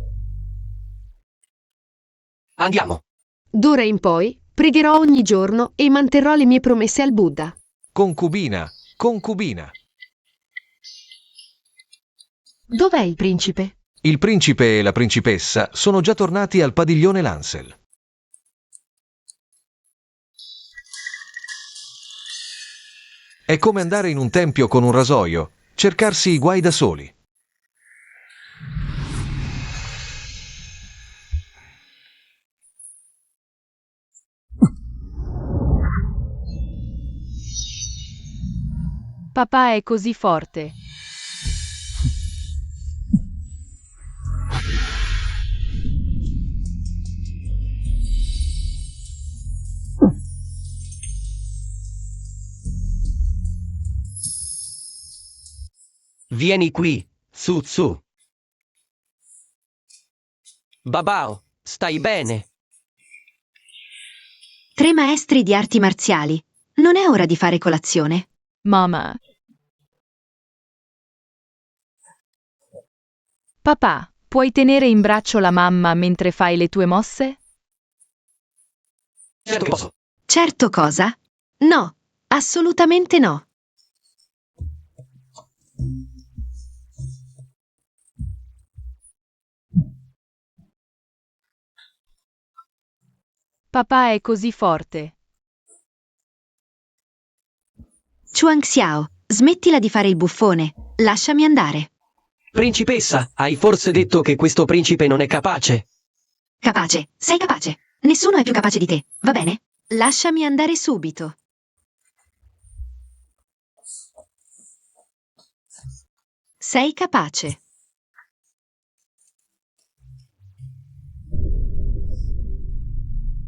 [SPEAKER 2] Andiamo.
[SPEAKER 5] D'ora in poi, pregherò ogni giorno e manterrò le mie promesse al Buddha.
[SPEAKER 4] Concubina, concubina.
[SPEAKER 5] Dov'è il principe?
[SPEAKER 4] Il principe e la principessa sono già tornati al padiglione Lancel. È come andare in un tempio con un rasoio, cercarsi i guai da soli.
[SPEAKER 6] Papà è così forte.
[SPEAKER 2] Vieni qui, Tsutsu. Babao, stai bene?
[SPEAKER 1] 3 maestri di arti marziali. Non è ora di fare colazione?
[SPEAKER 6] Mamma. Papà, puoi tenere in braccio la mamma mentre fai le tue mosse?
[SPEAKER 2] Certo che posso.
[SPEAKER 1] Certo cosa? No, assolutamente no.
[SPEAKER 6] Papà è così forte.
[SPEAKER 1] Chuangxiao, smettila di fare il buffone. Lasciami andare.
[SPEAKER 2] Principessa, hai forse detto che questo principe non è capace?
[SPEAKER 1] Capace, sei capace. Nessuno è più capace di te, va bene? Lasciami andare subito. Sei capace.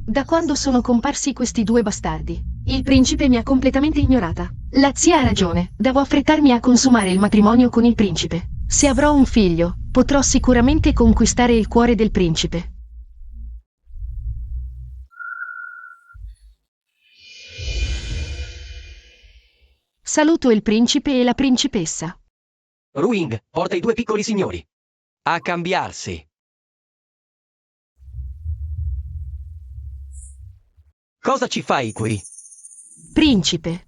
[SPEAKER 5] Da quando sono comparsi questi due bastardi? Il principe mi ha completamente ignorata. La zia ha ragione, devo affrettarmi a consumare il matrimonio con il principe. Se avrò un figlio, potrò sicuramente conquistare il cuore del principe. Saluto il principe e la principessa.
[SPEAKER 2] Ruing, porta i 2 piccoli signori a cambiarsi. Cosa ci fai qui?
[SPEAKER 5] Principe.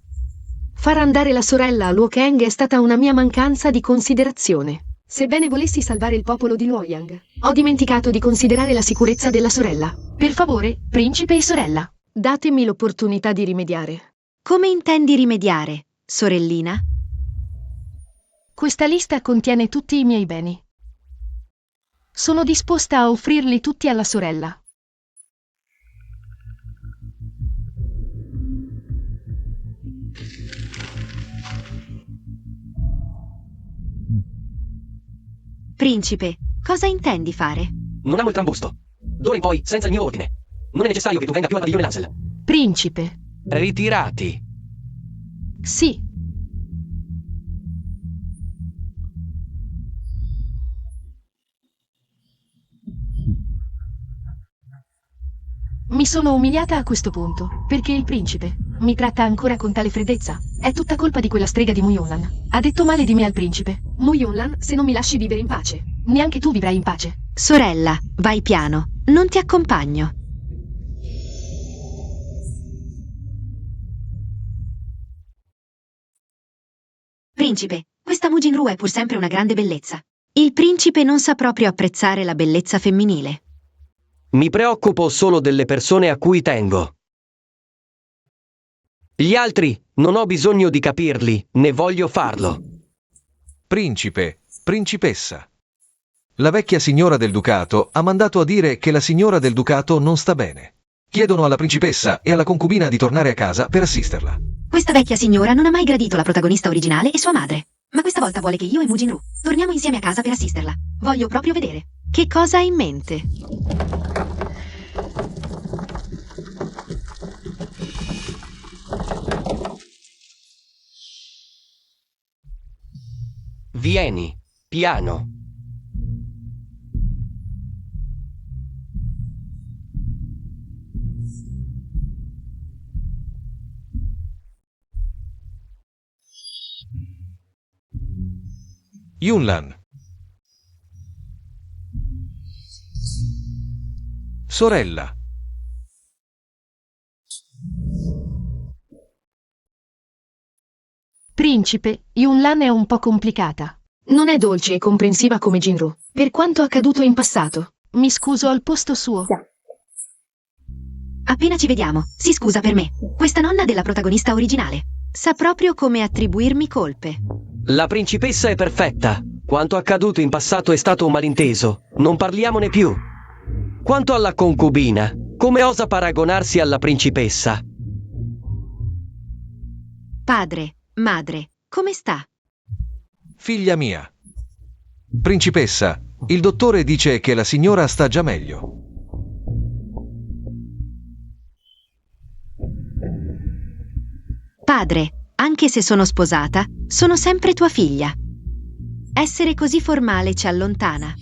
[SPEAKER 5] Far andare la sorella a Luo Kang è stata una mia mancanza di considerazione. Sebbene volessi salvare il popolo di Luoyang, ho dimenticato di considerare la sicurezza della sorella. Per favore, principe e sorella, datemi l'opportunità di rimediare.
[SPEAKER 1] Come intendi rimediare, sorellina?
[SPEAKER 5] Questa lista contiene tutti i miei beni. Sono disposta a offrirli tutti alla sorella.
[SPEAKER 1] Principe, cosa intendi fare?
[SPEAKER 2] Non amo il trambusto. D'ora in poi, senza il mio ordine. Non è necessario che tu venga più al padiglione Lancel.
[SPEAKER 5] Principe.
[SPEAKER 2] Ritirati.
[SPEAKER 5] Sì. Mi sono umiliata a questo punto, perché il principe mi tratta ancora con tale freddezza. È tutta colpa di quella strega di Mu Yunlan. Ha detto male di me al principe. Mu Yunlan, se non mi lasci vivere in pace, neanche tu vivrai in pace.
[SPEAKER 1] Sorella, vai piano, non ti accompagno. Principe, questa Mu Jinru è pur sempre una grande bellezza. Il principe non sa proprio apprezzare la bellezza femminile.
[SPEAKER 2] Mi preoccupo solo delle persone a cui tengo. Gli altri non ho bisogno di capirli, né voglio farlo.
[SPEAKER 4] Principe, principessa. La vecchia signora del ducato ha mandato a dire che la signora del ducato non sta bene. Chiedono alla principessa e alla concubina di tornare a casa per assisterla.
[SPEAKER 1] Questa vecchia signora non ha mai gradito la protagonista originale e sua madre. Ma questa volta vuole che io e Mu Jinru torniamo insieme a casa per assisterla. Voglio proprio vedere. Che cosa ha in mente?
[SPEAKER 2] Vieni, piano.
[SPEAKER 4] Yunlan. Sorella.
[SPEAKER 5] Principe, Yunlan è un po' complicata. Non è dolce e comprensiva come Jinru. Per quanto accaduto in passato, mi scuso al posto suo.
[SPEAKER 1] Appena ci vediamo, si scusa per me. Questa nonna della protagonista originale. Sa proprio come attribuirmi colpe.
[SPEAKER 2] La principessa è perfetta. Quanto accaduto in passato è stato un malinteso. Non parliamone più. Quanto alla concubina, come osa paragonarsi alla principessa?
[SPEAKER 1] Padre, madre, come sta?
[SPEAKER 4] Figlia mia. Principessa, il dottore dice che la signora sta già meglio.
[SPEAKER 1] Padre, anche se sono sposata, sono sempre tua figlia. Essere così formale ci allontana.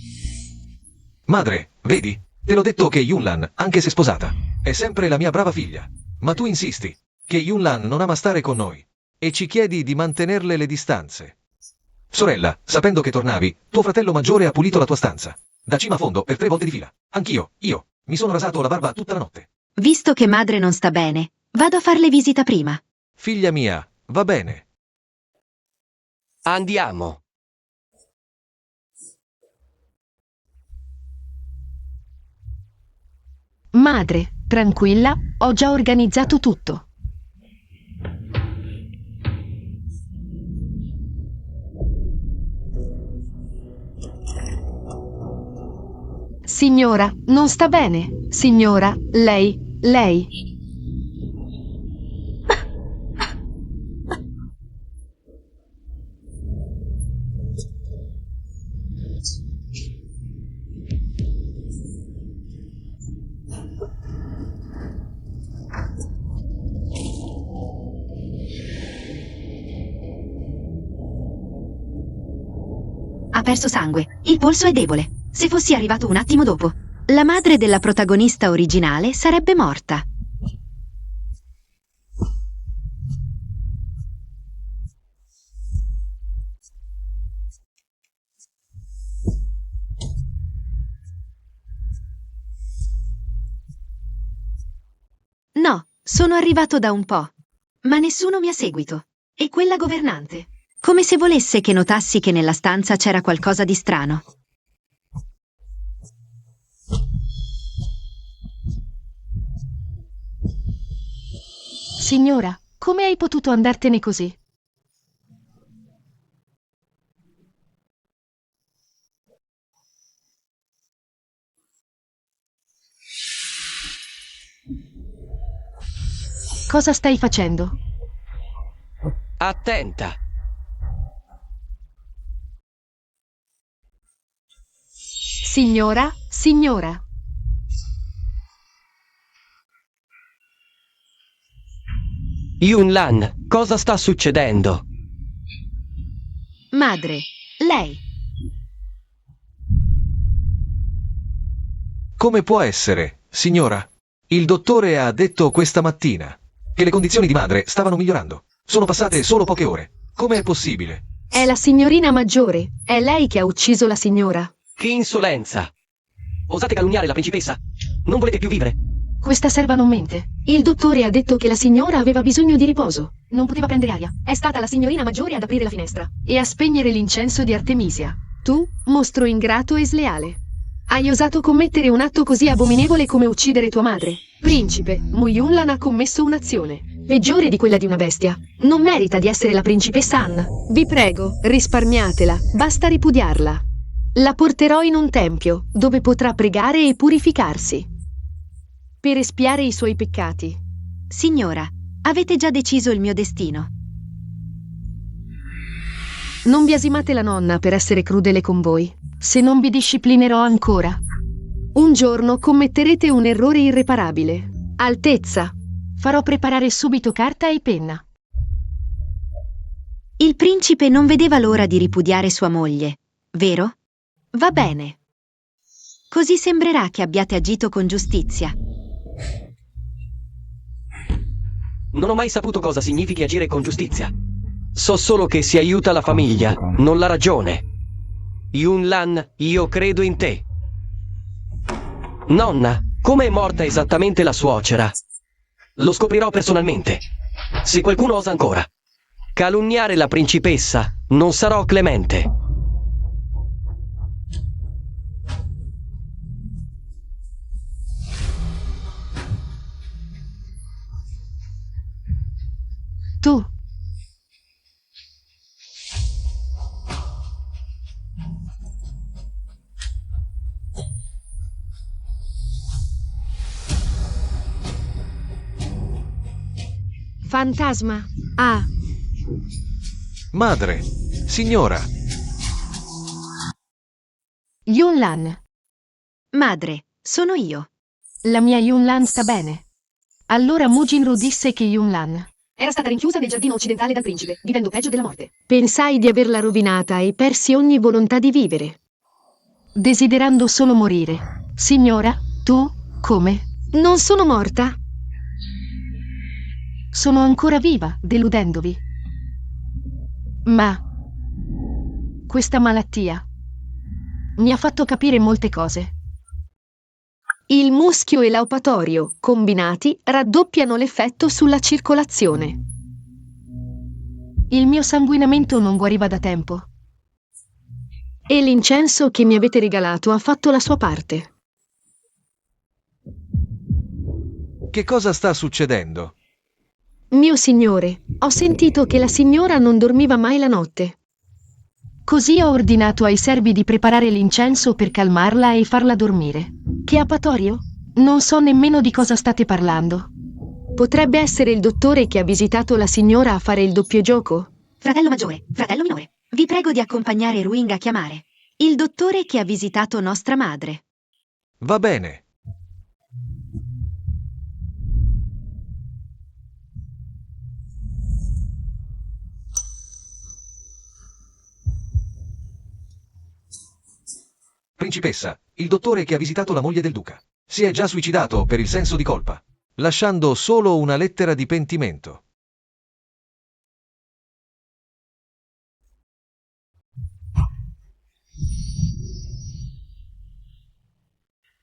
[SPEAKER 4] Madre, vedi? Te l'ho detto che Yunlan, anche se sposata, è sempre la mia brava figlia. Ma tu insisti che Yunlan non ama stare con noi e ci chiedi di mantenerle le distanze. Sorella, sapendo che tornavi, tuo fratello maggiore ha pulito la tua stanza, da cima a fondo per 3 volte di fila. Anch'io, mi sono rasato la barba tutta la notte.
[SPEAKER 1] Visto che madre non sta bene, vado a farle visita prima.
[SPEAKER 4] Figlia mia, va bene.
[SPEAKER 2] Andiamo.
[SPEAKER 5] Madre, tranquilla, ho già organizzato tutto. Signora, non sta bene. Signora, lei.
[SPEAKER 1] Ha perso sangue, il polso è debole. Se fossi arrivato un attimo dopo, la madre della protagonista originale sarebbe morta. No, sono arrivato da un po', ma nessuno mi ha seguito. E quella governante? Come se volesse che notassi che nella stanza c'era qualcosa di strano.
[SPEAKER 5] Signora, come hai potuto andartene così? Cosa stai facendo?
[SPEAKER 2] Attenta.
[SPEAKER 5] Signora.
[SPEAKER 2] Yunlan, cosa sta succedendo?
[SPEAKER 1] Madre, lei.
[SPEAKER 4] Come può essere, signora? Il dottore ha detto questa mattina che le condizioni di madre stavano migliorando. Sono passate solo poche ore. Come è possibile?
[SPEAKER 5] È la signorina Maggiore. È lei che ha ucciso la signora.
[SPEAKER 2] Che insolenza! Osate calunniare la principessa? Non volete più vivere?
[SPEAKER 5] Questa serva non mente. Il dottore ha detto che la signora aveva bisogno di riposo. Non poteva prendere aria. È stata la signorina Maggiore ad aprire la finestra e a spegnere l'incenso di Artemisia. Tu, mostro ingrato e sleale, hai osato commettere un atto così abominevole come uccidere tua madre. Principe, Mu Yunlan ha commesso un'azione peggiore di quella di una bestia. Non merita di essere la principessa Anna. Vi prego, risparmiatela. Basta ripudiarla. La porterò in un tempio, dove potrà pregare e purificarsi per espiare i suoi peccati.
[SPEAKER 1] Signora, avete già deciso il mio destino.
[SPEAKER 5] Non biasimate la nonna per essere crudele con voi, se non vi disciplinerò ancora. Un giorno commetterete un errore irreparabile. Altezza, farò preparare subito carta e penna.
[SPEAKER 1] Il principe non vedeva l'ora di ripudiare sua moglie, vero? Va bene. Così sembrerà che abbiate agito con giustizia.
[SPEAKER 2] Non ho mai saputo cosa significhi agire con giustizia. So solo che si aiuta la famiglia, non la ragione. Yunlan, io credo in te. Nonna, come è morta esattamente la suocera? Lo scoprirò personalmente. Se qualcuno osa ancora calunniare la principessa, non sarò clemente.
[SPEAKER 5] Tu. Fantasma. Ah,
[SPEAKER 4] Madre, signora,
[SPEAKER 5] Yunlan.
[SPEAKER 1] Madre, sono io.
[SPEAKER 5] La mia Yunlan sta bene. Allora Mu Jinru disse che Yunlan era stata rinchiusa nel giardino occidentale dal principe, vivendo peggio della morte. Pensai di averla rovinata e persi ogni volontà di vivere, desiderando solo morire. Signora, tu, come? Non sono morta. Sono ancora viva, deludendovi. Ma questa malattia mi ha fatto capire molte cose. Il muschio e l'aupatorio, combinati, raddoppiano l'effetto sulla circolazione. Il mio sanguinamento non guariva da tempo. E l'incenso che mi avete regalato ha fatto la sua parte.
[SPEAKER 4] che cosa sta succedendo?
[SPEAKER 5] Mio signore, ho sentito che la signora non dormiva mai la notte. Così ho ordinato ai servi di preparare l'incenso per calmarla e farla dormire. Che appatorio? Non so nemmeno di cosa state parlando. Potrebbe essere il dottore che ha visitato la signora a fare il doppio gioco?
[SPEAKER 1] Fratello maggiore, fratello minore, vi prego di accompagnare Ruing a chiamare il dottore che ha visitato nostra madre.
[SPEAKER 4] Va bene. Principessa, il dottore che ha visitato la moglie del duca si è già suicidato per il senso di colpa, lasciando solo una lettera di pentimento.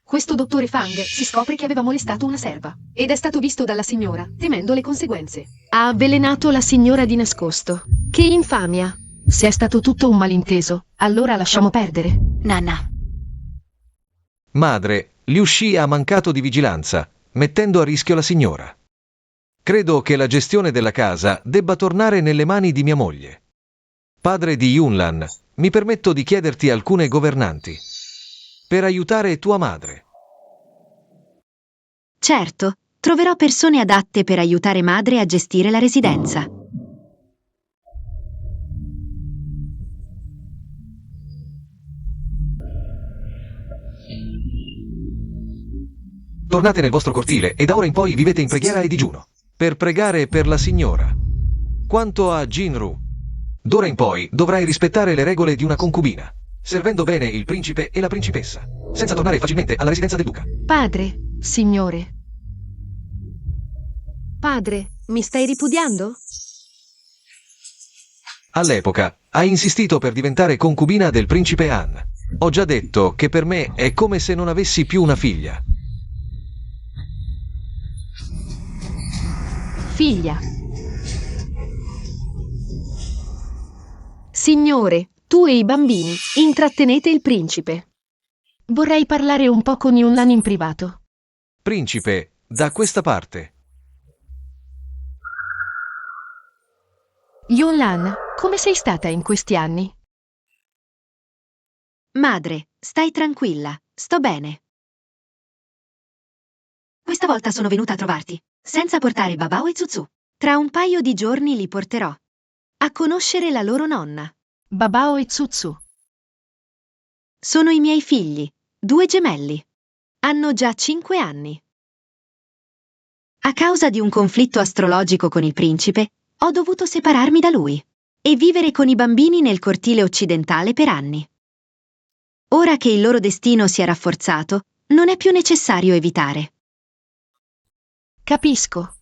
[SPEAKER 5] Questo dottore Fang si scopre che aveva molestato una serva ed è stato visto dalla signora, temendo le conseguenze. Ha avvelenato la signora di nascosto. Che infamia! Se è stato tutto un malinteso, allora lasciamo perdere.
[SPEAKER 1] Nanna,
[SPEAKER 4] Madre, Liu Shi ha mancato di vigilanza, mettendo a rischio la signora. Credo che la gestione della casa debba tornare nelle mani di mia moglie. Padre di Yunlan, mi permetto di chiederti alcune governanti per aiutare tua madre.
[SPEAKER 1] certo, troverò persone adatte per aiutare madre a gestire la residenza.
[SPEAKER 4] Tornate nel vostro cortile e da ora in poi vivete in preghiera e digiuno. per pregare per la signora. Quanto a Jinru, d'ora in poi dovrai rispettare le regole di una concubina, servendo bene il principe e la principessa, senza tornare facilmente alla residenza del duca.
[SPEAKER 5] Padre, signore. Padre, mi stai ripudiando?
[SPEAKER 4] All'epoca hai insistito per diventare concubina del principe Han. Ho già detto che per me è come se non avessi più una figlia.
[SPEAKER 5] Figlia. Signore, tu e i bambini, intrattenete il principe. Vorrei parlare un po' con Yunlan in privato.
[SPEAKER 4] Principe, da questa parte.
[SPEAKER 5] Yunlan, come sei stata in questi anni?
[SPEAKER 1] Madre, stai tranquilla, sto bene. Questa volta sono venuta a trovarti, senza portare Babao e Zuzu. Tra un paio di giorni li porterò a conoscere la loro nonna.
[SPEAKER 5] Babao e Zuzu.
[SPEAKER 1] Sono i miei figli, 2 gemelli. Hanno già 5 anni. A causa di un conflitto astrologico con il principe, ho dovuto separarmi da lui e vivere con i bambini nel cortile occidentale per anni. Ora che il loro destino si è rafforzato, non è più necessario evitare.
[SPEAKER 5] Capisco.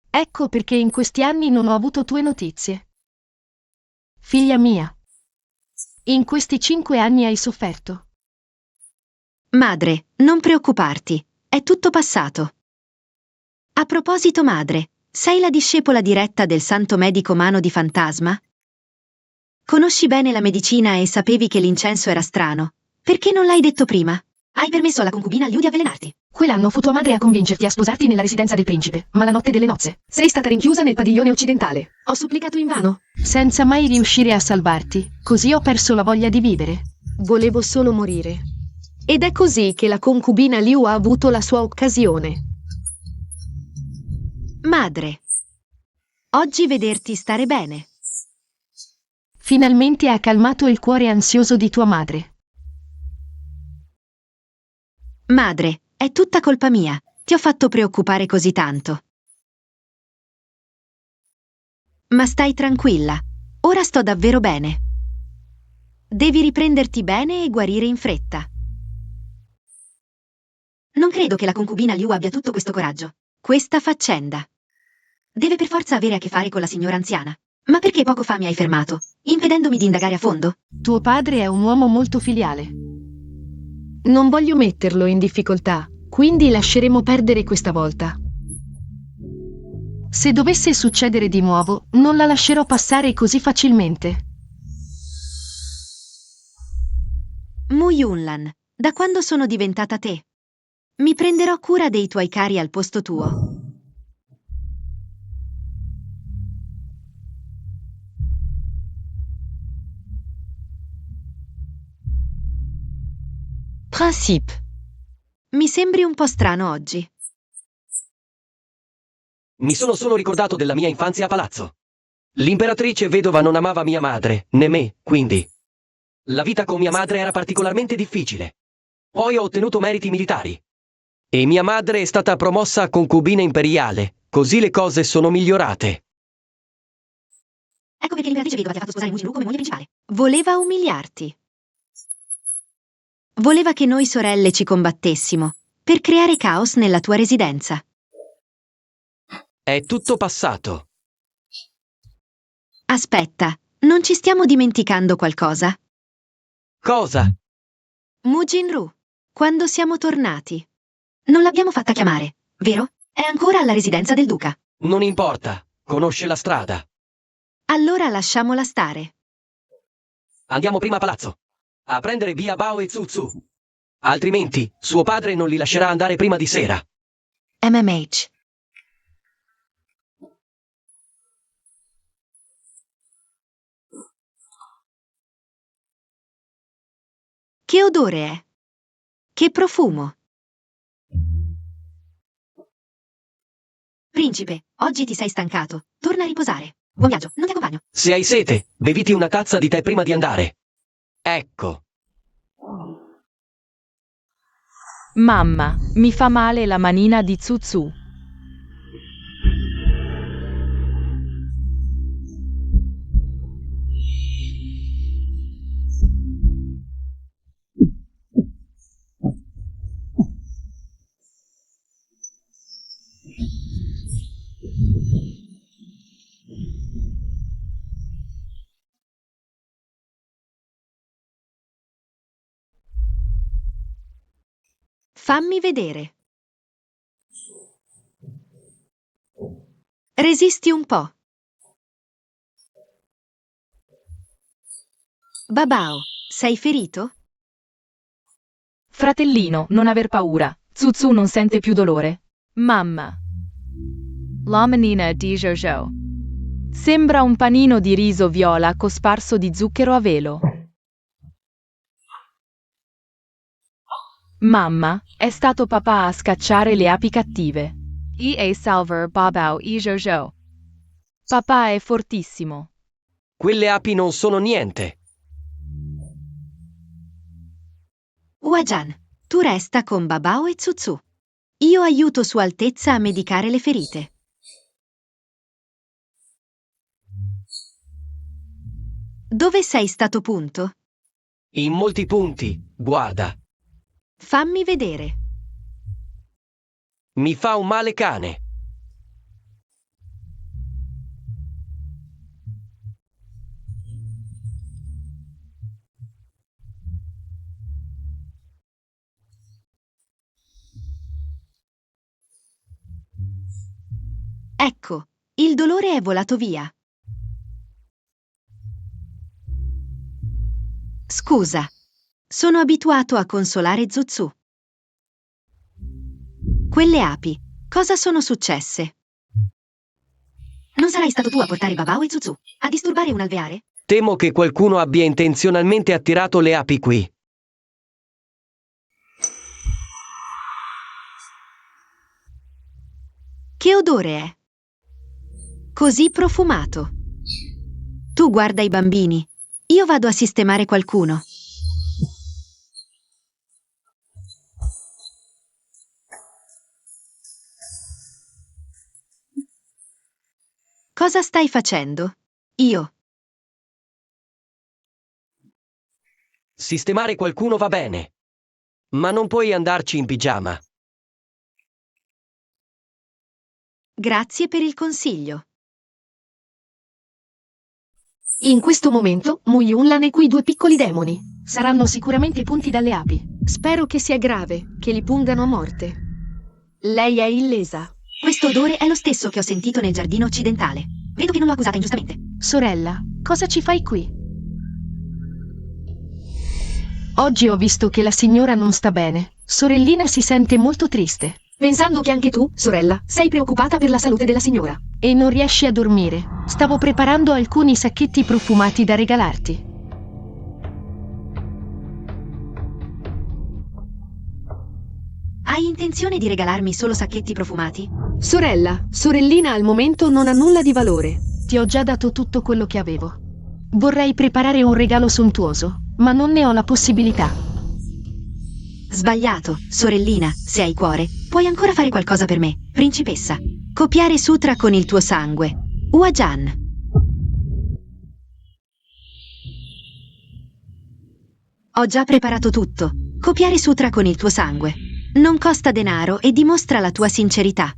[SPEAKER 5] Ecco perché in questi anni non ho avuto tue notizie. Figlia mia, in questi 5 anni hai sofferto.
[SPEAKER 1] Madre, non preoccuparti, è tutto passato. A proposito, madre, sei la discepola diretta del santo medico Mano di Fantasma? Conosci bene la medicina e sapevi che l'incenso era strano. Perché non l'hai detto prima? Hai permesso alla concubina Liu di avvelenarti.
[SPEAKER 5] Quell'anno fu tua madre a convincerti a sposarti nella residenza del principe, ma la notte delle nozze sei stata rinchiusa nel padiglione occidentale. Ho supplicato invano, senza mai riuscire a salvarti, così ho perso la voglia di vivere. Volevo solo morire. Ed è così che la concubina Liu ha avuto la sua occasione.
[SPEAKER 1] Madre, oggi vederti stare bene.
[SPEAKER 5] Finalmente ha calmato il cuore ansioso di tua madre.
[SPEAKER 1] Madre, è tutta colpa mia. Ti ho fatto preoccupare così tanto. Ma stai tranquilla. Ora sto davvero bene. Devi riprenderti bene e guarire in fretta. Non credo che la concubina Liu abbia tutto questo coraggio. Questa faccenda deve per forza avere a che fare con la signora anziana. Ma perché poco fa mi hai fermato, impedendomi di indagare a fondo?
[SPEAKER 5] Tuo padre è un uomo molto filiale. Non voglio metterlo in difficoltà, quindi lasceremo perdere questa volta. Se dovesse succedere di nuovo, non la lascerò passare così facilmente.
[SPEAKER 1] Mu Yunlan, da quando sono diventata te? Mi prenderò cura dei tuoi cari al posto tuo.
[SPEAKER 6] Principe.
[SPEAKER 1] Mi sembri un po' strano oggi.
[SPEAKER 2] Mi sono solo ricordato della mia infanzia a palazzo. L'imperatrice vedova non amava mia madre, né me, quindi. La vita con mia madre era particolarmente difficile. Poi ho ottenuto meriti militari. E mia madre è stata promossa a concubina imperiale, così le cose sono migliorate.
[SPEAKER 1] Ecco perché l'imperatrice vedova ti ha fatto sposare Mu Jinru come moglie principale. Voleva umiliarti. Voleva che noi sorelle ci combattessimo, per creare caos nella tua residenza.
[SPEAKER 2] È tutto passato.
[SPEAKER 1] Aspetta, non ci stiamo dimenticando qualcosa?
[SPEAKER 2] Cosa?
[SPEAKER 1] Mu Jinru, quando siamo tornati. Non l'abbiamo fatta chiamare, vero? È ancora alla residenza del duca.
[SPEAKER 2] Non importa, conosce la strada.
[SPEAKER 1] Allora lasciamola stare.
[SPEAKER 2] Andiamo prima a palazzo, a prendere via Bao e Zuzu. Altrimenti, suo padre non li lascerà andare prima di sera.
[SPEAKER 1] MMH. Che odore è? Che profumo? Principe, oggi ti sei stancato. Torna a riposare. Buon viaggio, non ti accompagno.
[SPEAKER 2] Se hai sete, beviti una tazza di tè prima di andare. Ecco.
[SPEAKER 6] Mamma, mi fa male la manina di Zuzu.
[SPEAKER 1] Fammi vedere. Resisti un po'. Babao, sei ferito?
[SPEAKER 3] Fratellino, non aver paura. Zuzu non sente più dolore.
[SPEAKER 6] Mamma. La manina di Jojo. Sembra un panino di riso viola cosparso di zucchero a velo. Mamma, è stato papà a scacciare le api cattive. E salver babao e Jojo. Papà è fortissimo.
[SPEAKER 2] Quelle api non sono niente.
[SPEAKER 1] Uajan, tu resta con Babao e Zuzu. Io aiuto Sua Altezza a medicare le ferite. Dove sei stato punto?
[SPEAKER 2] In molti punti, guarda.
[SPEAKER 1] Fammi vedere.
[SPEAKER 2] Mi fa un male cane.
[SPEAKER 1] Ecco, il dolore è volato via. Scusa, sono abituato a consolare Zuzu. Quelle api, cosa sono successe? Non sarai stato tu a portare Babao e Zuzu a disturbare un alveare?
[SPEAKER 2] Temo che qualcuno abbia intenzionalmente attirato le api qui.
[SPEAKER 1] Che odore è? Così profumato. Tu guarda i bambini. Io vado a sistemare qualcuno. Cosa stai facendo? Io.
[SPEAKER 2] Sistemare qualcuno va bene. Ma non puoi andarci in pigiama.
[SPEAKER 1] Grazie per il consiglio.
[SPEAKER 5] In questo momento, Muyunlan e quei due piccoli demoni saranno sicuramente punti dalle api. Spero che sia grave, che li pungano a morte. Lei è illesa.
[SPEAKER 1] Questo odore è lo stesso che ho sentito nel giardino occidentale. Vedo che non l'ho accusata ingiustamente.
[SPEAKER 5] Sorella, cosa ci fai qui? Oggi ho visto che la signora non sta bene. Sorellina si sente molto triste. Pensando che anche tu, sorella, sei preoccupata per la salute della signora. E non riesci a dormire. Stavo preparando alcuni sacchetti profumati da regalarti.
[SPEAKER 1] Hai intenzione di regalarmi solo sacchetti profumati?
[SPEAKER 5] Sorella, sorellina al momento non ha nulla di valore. Ti ho già dato tutto quello che avevo. Vorrei preparare un regalo sontuoso, ma non ne ho la possibilità.
[SPEAKER 1] Sbagliato, sorellina, se hai cuore, puoi ancora fare qualcosa per me, principessa. Copiare sutra con il tuo sangue. Uajan. Ho già preparato tutto. Copiare sutra con il tuo sangue. Non costa denaro e dimostra la tua sincerità.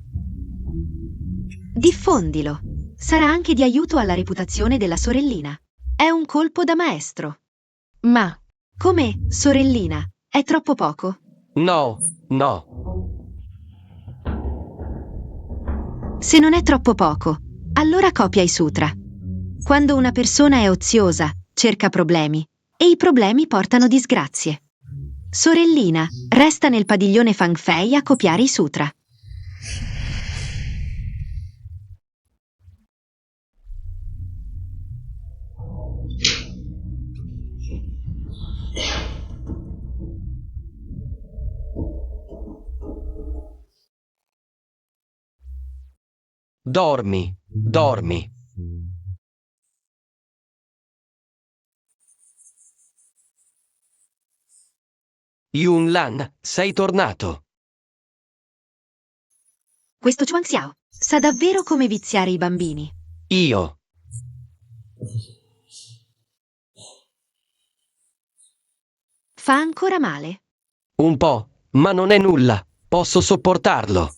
[SPEAKER 1] Diffondilo. Sarà anche di aiuto alla reputazione della sorellina. È un colpo da maestro.
[SPEAKER 5] Ma,
[SPEAKER 1] Com'è, sorellina? È troppo poco?
[SPEAKER 2] No, no.
[SPEAKER 1] Se non è troppo poco, allora copia i sutra. Quando una persona è oziosa, cerca problemi, e i problemi portano disgrazie. Sorellina, resta nel padiglione Fang Fei a copiare i sutra.
[SPEAKER 2] Dormi, dormi. Yunlan, sei tornato.
[SPEAKER 1] Questo Chuang Xiao sa davvero come viziare i bambini.
[SPEAKER 2] Io.
[SPEAKER 1] Fa ancora male?
[SPEAKER 2] Un po', ma non è nulla. Posso sopportarlo.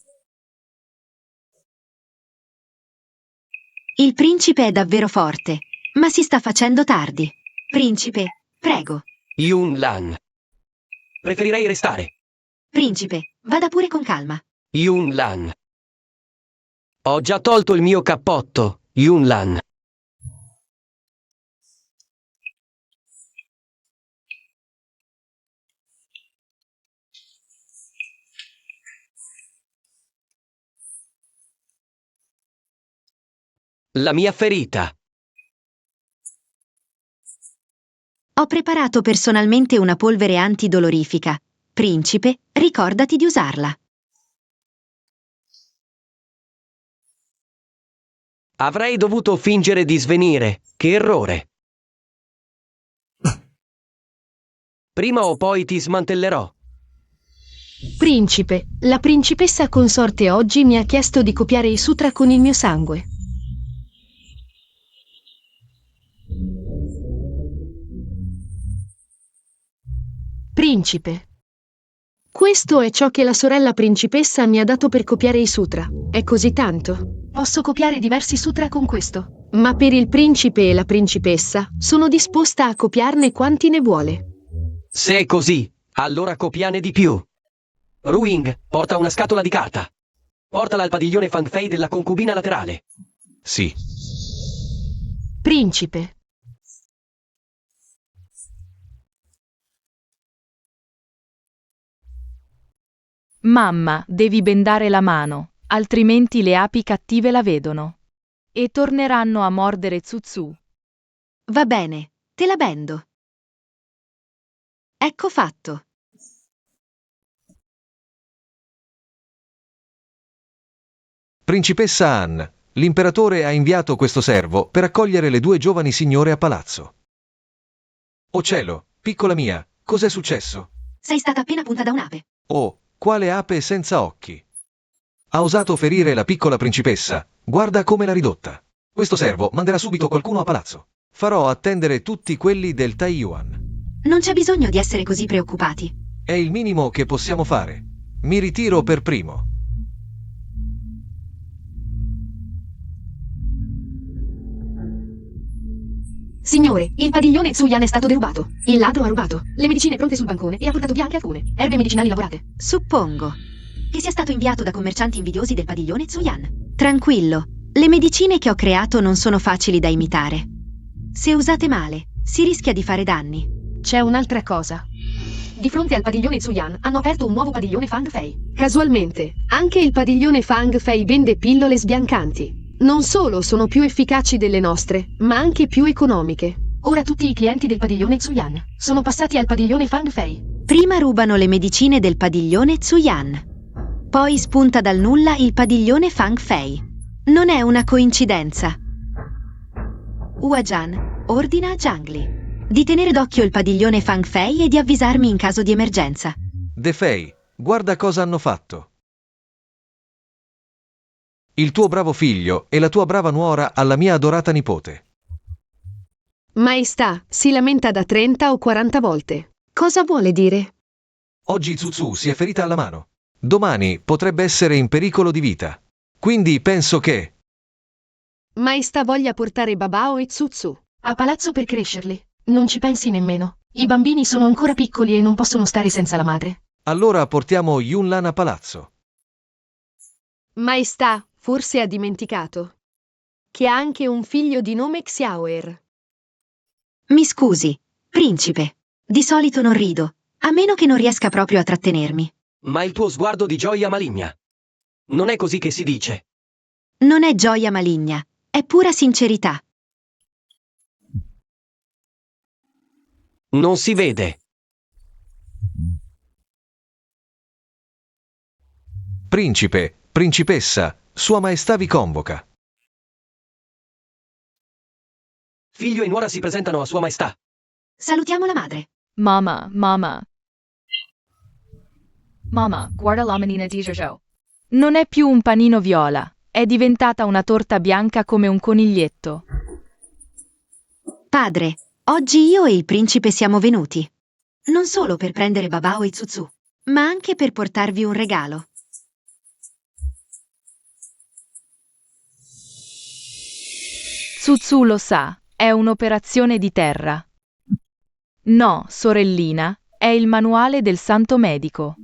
[SPEAKER 1] Il principe è davvero forte, ma si sta facendo tardi. Principe, prego.
[SPEAKER 2] Yunlan. Preferirei restare.
[SPEAKER 1] Principe, vada pure con calma.
[SPEAKER 2] Yunlan. Ho già tolto il mio cappotto, Yunlan. La mia ferita.
[SPEAKER 1] Ho preparato personalmente una polvere antidolorifica. Principe, ricordati di usarla.
[SPEAKER 2] Avrei dovuto fingere di svenire. Che errore. Prima o poi ti smantellerò.
[SPEAKER 5] Principe, la principessa consorte oggi mi ha chiesto di copiare i sutra con il mio sangue. Principe. Questo è ciò che la sorella principessa mi ha dato per copiare i sutra. È così tanto. Posso copiare diversi sutra con questo. Ma per il principe e la principessa sono disposta a copiarne quanti ne vuole.
[SPEAKER 2] Se è così, allora copiane di più. Ruing, porta una scatola di carta. Portala al padiglione Fang Fei della concubina laterale.
[SPEAKER 4] Sì.
[SPEAKER 5] Principe.
[SPEAKER 6] Mamma, devi bendare la mano, altrimenti le api cattive la vedono. E torneranno a mordere Zuzu.
[SPEAKER 1] Va bene, te la bendo. Ecco fatto.
[SPEAKER 4] Principessa Anne, l'imperatore ha inviato questo servo per accogliere le due giovani signore a palazzo. Oh cielo, piccola mia, cos'è successo?
[SPEAKER 1] Sei stata appena punta da un'ape.
[SPEAKER 4] Oh, quale ape senza occhi! Ha osato ferire la piccola principessa, guarda come l'ha ridotta. Questo servo manderà subito qualcuno a palazzo. Farò attendere tutti quelli del Taiyuan.
[SPEAKER 1] Non c'è bisogno di essere così preoccupati.
[SPEAKER 4] È il minimo che possiamo fare. Mi ritiro per primo.
[SPEAKER 5] Signore, il padiglione Tsuyan è stato derubato. Il ladro ha rubato le medicine pronte sul bancone e ha portato via anche alcune erbe medicinali lavorate.
[SPEAKER 1] Suppongo che sia stato inviato da commercianti invidiosi del padiglione Tsuyan. Tranquillo, le medicine che ho creato non sono facili da imitare. Se usate male, si rischia di fare danni.
[SPEAKER 5] C'è un'altra cosa. Di fronte al padiglione Tsuyan hanno aperto un nuovo padiglione Fang Fei. Casualmente, anche il padiglione Fang Fei vende pillole sbiancanti. Non solo sono più efficaci delle nostre, ma anche più economiche. Ora tutti i clienti del padiglione Tsuyan sono passati al padiglione Fang Fei.
[SPEAKER 1] Prima rubano le medicine del padiglione Tsuyan. Poi spunta dal nulla il padiglione Fang Fei. Non è una coincidenza. Huajan ordina a Jiangli di tenere d'occhio il padiglione Fang Fei e di avvisarmi in caso di emergenza.
[SPEAKER 4] De Fei, guarda cosa hanno fatto. Il tuo bravo figlio e la tua brava nuora alla mia adorata nipote.
[SPEAKER 5] Maestà, si lamenta da 30 o 40 volte. Cosa vuole dire?
[SPEAKER 4] Oggi Zuzu si è ferita alla mano. Domani potrebbe essere in pericolo di vita. Quindi penso che...
[SPEAKER 5] Maestà voglia portare Babao e Tsutsu a palazzo per crescerli. Non ci pensi nemmeno. I bambini sono ancora piccoli e non possono stare senza la madre.
[SPEAKER 4] Allora portiamo Yunlan a palazzo.
[SPEAKER 5] Maestà, forse ha dimenticato che ha anche un figlio di nome Xiaoer.
[SPEAKER 1] Mi scusi, principe. Di solito non rido, a meno che non riesca proprio a trattenermi.
[SPEAKER 2] Ma il tuo sguardo di gioia maligna. Non è così che si dice.
[SPEAKER 1] Non è gioia maligna, è pura sincerità.
[SPEAKER 2] Non si vede.
[SPEAKER 4] Principe, principessa, Sua Maestà vi convoca.
[SPEAKER 2] Figlio e nuora si presentano a Sua Maestà.
[SPEAKER 1] Salutiamo la madre.
[SPEAKER 6] Mama, mama. Mama, guarda la manina di Jojo. Non è più un panino viola, è diventata una torta bianca come un coniglietto.
[SPEAKER 1] Padre, oggi io e il principe siamo venuti. Non solo per prendere Babao e Zuzu, ma anche per portarvi un regalo.
[SPEAKER 6] Zuzu lo sa, è un'operazione di terra. No, sorellina, è il manuale del santo medico.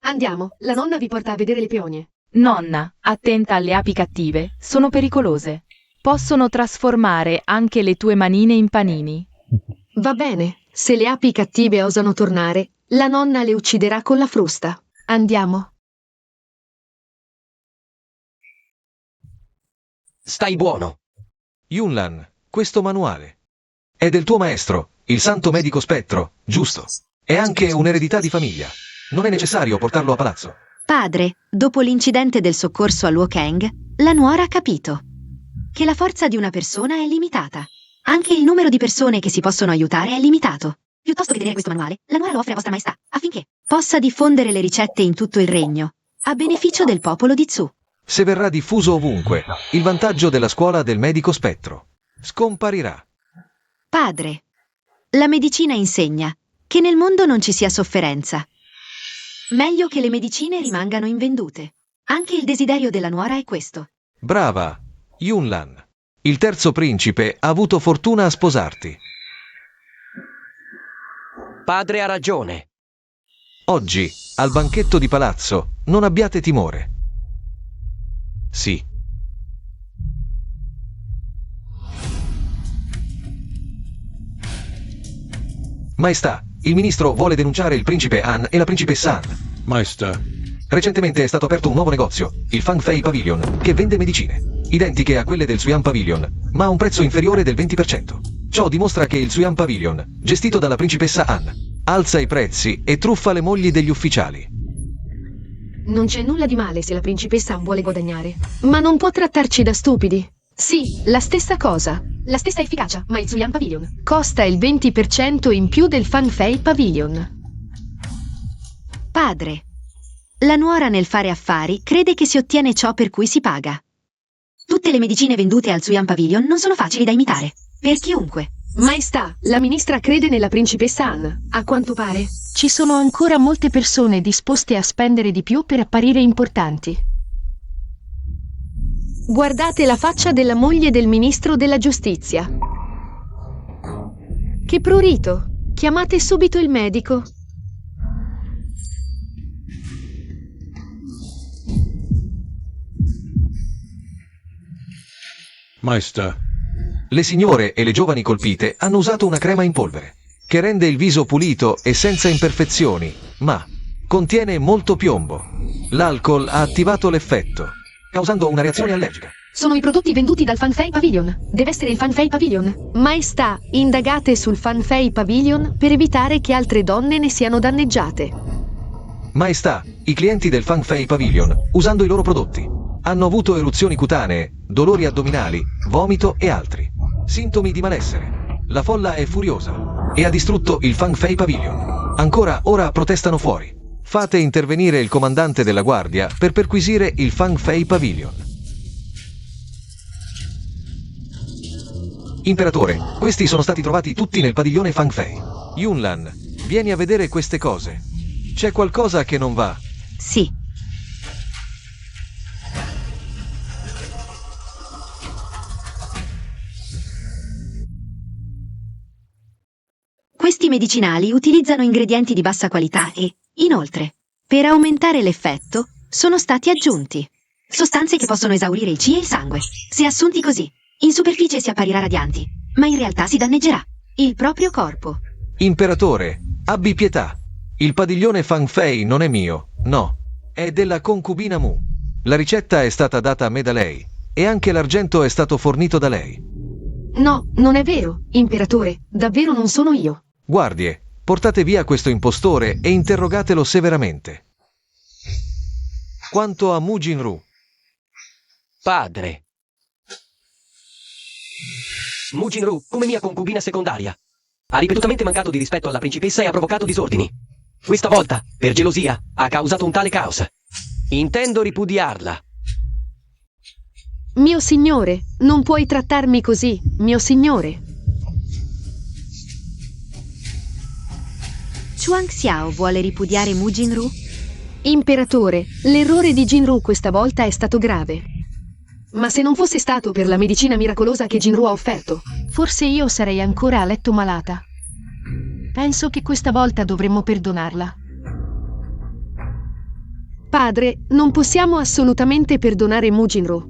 [SPEAKER 5] Andiamo, la nonna vi porta a vedere le peonie.
[SPEAKER 6] Nonna, attenta alle api cattive, sono pericolose. Possono trasformare anche le tue manine in panini.
[SPEAKER 5] Va bene, se le api cattive osano tornare, la nonna le ucciderà con la frusta. Andiamo.
[SPEAKER 2] Stai buono.
[SPEAKER 4] Yunlan, questo manuale è del tuo maestro, il santo medico spettro, giusto? È anche un'eredità di famiglia. Non è necessario portarlo a palazzo.
[SPEAKER 1] Padre, dopo l'incidente del soccorso a Luo Kang, la nuora ha capito che la forza di una persona è limitata. Anche il numero di persone che si possono aiutare è limitato. Piuttosto che tenere questo manuale, la nuora lo offre a vostra maestà, affinché possa diffondere le ricette in tutto il regno, a beneficio del popolo di Zhu.
[SPEAKER 4] Se verrà diffuso ovunque, il vantaggio della scuola del medico spettro scomparirà.
[SPEAKER 1] Padre, la medicina insegna che nel mondo non ci sia sofferenza. Meglio che le medicine rimangano invendute. Anche il desiderio della nuora è questo.
[SPEAKER 4] Brava, Yunlan. Il terzo principe ha avuto fortuna a sposarti.
[SPEAKER 2] Padre ha ragione.
[SPEAKER 4] Oggi, al banchetto di palazzo, non abbiate timore. Sì. Maestà, il ministro vuole denunciare il principe Han e la principessa Han.
[SPEAKER 7] Maestà,
[SPEAKER 4] Recentemente è stato aperto un nuovo negozio, il Fang Fei Pavilion, che vende medicine, identiche a quelle del Suyan Pavilion, ma a un prezzo inferiore del 20%. Ciò dimostra che il Suyan Pavilion, gestito dalla principessa Han, alza i prezzi e truffa le mogli degli ufficiali.
[SPEAKER 5] Non c'è nulla di male se la principessa vuole guadagnare. Ma non può trattarci da stupidi. Sì, la stessa cosa. La stessa efficacia, ma il Suyan Pavilion costa il 20% in più del Fang Fei Pavilion.
[SPEAKER 1] Padre, la nuora nel fare affari crede che si ottiene ciò per cui si paga. Tutte le medicine vendute al Suyan Pavilion non sono facili da imitare, per chiunque.
[SPEAKER 5] Maestà, la ministra crede nella principessa Han. A quanto pare, ci sono ancora molte persone disposte a spendere di più per apparire importanti. Guardate la faccia della moglie del ministro della giustizia. Che prurito! Chiamate subito il medico.
[SPEAKER 7] Maestà,
[SPEAKER 4] Le signore e le giovani colpite hanno usato una crema in polvere, che rende il viso pulito e senza imperfezioni, ma contiene molto piombo. L'alcol ha attivato l'effetto, causando una reazione allergica.
[SPEAKER 5] Sono i prodotti venduti dal Fan Fei Pavilion. Deve essere il Fan Fei Pavilion. Maestà, indagate sul Fan Fei Pavilion per evitare che altre donne ne siano danneggiate.
[SPEAKER 4] Maestà, i clienti del Fang Fei Pavilion, usando i loro prodotti, hanno avuto eruzioni cutanee, dolori addominali, vomito e altri sintomi di malessere. La folla è furiosa e ha distrutto il Fang Fei Pavilion. Ancora ora protestano fuori. Fate intervenire il comandante della guardia per perquisire il Fang Fei Pavilion. Imperatore, questi sono stati trovati tutti nel padiglione Fang Fei. Yunlan, vieni a vedere queste cose. C'è qualcosa che non va.
[SPEAKER 1] Sì. Questi medicinali utilizzano ingredienti di bassa qualità e, inoltre, per aumentare l'effetto, sono stati aggiunti sostanze che possono esaurire il Qi e il sangue. Se assunti così, in superficie si apparirà radianti, ma in realtà si danneggerà il proprio corpo.
[SPEAKER 4] Imperatore, abbi pietà. Il padiglione Fang Fei non è mio, no. È della concubina Mu. La ricetta è stata data a me da lei, e anche l'argento è stato fornito da lei.
[SPEAKER 5] No, non è vero, imperatore. Davvero non sono io.
[SPEAKER 4] Guardie, portate via questo impostore e interrogatelo severamente. Quanto a Mu Jinru,
[SPEAKER 2] Padre. Mu Jinru, come mia concubina secondaria, ha ripetutamente mancato di rispetto alla principessa e ha provocato disordini. Questa volta, per gelosia, ha causato un tale caos. Intendo ripudiarla.
[SPEAKER 5] Mio signore, non puoi trattarmi così, mio signore.
[SPEAKER 1] Chuang Xiao vuole ripudiare Mu Jinru?
[SPEAKER 5] Imperatore, l'errore di Jinru questa volta è stato grave. Ma se non fosse stato per la medicina miracolosa che Jinru ha offerto, forse io sarei ancora a letto malata. Penso che questa volta dovremmo perdonarla. Padre, non possiamo assolutamente perdonare Mujinro.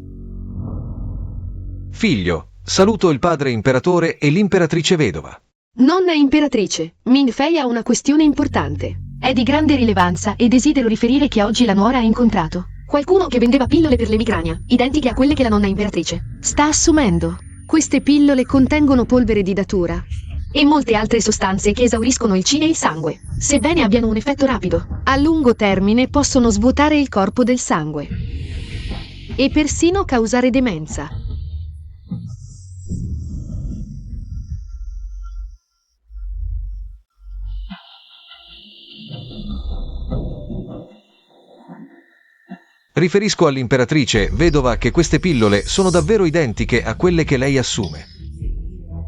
[SPEAKER 4] Figlio, saluto il padre imperatore e l'imperatrice vedova.
[SPEAKER 5] Nonna imperatrice, Minfei ha una questione importante. È di grande rilevanza e desidero riferire che oggi la nuora ha incontrato qualcuno che vendeva pillole per l'emicrania, identiche a quelle che la nonna imperatrice sta assumendo. Queste pillole contengono polvere di datura e molte altre sostanze che esauriscono il chi e il sangue. Sebbene abbiano un effetto rapido, a lungo termine possono svuotare il corpo del sangue e persino causare demenza.
[SPEAKER 4] Riferisco all'imperatrice vedova che queste pillole sono davvero identiche a quelle che lei assume.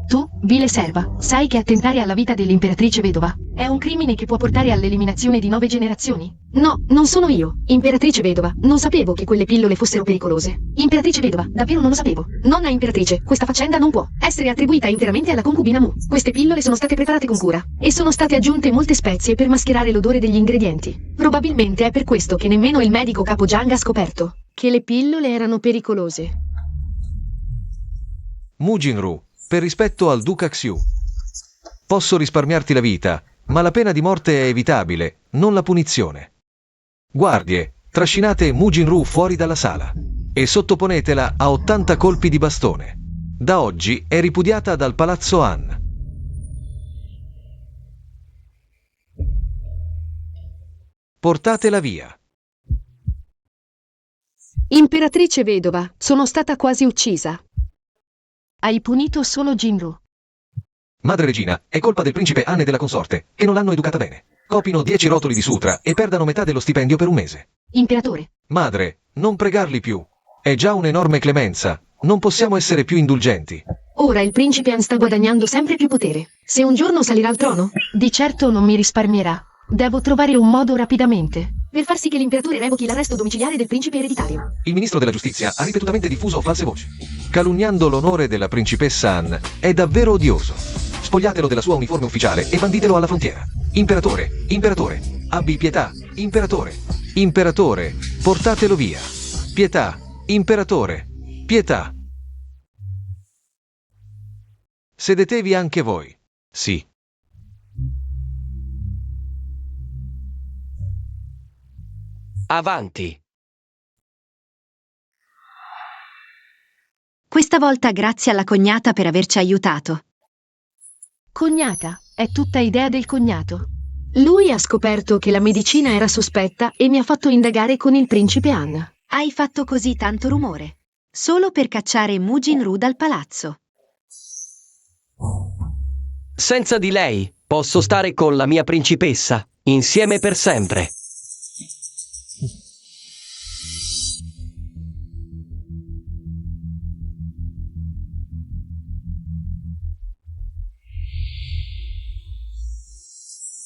[SPEAKER 5] Tu, vile serva, sai che attentare alla vita dell'imperatrice vedova è un crimine che può portare all'eliminazione di 9 generazioni? No, non sono io, imperatrice vedova, non sapevo che quelle pillole fossero pericolose. Imperatrice vedova, davvero non lo sapevo. Nonna imperatrice, questa faccenda non può essere attribuita interamente alla concubina Mu. Queste pillole sono state preparate con cura e sono state aggiunte molte spezie per mascherare l'odore degli ingredienti. Probabilmente è per questo che nemmeno il medico capo Jiang ha scoperto che le pillole erano pericolose.
[SPEAKER 4] Mujinru, per rispetto al duca Xiu. Posso risparmiarti la vita, ma la pena di morte è evitabile, non la punizione. Guardie, trascinate Mujinru fuori dalla sala e sottoponetela a 80 colpi di bastone. Da oggi è ripudiata dal palazzo Han. Portatela via.
[SPEAKER 5] Imperatrice vedova, sono stata quasi uccisa. Hai punito solo Jinru.
[SPEAKER 4] Madre regina, è colpa del principe Han e della consorte, che non l'hanno educata bene. Copino 10 rotoli di sutra e perdano metà dello stipendio per un mese.
[SPEAKER 5] Imperatore.
[SPEAKER 4] Madre, non pregarli più. È già un'enorme clemenza. Non possiamo essere più indulgenti.
[SPEAKER 5] Ora il principe Han sta guadagnando sempre più potere. Se un giorno salirà al trono, di certo non mi risparmierà. Devo trovare un modo rapidamente per far sì che l'imperatore revochi l'arresto domiciliare del principe ereditario.
[SPEAKER 4] Il ministro della giustizia ha ripetutamente diffuso false voci, calunniando l'onore della principessa Han. È davvero odioso. Spogliatelo della sua uniforme ufficiale e banditelo alla frontiera. Imperatore, imperatore, abbi pietà, imperatore, imperatore, portatelo via. Pietà, imperatore, pietà. Sedetevi anche voi. Sì.
[SPEAKER 2] Avanti.
[SPEAKER 1] Questa volta grazie alla cognata per averci aiutato.
[SPEAKER 5] Cognata, è tutta idea del cognato. Lui ha scoperto che la medicina era sospetta e mi ha fatto indagare con il principe Han.
[SPEAKER 1] Hai fatto così tanto rumore. Solo per cacciare Mujinru dal palazzo.
[SPEAKER 2] Senza di lei posso stare con la mia principessa, insieme per sempre.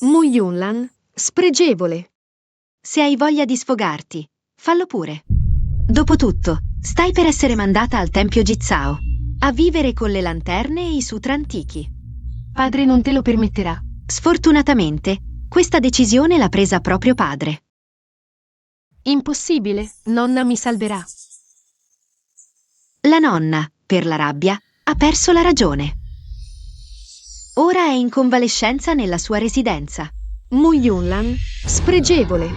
[SPEAKER 5] Mu Yunlan, spregevole.
[SPEAKER 1] Se hai voglia di sfogarti, fallo pure. Dopotutto, stai per essere mandata al tempio Jizao, a vivere con le lanterne e i sutra antichi.
[SPEAKER 5] Padre non te lo permetterà.
[SPEAKER 1] Sfortunatamente, questa decisione l'ha presa proprio padre.
[SPEAKER 5] Impossibile, nonna mi salverà.
[SPEAKER 1] La nonna, per la rabbia, ha perso la ragione. Ora è in convalescenza nella sua residenza.
[SPEAKER 5] Mu Yunlan, spregevole.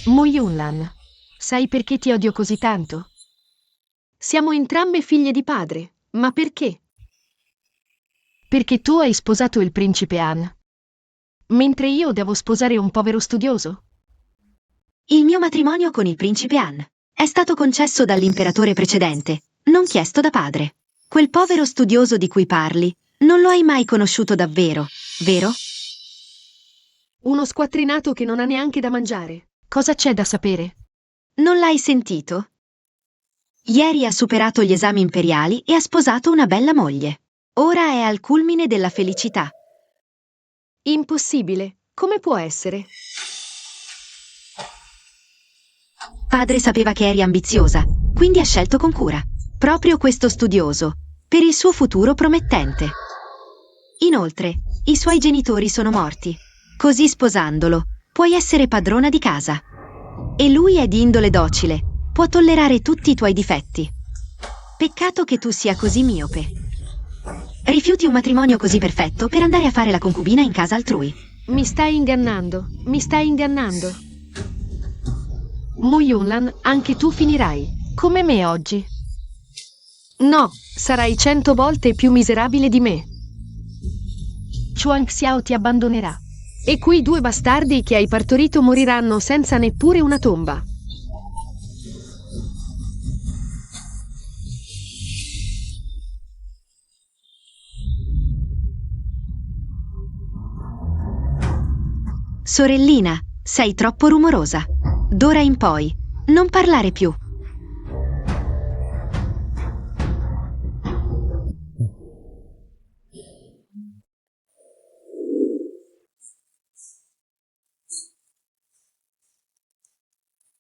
[SPEAKER 5] Mu Yunlan, sai perché ti odio così tanto? Siamo entrambe figlie di padre, ma perché? Perché tu hai sposato il principe Han, mentre io devo sposare un povero studioso?
[SPEAKER 1] Il mio matrimonio con il principe Han è stato concesso dall'imperatore precedente, non chiesto da padre. Quel povero studioso di cui parli non lo hai mai conosciuto davvero, vero?
[SPEAKER 5] Uno squattrinato che non ha neanche da mangiare. Cosa c'è da sapere?
[SPEAKER 1] Non l'hai sentito? Ieri ha superato gli esami imperiali e ha sposato una bella moglie. Ora è al culmine della felicità.
[SPEAKER 5] Impossibile. Come può essere?
[SPEAKER 1] Padre sapeva che eri ambiziosa, quindi ha scelto con cura proprio questo studioso, per il suo futuro promettente. Inoltre, i suoi genitori sono morti, Così sposandolo, puoi essere padrona di casa. E lui è di indole docile, può tollerare tutti i tuoi difetti. Peccato che tu sia così miope. Rifiuti un matrimonio così perfetto per andare a fare la concubina in casa altrui.
[SPEAKER 5] Mi stai ingannando, mi stai ingannando. Mo Yunlan, anche tu finirai, come me oggi. No, sarai 100 volte più miserabile di me. Chuang Xiao ti abbandonerà. E quei 2 bastardi che hai partorito moriranno senza neppure una tomba.
[SPEAKER 1] Sorellina, sei troppo rumorosa. D'ora in poi, non parlare più.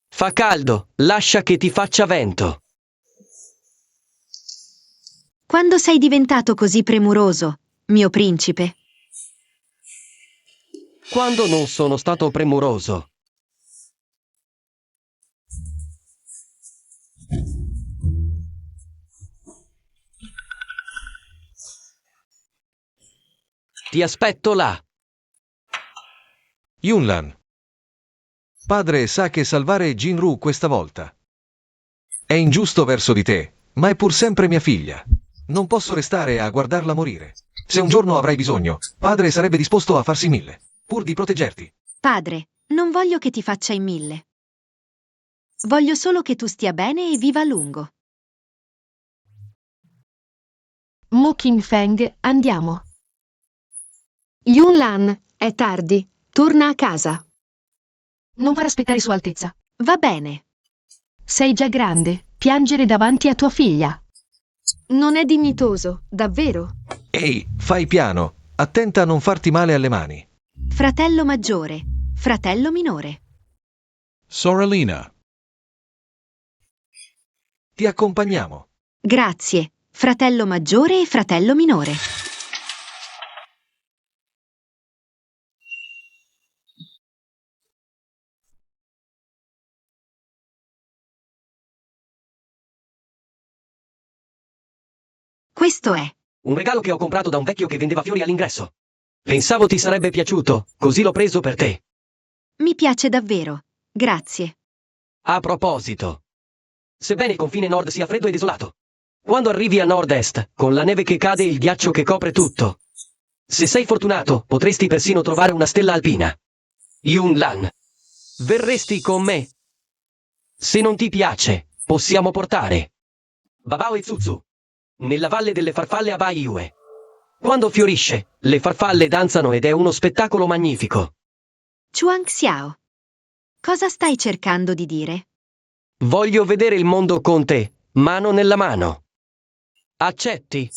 [SPEAKER 2] Fa caldo, lascia che ti faccia vento.
[SPEAKER 1] Quando sei diventato così premuroso, mio principe?
[SPEAKER 2] Quando non sono stato premuroso. Ti aspetto là.
[SPEAKER 4] Yunlan. Padre sa che salvare Jinru questa volta è ingiusto verso di te, ma è pur sempre mia figlia. Non posso restare a guardarla morire. Se un giorno avrai bisogno, padre sarebbe disposto a farsi 1000, pur di proteggerti.
[SPEAKER 1] Padre, non voglio che ti faccia in 1000. Voglio solo che tu stia bene e viva a lungo.
[SPEAKER 5] Mo Qingfeng, andiamo. Yunlan, è tardi, torna a casa. Non far aspettare Sua Altezza.
[SPEAKER 1] Va bene.
[SPEAKER 5] Sei già grande, piangere davanti a tua figlia. Non è dignitoso, davvero.
[SPEAKER 4] Ehi, fai piano, attenta a non farti male alle mani.
[SPEAKER 1] Fratello maggiore, fratello minore.
[SPEAKER 7] Sorellina.
[SPEAKER 4] Ti accompagniamo.
[SPEAKER 1] Grazie, fratello maggiore e fratello minore. Questo è.
[SPEAKER 2] Un regalo che ho comprato da un vecchio che vendeva fiori all'ingresso. Pensavo ti sarebbe piaciuto, così l'ho preso per te.
[SPEAKER 1] Mi piace davvero. Grazie.
[SPEAKER 2] A proposito, sebbene il confine nord sia freddo e desolato, quando arrivi a nord-est, con la neve che cade e il ghiaccio che copre tutto, se sei fortunato, potresti persino trovare una stella alpina. Yunlan, verresti con me? Se non ti piace, possiamo portare Babao e Zuzu nella valle delle farfalle a Baiyue. Quando fiorisce, le farfalle danzano ed è uno spettacolo magnifico.
[SPEAKER 1] Chuang Xiao. Cosa stai cercando di dire?
[SPEAKER 2] Voglio vedere il mondo con te, mano nella mano. Accetti?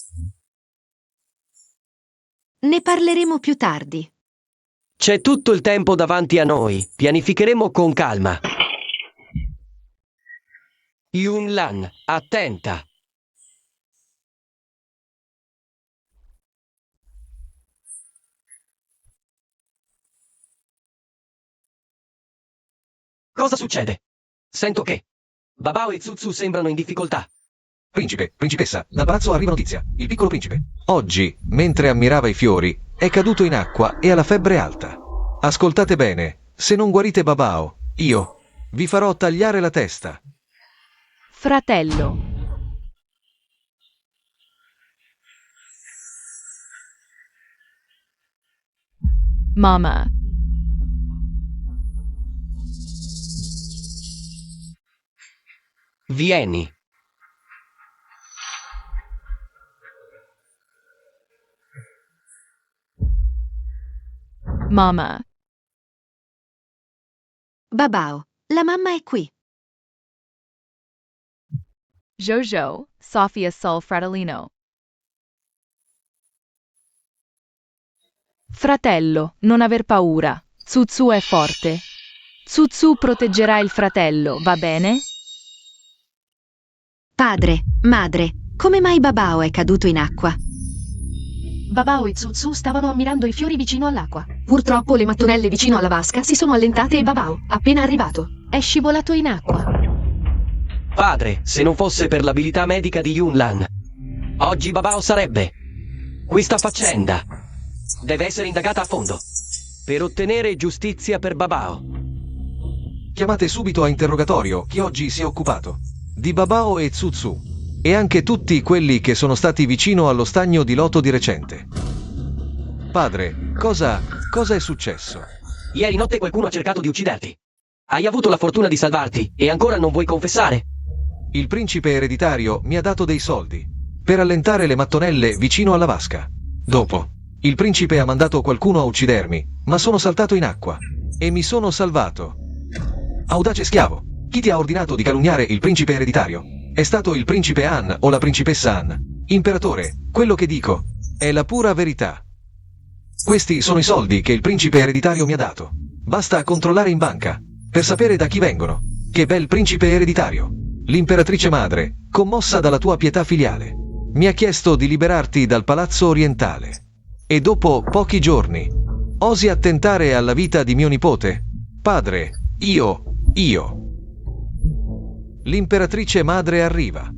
[SPEAKER 1] Ne parleremo più tardi.
[SPEAKER 2] C'è tutto il tempo davanti a noi, pianificheremo con calma. Yunlan, attenta. Cosa succede? Sento che Babao e Zuzu sembrano in difficoltà.
[SPEAKER 4] Principe, principessa, dal palazzo arriva notizia. Il piccolo principe. Oggi, mentre ammirava i fiori, è caduto in acqua e ha la febbre alta. Ascoltate bene, se non guarite Babao, io vi farò tagliare la testa.
[SPEAKER 6] Fratello. Mama.
[SPEAKER 2] Vieni.
[SPEAKER 6] Mama.
[SPEAKER 1] Babao, la mamma è qui.
[SPEAKER 6] Jojo, Sofia Sol Fratellino. Fratello, non aver paura. Zuzu è forte. Zuzu proteggerà il fratello, va bene?
[SPEAKER 1] Padre, madre, come mai Babao è caduto in acqua?
[SPEAKER 5] Babao e Tsutsu stavano ammirando i fiori vicino all'acqua. Purtroppo le mattonelle vicino alla vasca si sono allentate e Babao, appena arrivato, è scivolato in acqua.
[SPEAKER 2] Padre, se non fosse per l'abilità medica di Yunlan, oggi Babao sarebbe. Questa faccenda deve essere indagata a fondo per ottenere giustizia per Babao.
[SPEAKER 4] Chiamate subito a interrogatorio chi oggi si è occupato di Babao e Tsutsu, e anche tutti quelli che sono stati vicino allo stagno di loto di recente. Padre, cosa è successo?
[SPEAKER 2] Ieri notte qualcuno ha cercato di ucciderti. Hai avuto la fortuna di salvarti e ancora non vuoi confessare?
[SPEAKER 4] Il principe ereditario mi ha dato dei soldi per allentare le mattonelle vicino alla vasca. Dopo, il principe ha mandato qualcuno a uccidermi, ma sono saltato in acqua e mi sono salvato. Audace schiavo, chi ti ha ordinato di calunniare il principe ereditario? È stato il principe Han o la principessa Han? Imperatore, quello che dico è la pura verità. Questi sono i soldi che il principe ereditario mi ha dato. Basta controllare in banca per sapere da chi vengono. Che bel principe ereditario. L'imperatrice madre, commossa dalla tua pietà filiale, mi ha chiesto di liberarti dal palazzo orientale. E dopo pochi giorni, osi attentare alla vita di mio nipote? Padre, io. L'imperatrice madre arriva.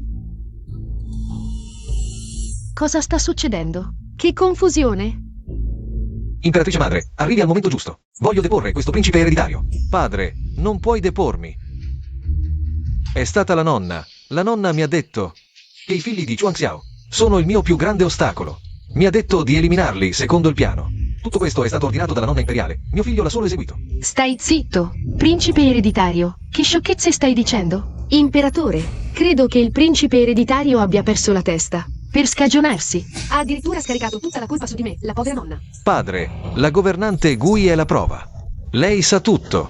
[SPEAKER 5] Cosa sta succedendo? Che confusione!
[SPEAKER 4] Imperatrice madre, arrivi al momento giusto. Voglio deporre questo principe ereditario. Padre, non puoi depormi. È stata la nonna. La nonna mi ha detto che i figli di Chuangxiao sono il mio più grande ostacolo. Mi ha detto di eliminarli secondo il piano. Tutto questo è stato ordinato dalla nonna imperiale. Mio figlio l'ha solo eseguito.
[SPEAKER 5] Stai zitto, principe ereditario. Che sciocchezze stai dicendo? Imperatore, credo che il principe ereditario abbia perso la testa. Per scagionarsi, ha addirittura scaricato tutta la colpa su di me, la povera nonna.
[SPEAKER 4] Padre, la governante Gui è la prova. Lei sa tutto.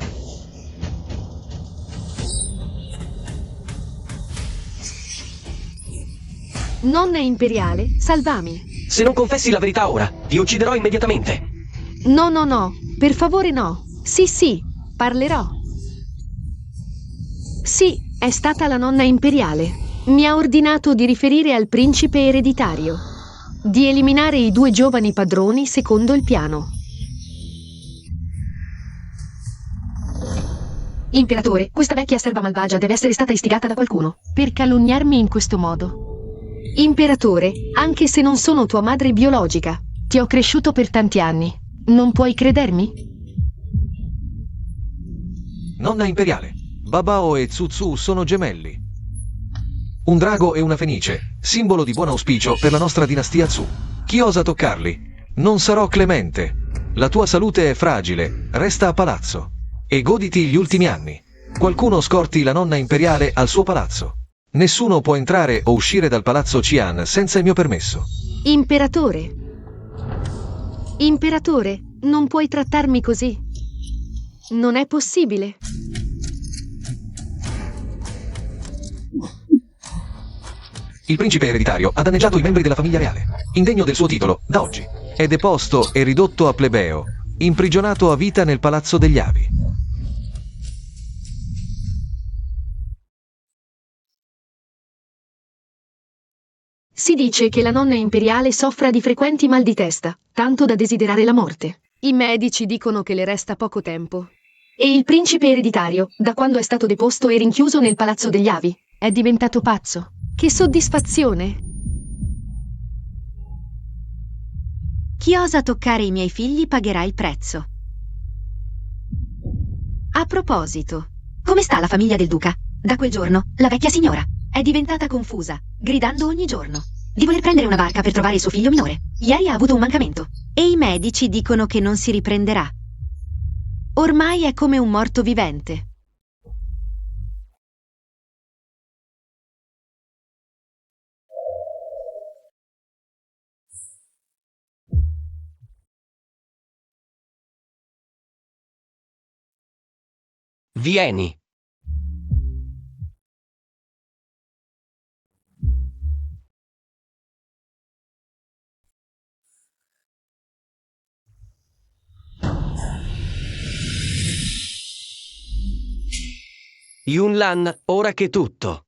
[SPEAKER 5] Nonna imperiale, salvami.
[SPEAKER 2] Se non confessi la verità ora, ti ucciderò immediatamente.
[SPEAKER 5] No, per favore no. Sì, parlerò. Sì, è stata la nonna imperiale. Mi ha ordinato di riferire al principe ereditario, di eliminare i due giovani padroni secondo il piano. Imperatore, questa vecchia serva malvagia deve essere stata istigata da qualcuno per calunniarmi in questo modo. Imperatore, anche se non sono tua madre biologica, ti ho cresciuto per tanti anni. Non puoi credermi?
[SPEAKER 4] Nonna imperiale, Babao e Tsutsu sono gemelli. Un drago e una fenice, simbolo di buon auspicio per la nostra dinastia Zhou. Chi osa toccarli? Non sarò clemente. La tua salute è fragile, resta a palazzo. E goditi gli ultimi anni. Qualcuno scorti la nonna imperiale al suo palazzo. Nessuno può entrare o uscire dal palazzo Qian senza il mio permesso.
[SPEAKER 5] Imperatore, non puoi trattarmi così. Non è possibile.
[SPEAKER 4] Il principe ereditario ha danneggiato i membri della famiglia reale, indegno del suo titolo, da oggi. È deposto e ridotto a plebeo, imprigionato a vita nel palazzo degli avi.
[SPEAKER 5] Si dice che la nonna imperiale soffra di frequenti mal di testa, tanto da desiderare la morte. I medici dicono che le resta poco tempo. E il principe ereditario, da quando è stato deposto e rinchiuso nel palazzo degli avi, è diventato pazzo. Che soddisfazione!
[SPEAKER 1] Chi osa toccare i miei figli pagherà il prezzo. A proposito, come sta la famiglia del duca? Da quel giorno, la vecchia signora è diventata confusa, gridando ogni giorno di voler prendere una barca per trovare il suo figlio minore. Ieri ha avuto un mancamento e i medici dicono che non si riprenderà. Ormai è come un morto vivente.
[SPEAKER 2] Vieni. Yunlan, ora che tutto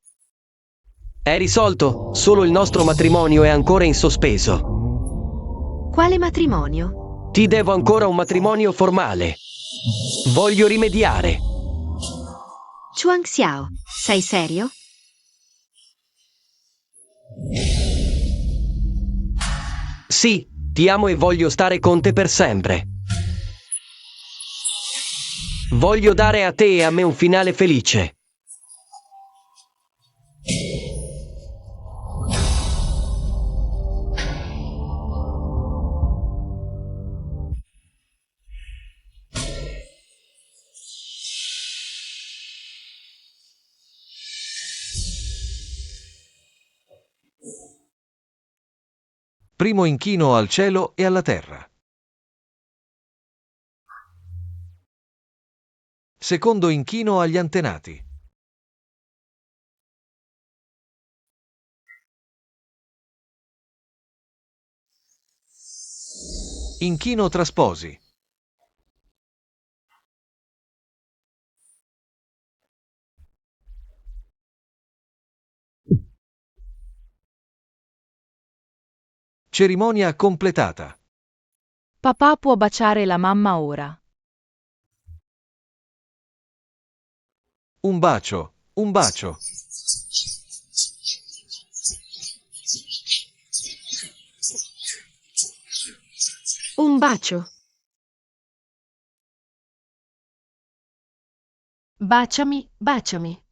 [SPEAKER 2] è risolto, solo il nostro matrimonio è ancora in sospeso.
[SPEAKER 1] Quale matrimonio?
[SPEAKER 2] Ti devo ancora un matrimonio formale. Voglio rimediare.
[SPEAKER 1] Chuang Xiao, sei serio?
[SPEAKER 2] Sì, ti amo e voglio stare con te per sempre. Voglio dare a te e a me un finale felice.
[SPEAKER 4] Primo inchino al cielo e alla terra. Secondo inchino agli antenati. Inchino tra sposi. Cerimonia completata.
[SPEAKER 6] Papà può baciare la mamma ora.
[SPEAKER 4] Un bacio, un bacio.
[SPEAKER 5] Un bacio. Baciami, baciami.